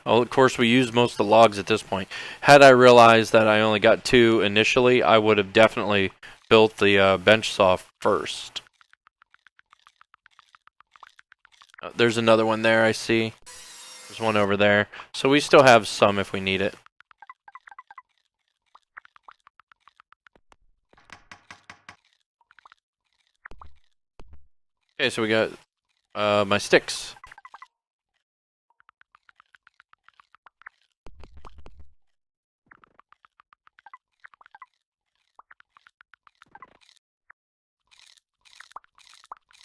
Oh, of course, we used most of the logs at this point. Had I realized that I only got 2 initially, I would have definitely built the bench saw first. There's another one there, I see. There's one over there. So we still have some if we need it. Okay, so we got my sticks.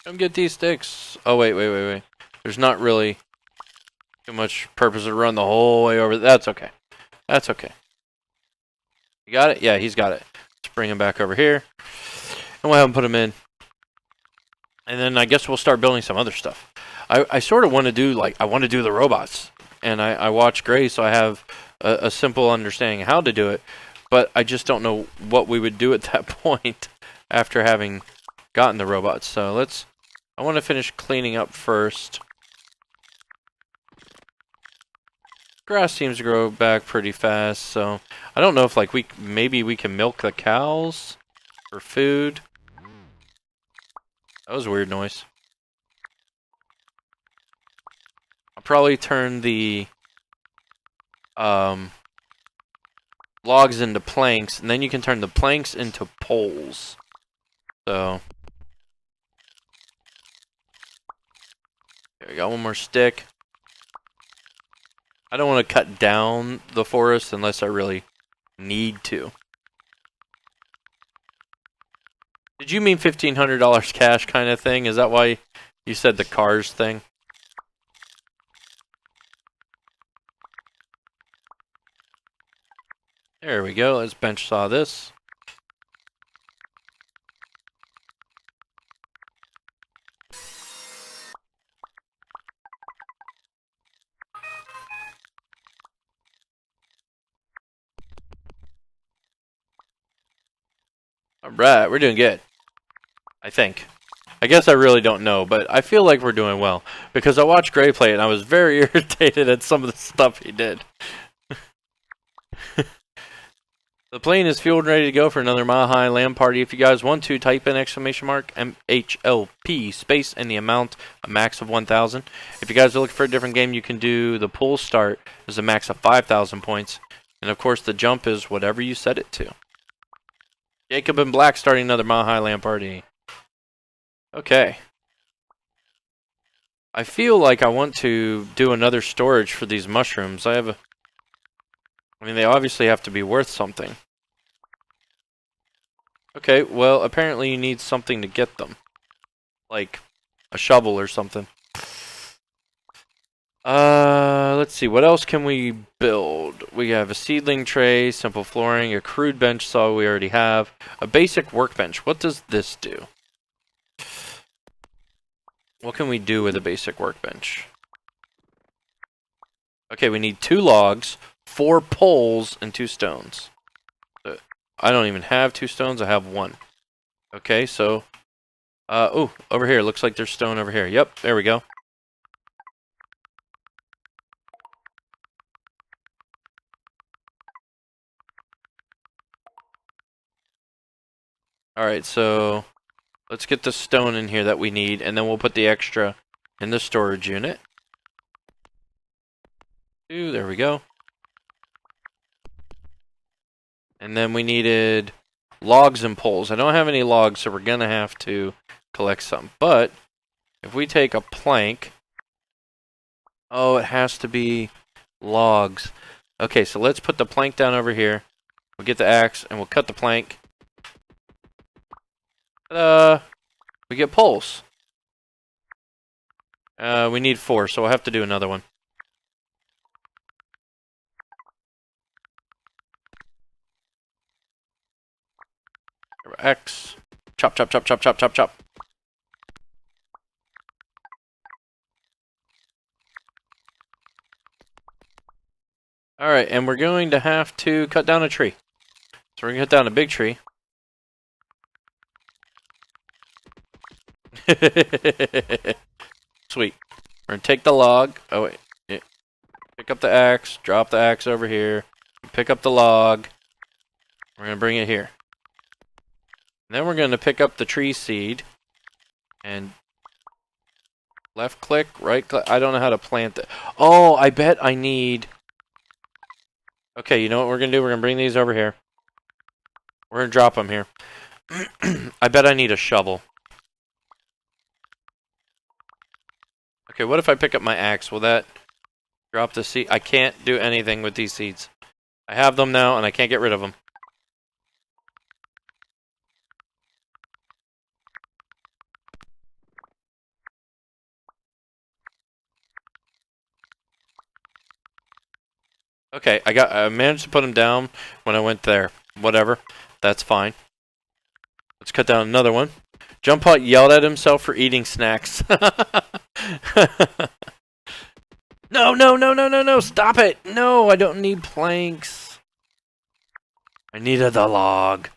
Come get these sticks. Oh, wait. There's not really too much purpose to run the whole way over. That's okay. That's okay. You got it? Yeah, he's got it. Let's bring him back over here. And we'll have him put him in. And then I guess we'll start building some other stuff. I sort of want to do, like, I want to do the robots. And I watch Gray, so I have a simple understanding of how to do it. But I just don't know what we would do at that point. after having gotten the robots. So I want to finish cleaning up first. Grass seems to grow back pretty fast, so I don't know if like maybe we can milk the cows for food. That was a weird noise. I'll probably turn the logs into planks, and then you can turn the planks into poles. So there we go, one more stick. I don't want to cut down the forest unless I really need to. Did you mean $1,500 cash kind of thing? Is that why you said the cars thing? There we go. Let's bench saw this. Alright, we're doing good. I think. I guess I really don't know, but I feel like we're doing well. Because I watched Gray play it and I was very irritated at some of the stuff he did. The plane is fueled and ready to go for another Mile High Land Party. If you guys want to, type in !MHLP space and the amount, a max of 1,000. If you guys are looking for a different game, you can do the pool start. There's a max of 5,000 points. And of course, the jump is whatever you set it to. Jacob and Black starting another Mile High Land Party. Okay. I feel like I want to do another storage for these mushrooms. I mean, they obviously have to be worth something. Okay, well, apparently you need something to get them. Like a shovel or something. Let's see, what else can we build? We have a seedling tray, simple flooring, a crude bench saw we already have, a basic workbench. What does this do? What can we do with a basic workbench? Okay, we need 2 logs, 4 poles, and 2 stones. I don't even have 2 stones, I have 1. Okay, so, oh, over here, looks like there's stone over here. Yep, there we go. Alright, so let's get the stone in here that we need, and then we'll put the extra in the storage unit. Ooh, there we go. And then we needed logs and poles. I don't have any logs, so we're going to have to collect some. But if we take a plank... Oh, it has to be logs. Okay, so let's put the plank down over here. We'll get the axe, and we'll cut the plank. We get poles. We need 4, so we'll have to do another one. X. Chop, chop, chop, chop, chop, chop, chop. Alright, and we're going to have to cut down a tree. So we're going to cut down a big tree. Sweet. We're going to take the log. Oh, wait. Yeah. Pick up the axe. Drop the axe over here. Pick up the log. We're going to bring it here. And then we're going to pick up the tree seed. And left click, right click. I don't know how to plant it. Oh, I bet I need... Okay, you know what we're going to do? We're going to bring these over here. We're going to drop them here. I bet I need a shovel. Okay, what if I pick up my axe? Will that drop the seed? I can't do anything with these seeds. I have them now, and I can't get rid of them. Okay, I managed to put them down when I went there. Whatever. That's fine. Let's cut down another one. Jumppot yelled at himself for eating snacks. No, no, no, no, no, no, stop it! No, I don't need planks. I needed the log.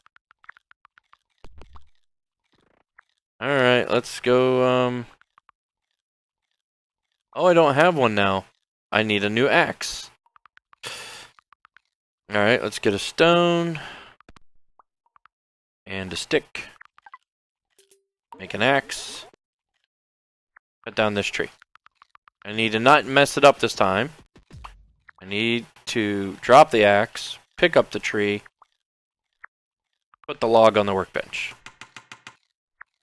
Alright, let's go, Oh, I don't have one now. I need a new axe. Alright, let's get a stone. And a stick. Make an axe. Cut down this tree. I need to not mess it up this time. I need to drop the axe, pick up the tree, put the log on the workbench.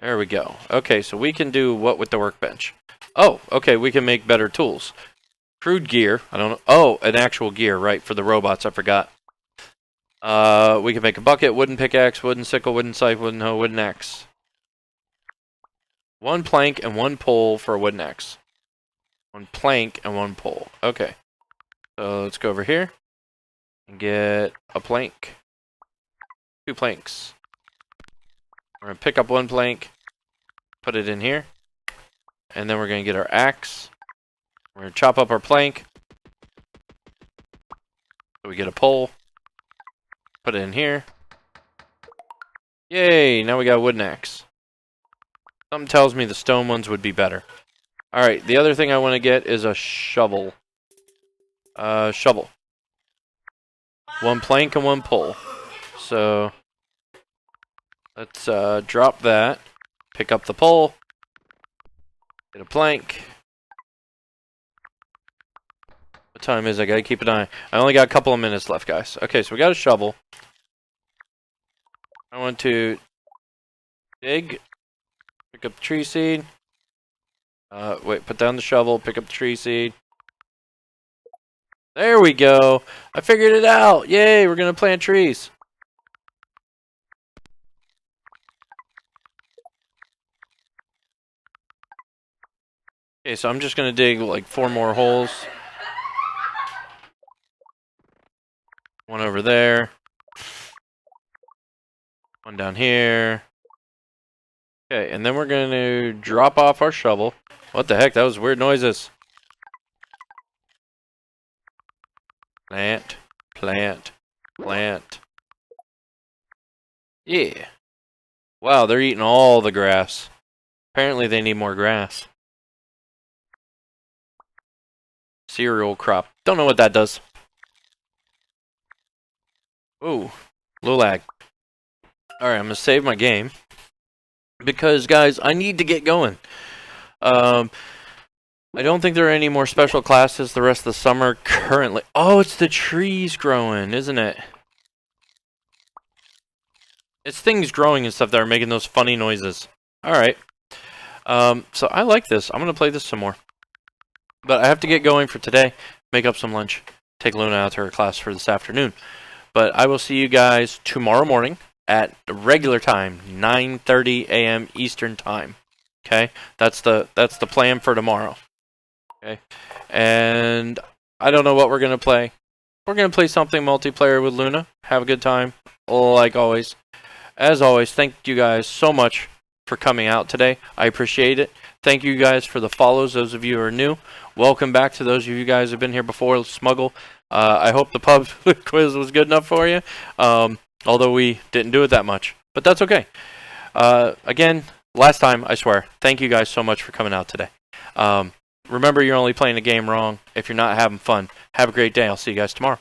There we go. Okay, so we can do what with the workbench? Oh, okay, we can make better tools. Crude gear. I don't know. Oh, an actual gear, right, for the robots. I forgot. We can make a bucket, wooden pickaxe, wooden sickle, wooden scythe, wooden hoe, wooden axe. 1 plank and 1 pole for a wooden axe. 1 plank and 1 pole. Okay. So let's go over here and get a plank. 2 planks. We're going to pick up 1 plank, put it in here, and then we're going to get our axe. We're going to chop up our plank, so we get a pole, put it in here. Yay, now we got a wooden axe. Something tells me the stone ones would be better. Alright, the other thing I want to get is a shovel. Shovel. 1 plank and 1 pole. So, let's drop that. Pick up the pole. Get a plank. What time is it? I gotta keep an eye. I only got a couple of minutes left, guys. Okay, so we got a shovel. I want to dig. Pick up the tree seed. Wait, put down the shovel, pick up the tree seed. There we go. I figured it out. Yay, we're going to plant trees. Okay, so I'm just going to dig like 4 more holes. 1 over there. 1 down here. Okay, and then we're going to drop off our shovel. What the heck? That was weird noises. Plant, plant, plant. Yeah. Wow, they're eating all the grass. Apparently they need more grass. Cereal crop. Don't know what that does. Ooh, little lag. Alright, I'm going to save my game. Because, guys, I need to get going. I don't think there are any more special classes the rest of the summer currently. Oh, it's the trees growing, isn't it? It's things growing and stuff that are making those funny noises. Alright. So I like this. I'm going to play this some more. But I have to get going for today. Make up some lunch. Take Luna out to her class for this afternoon. But I will see you guys tomorrow morning at regular time, 9:30 a.m. Eastern time. Okay? That's the plan for tomorrow. Okay? And I don't know what we're going to play. We're going to play something multiplayer with Luna. Have a good time, like always. As always, thank you guys so much for coming out today. I appreciate it. Thank you guys for the follows, those of you who are new. Welcome back to those of you guys who have been here before, Smuggle. I hope the pub quiz was good enough for you, although we didn't do it that much. But that's okay. Again, last time, I swear, thank you guys so much for coming out today. Remember, you're only playing the game wrong if you're not having fun. Have a great day. I'll see you guys tomorrow.